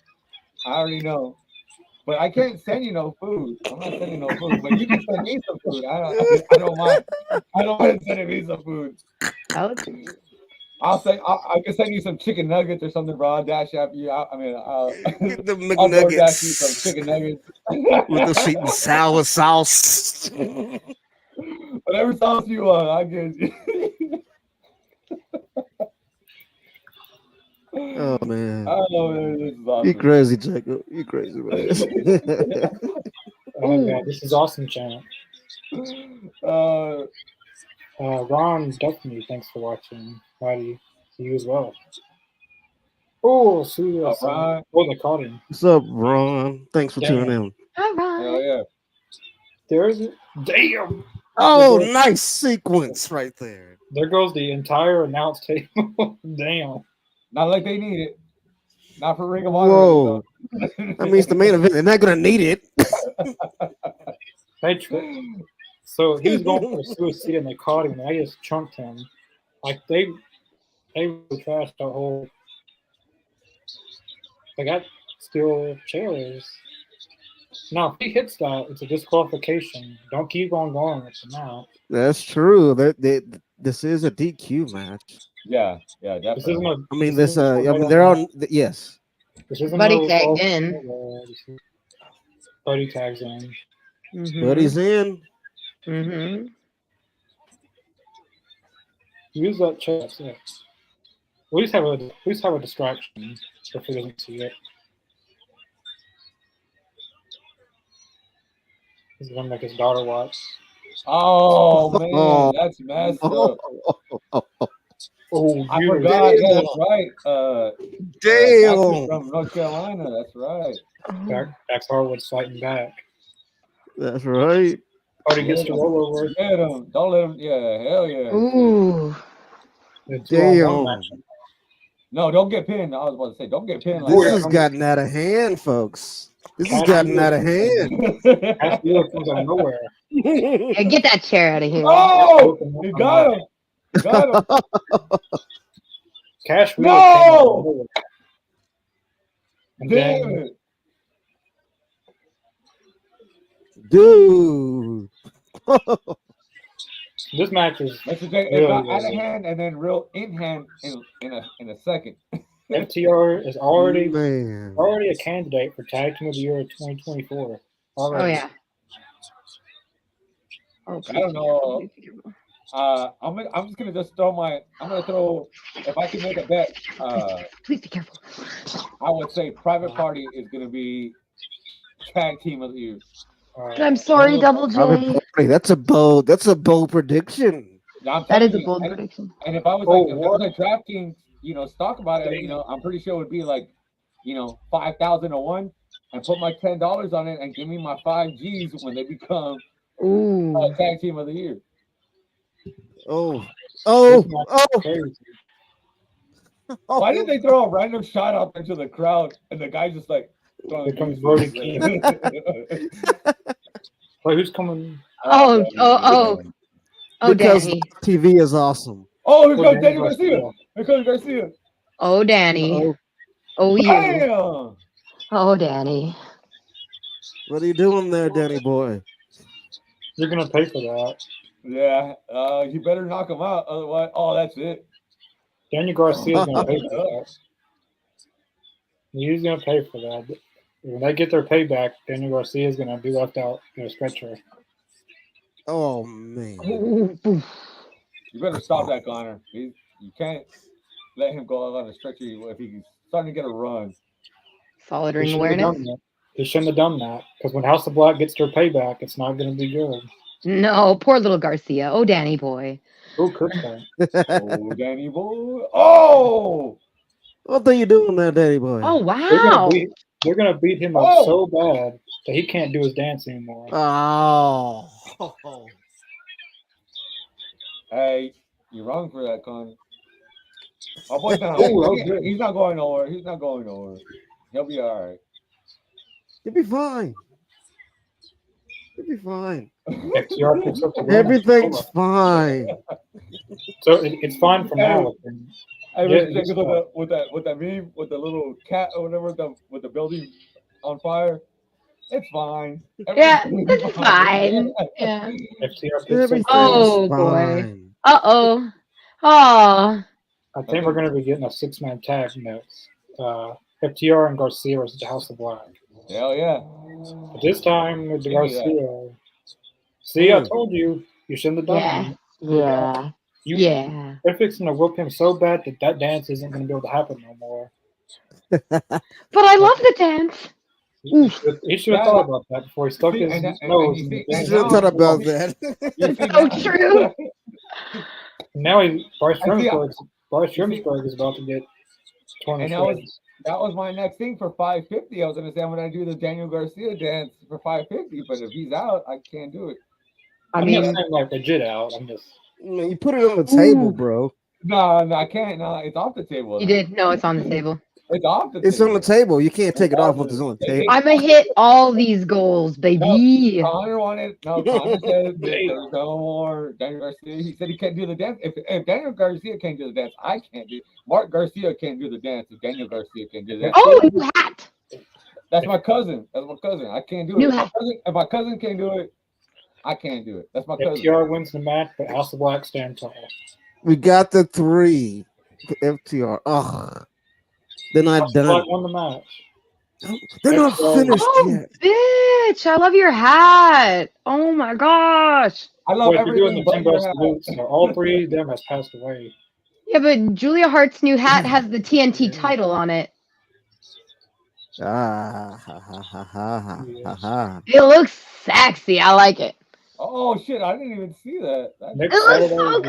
I already know. But I can't send you no food. I'm not sending no food. But you can send me some food. I don't mind. I don't mind sending me some food. I can send you some chicken nuggets or something, bro. I'll dash after you. I'll The I'll go dash McNuggets you some chicken nuggets with the sweet and sour sauce. Whatever sauce you want, I'll give you. Oh man. Oh man, this is awesome. You crazy, Jacob. You crazy, man. Oh god, this is awesome, channel. Ron Duffney, thanks for watching. Buddy, you as well. Oh, see us. Ron. Oh, they caught him. What's up, Ron? Thanks for tuning in. All Hell right. yeah. There's it. Damn. Oh, nice sequence right there. There goes the entire announce table. Damn. Not like they need it. Not for Ring of Honor. Whoa. That means the main event. They're not gonna need it. So he was going for a suicide and they caught him and I just chunked him. Like they really trashed the whole. They got steel chairs. Now if he hits that, it's a disqualification. Don't keep on going with the now. That's true. This is a DQ match. Yeah, definitely. I mean, they're on. Yes. This isn't Buddy tagged in. Buddy tags in. Mm-hmm. Buddy's in. Mm-hmm. Use that chest. Yeah. We just have a distraction if he doesn't see it. He's gonna make his daughter watch. Oh man, that's messed up. Oh, I forgot. Yeah, that's right. Damn. From North Carolina. That's right. Dax Harwood's fighting back. That's right. Party gets to roll over. Let him. Don't let him. Yeah, hell yeah. Ooh. The 2-on-1 Damn. match. No, don't get pinned. I was about to say, don't get pinned like This Boy, has gotten out of hand, folks. This has Cash gotten Wheeler out of hand. that. Cash Wheeler comes out of nowhere. Yeah, get that chair out of here. Oh, he got him. He got him. Cash Wheeler No! came out of nowhere. And Damn then it. Dude. this match is That's the thing. It really, got out of really hand and then real in hand in a second. FTR is already Man. a candidate for Tag Team of the Year of 2024. Oh Already. yeah. Oh, I don't know. I'm just gonna just throw if I can make a bet, Please be careful. I would say Private Party is gonna be Tag Team of the Year. I'm sorry, Double Private J. Party. That's a bold prediction. I'm That telling is a you, bold and prediction. if I was Oh, like, if it was what? like DraftKings, stock about it, I'm pretty sure it would be like, 5,000 to 1, and put my $10 on it and give me my 5 Gs when they become Ooh. Tag Team of the Year. Oh. This match is crazy. Why did they throw a random shot out there to the crowd and the guy just like throwing Here comes Brody King. Wait, who's coming? Oh, Because Danny. TV is awesome. Oh, here Oh, comes Danny Danny Garcia. Here comes Garcia. Oh, Danny. Uh-oh. Oh, you. Bam! Oh, Danny. What are you doing there, Danny boy? You're gonna pay for that. Yeah, you better knock him out. Otherwise, that's it. Daniel Garcia's gonna pay for that. He's gonna pay for that. When they get their payback, Daniel Garcia's gonna be left out in a stretcher. Oh man. Ooh, ooh. You better stop that, Connor. You can't let him go on a stretcher if he's starting to get a run. Solid He ring shouldn't have awareness. done that. He shouldn't have done that because when House of Black gets their payback, it's not gonna be good. No, poor little Garcia. Oh, Danny boy. Who could that? Oh, Danny boy. Oh! What are you doing there, Danny boy? Oh, wow. They're gonna beat him up Oh! so bad that he can't do his dance anymore. Oh. Hey, you're wrong for that, Con. Oh, boy, no. Oh, that was good. He's not going nowhere. He's not going nowhere. He'll be all right. You'll be fine. You'll be fine. FTR picks up the win. Everything's fine. So it's fine for now. Hey, Yeah, Mr. Jenkins, with that meme with the little cat or whatever with the building on fire. It's fine. Yeah, Everything's it's fine. Yeah. FTR picks up Everything's Oh, boy. fine. Uh-oh. Oh. I think we're going to be getting a 6-man tag next. FTR and Garcia versus the House of Black. Hell yeah. But this time with the Give me Garcia. See, I told you. You shouldn't have done Yeah. that. Yeah. Yeah. They're fixing to whoop him so bad that dance isn't going to be able to happen no more. But I love the dance. He should have thought about that before he stuck his nose in the You thing. should have thought about that. It's so true. Now Bryce Remsburg is about to get torn to And shreds. that was my next thing for 550. I was going to say I'm going to do the Daniel Garcia dance for 550, but if he's out, I can't do it. I'm not saying like legit out. I'm just. Man, you put it on the table, bro. No, I can't. No, it's off the table. You did. No, it's on the table. It's off the It's table. on the table. You can't take it off once it's on the table. I'm going to hit all these goals, baby. Connor said there's no more Daniel Garcia. He said he can't do the dance. If Daniel Garcia can't do the dance, I can't do it. Mark Garcia can't do the dance if Daniel Garcia can't do the dance. Oh, new hat. That's my cousin. I can't do it. New hat. If my cousin can't do it, I can't do it. That's my cousin. FTR wins the match, but House of Black stand tall. We got the 3 for FTR. Ugh. They're not House of Black done. won the match. They're not finished Oh, yet. bitch. I love your hat. Oh, my gosh. I love Wait, you're doing everything the but Timber your hat. salute, so all 3 of them has passed away. Yeah, but Julia Hart's new hat has the TNT title on it. Ah, ha, ha, ha, ha, ha, ha. It looks sexy. I like it. Oh shit! I didn't even see that. Next It looks Saturday, so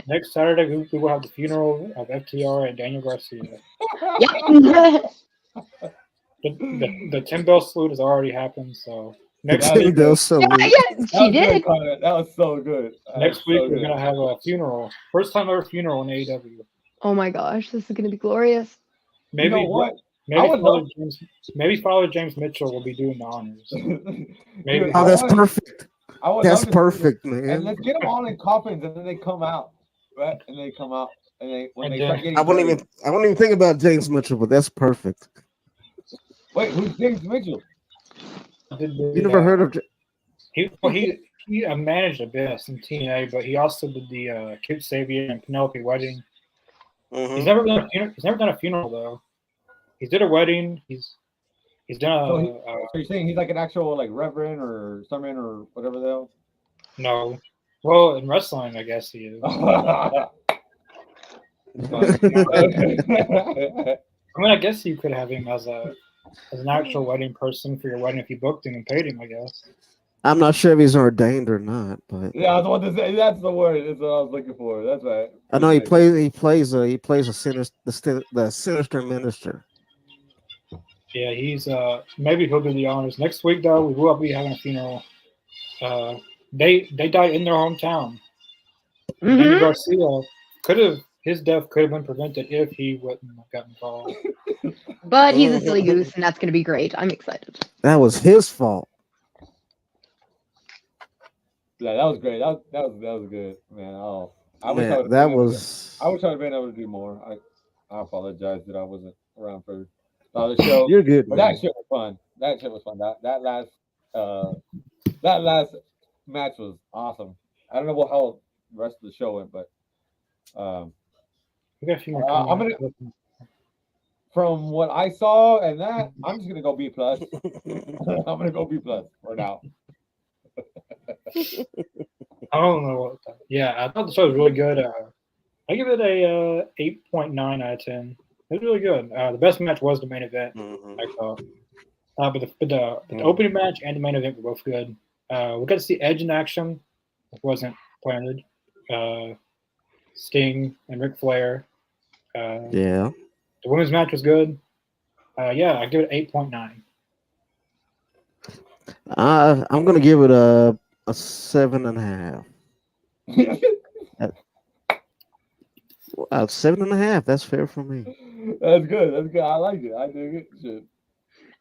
good. next Saturday, we will have the funeral of FTR and Daniel Garcia. Yeah. The Tim Bell salute has already happened, so Next That week, was That was so Yeah, weak. yeah, she good, did. Connor. That was so good. next week we're gonna have a funeral. First time ever funeral in AEW. Oh my gosh, this is gonna be glorious. Maybe You know what? I Maybe would Father love. James Mitchell will be doing the honors. Maybe. Dude, Oh, that's perfect. I would That's love to see perfect, them. And man. let's get them all in coffins, and then they come out, right? And they come out, and when And they then- start getting I wouldn't buried. even think about James Mitchell, but that's perfect. Wait, who's James Mitchell? You never heard of? He managed Abyss in TNA, but he also did the Kip Sabian and Penelope wedding. He's never done a funeral though. He did a wedding. He's done a So you're saying he's like an actual like reverend or sermon or whatever the hell? no. Well, in wrestling, I guess he is. But, I mean, I guess you could have him as an actual wedding person for your wedding if you booked him and paid him. I guess. I'm not sure if he's ordained or not, but Yeah, I was about to say that's the word. That's what I was looking for. That's right. I know he plays a sinister minister. Yeah, he's maybe he'll do the honors next week. Though we will be having a funeral. They died in their hometown. Danny Garcia his death could have been prevented if he wouldn't have gotten involved. But he's a silly goose, and that's gonna be great. I'm excited. That was his fault. Yeah, that was great. That was good, man. I wish I would have been able to do more. I apologize that I wasn't around for the show. You're good, But man. that shit was fun. That last match was awesome. I don't know how the rest of the show went, but We got a few more I'm comments. from what I saw and that, I'm just gonna go B plus. I'm gonna go B plus for now. I don't know what. Yeah, I thought the show was really good. I give it a 8.9 out of 10. It was really good. The best match was the main event. I thought. But the opening match and the main event were both good. We got to see Edge in action. It wasn't planned. Sting and Ric Flair. Yeah. The women's match was good. Yeah, I give it 8.9. I'm gonna give it a 7.5. 7.5. That's fair for me. That's good. I like it. I dig it. Shit.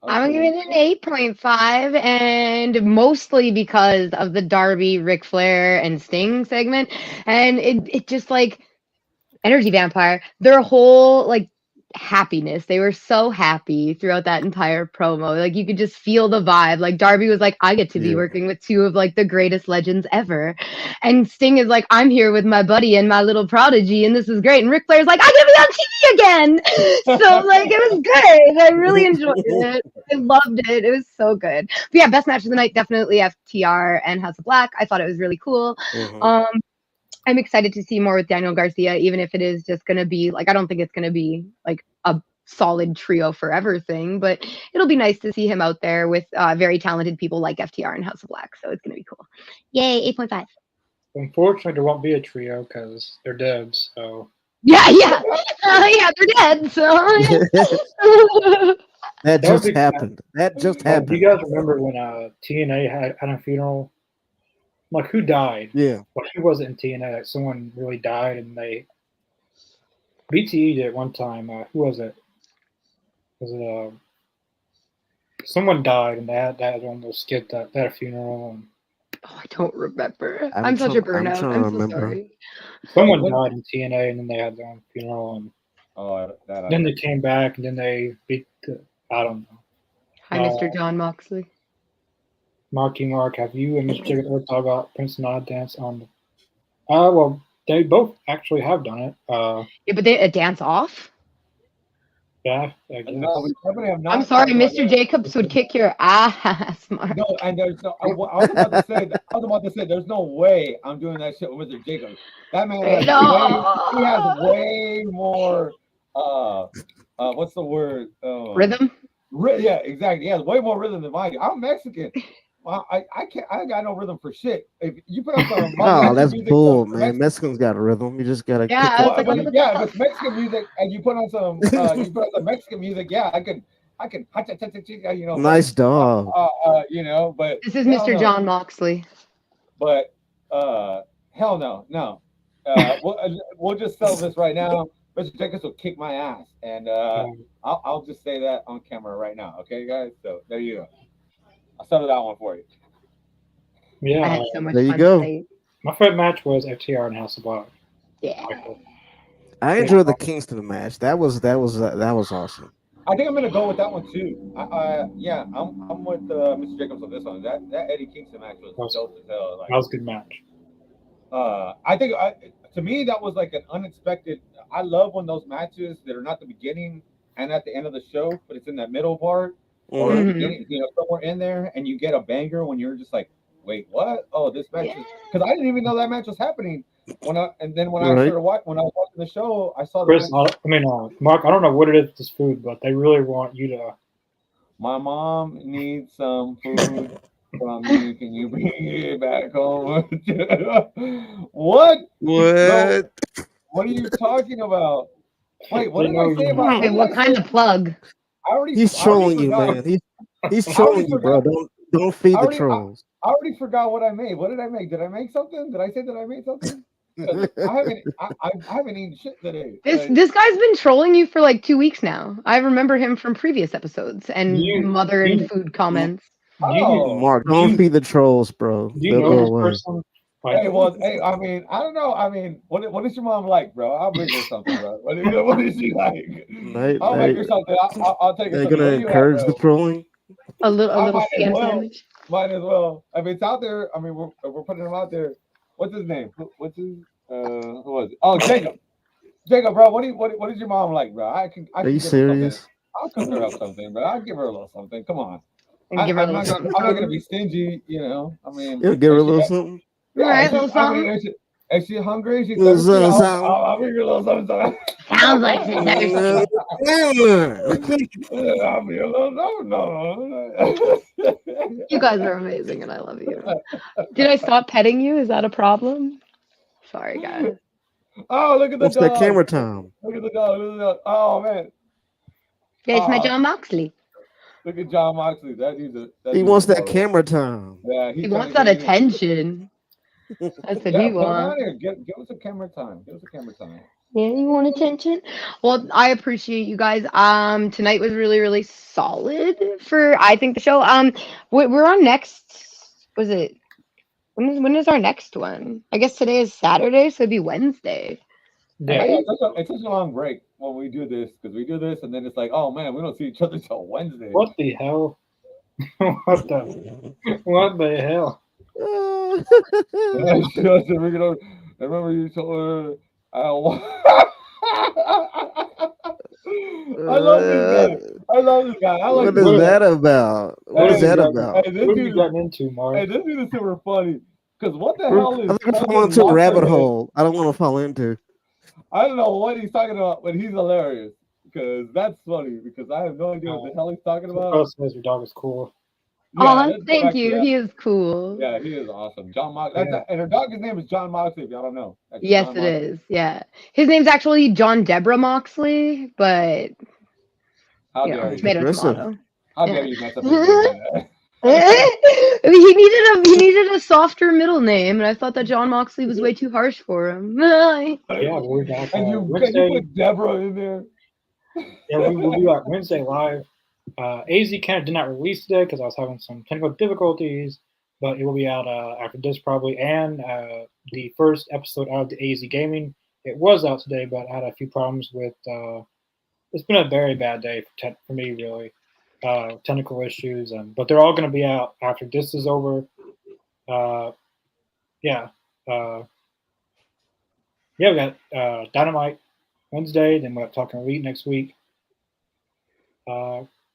I'm giving it an 8.5, and mostly because of the Darby, Ric Flair, and Sting segment. And it just like Energy Vampire, their whole like happiness. They were so happy throughout that entire promo. Like you could just feel the vibe. Like Darby was like, I get to be working with two of like the greatest legends ever. And Sting is like, I'm here with my buddy and my little prodigy, and this is great. And Ric Flair's like, I get to be on TV again. So like it was good. I really enjoyed it. I loved it. It was so good. But yeah, best match of the night, definitely FTR and House of Black. I thought it was really cool. I'm excited to see more with Daniel Garcia, even if it is just going to be like, I don't think it's going to be like a solid trio forever thing, but it'll be nice to see him out there with very talented people like FTR and House of Black. So it's going to be cool. Yay, 8.5. Unfortunately, there won't be a trio because they're dead. So yeah, they're dead. So that just happened. That just happened. Do you guys remember when TNA had a funeral? Like, who died? Yeah. Well, who was it in TNA? Like, someone really died, and BTE did it one time. Who was it? Was it someone died, and they had one of those skits that had a funeral. And I don't remember. I'm such a burnout. I'm so sorry. Someone died in TNA, and then they had their own funeral, and then they came back, and then they beat. I don't know. Hi, Mr. John Moxley. Mark, have you and Mr. Jacob ever talked about Prince Nod dance on the? Well, they both actually have done it. Yeah, but they dance off. Yeah, I guess. No, I'm sorry, Mr. Jacobs would kick your ass, Mark. No, and there's no. I was about to say, there's no way I'm doing that shit with Mr. Jacobs. That man has he has way more. What's the word? Rhythm. Yeah, exactly. He has way more rhythm than I do. I'm Mexican. I can't. I got no rhythm for shit. If you put on some, oh, that's bull, man. Mexicans got a rhythm. You just gotta. If it's Mexican music, and you put on some, Mexican music. Yeah, I can, you know, Nice dog. you know, but This is hell Mr. no. John Moxley. But hell no, no. We'll just settle this right now. Mr. Jacobs will kick my ass, and I'll just say that on camera right now. Okay, guys. So there you go. I'll settle that one for you. I Yeah, had so much There you fun go. tonight. my favorite match was FTR and House of Black. Yeah. I enjoyed the Kingston match. That was awesome. I think I'm gonna go with that one too. Yeah, I'm with Mr. Jacobs on this one. That Eddie Kingston match was dope as hell. That was a good match. I think to me that was like an unexpected. I love when those matches that are not the beginning and at the end of the show, but it's in that middle part or Mhm. you know somewhere in there, and you get a banger when you're just like, wait, what? Oh, this match is because I didn't even know that match was happening. When I Right. when I was watching the show, I saw the Chris, match. Mark, I don't know what it is with this food, but they really want you to. My mom needs some food from you. Can you bring it back home? What? Bro, What? what are you talking about? Wait, what They did know I say you. about? What Wait, did what I kind say? of plug? I already, He's I already trolling you, forgot. man. He's I already trolling you, bro. forgot. Don't feed I the already, trolls. I already forgot what I made. What did I make? Did I make something? Did I say that I made something? 'Cause I haven't eaten shit today. This guy's been trolling you for like 2 weeks now. I remember him from previous episodes and You, mother and you, food comments. you, Mark, don't you, feed the trolls, bro. do you They'll go know this away. person? Like, Hey, well, hey, I mean, I don't know. I mean, what is your mom like, bro? I'll bring her something, bro. What is she like? I'll make her something. I'll take her They're something. gonna What do you have, encourage the bro? trolling. A I little might as scam well. sandwich. Might as well. I mean, it's out there. I mean, we're putting him out there. What's his name? What's his? Who was it? Oh, Jacob. Jacob, bro. What is your mom like, bro? I Are can you give her something. serious? I'll cook her up something, but I'll give her a little something. Come on. And give her a little something. I'm not gonna be stingy. You know. I mean, You'll give her a if she, little something. All yeah. right, little something. If she's hungry, she's Little thirsty. something. I'll bring her a little something. Sounds like she's thirsty. I'll be a little no. You guys are amazing and I love you. Did I stop petting you? Is that a problem? Sorry, guys. Oh, look at the What's that dog. camera time? Look at the dog. Look at the dog. Oh man. Yeah, it's my John Moxley. Look at John Moxley. He wants that camera time. Yeah, He wants that attention. That's what Yeah, he put him on wants. here. Give us a camera time. Give us a camera time. Yeah, you want attention? Well, I appreciate you guys. Tonight was really, really solid for I think the show. We're on next. Was it? When is our next one? I guess today is Saturday, so it'd be Wednesday. yeah, Right? It's such a long break when we do this because we do this and then it's like, oh man, we don't see each other till Wednesday. what the hell? What the hell? I remember you told her I don't want. I love this guy. I love this guy. I like What this is guy. that about? What is that about? Hey, What have you gotten into, Mark? Hey, this dude is super funny. Because what the I hell is think I'm fucking falling into a rabbit Monster Head? hole. I don't want to fall into. I don't know what he's talking about, but he's hilarious. Because that's funny. Because I have no idea what the hell he's talking about. Oh, says your dog is cool. Yeah, Oh, let's go thank back to you. that. He is cool. Yeah, he is awesome. John Moxley. Yeah. And her dog's name is John Moxley, if y'all don't know. That's Yes, John it Moxley. is. Yeah, his name's actually John Deborah Moxley, but How you know, dare you? tomato, Aggressive. tomato. How Yeah. dare you mess up his name like He needed a softer middle name, and I thought that John Moxley was way too harsh for him. Yeah, we're back And you Wednesday. put Deborah in there. Yeah, we will be back Wednesday live. AZ kind of did not release today because I was having some technical difficulties, but it will be out after this probably. And the first episode of the AZ Gaming, it was out today, but I had a few problems with. It's been a very bad day for me, really. Technical issues, but they're all going to be out after this is over. Yeah, we got Dynamite Wednesday, then we'll have Talking Elite next week.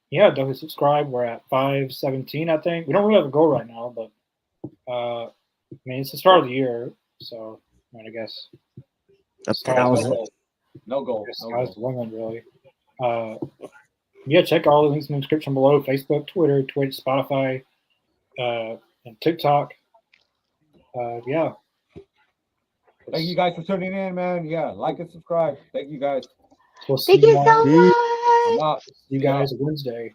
Yeah, definitely subscribe. We're at 517, I think. We don't really have a goal right now, but I mean, it's the start of the year, so I mean, I guess. 1,000. No goal. Sky's the limit, really. Yeah, check all the links in the description below: Facebook, Twitter, Twitch, Spotify, and TikTok. Yeah. Thank you guys for tuning in, man. Yeah, like and subscribe. Thank you guys. We'll see Thank you all- so much. I'm out. You guys Wednesday.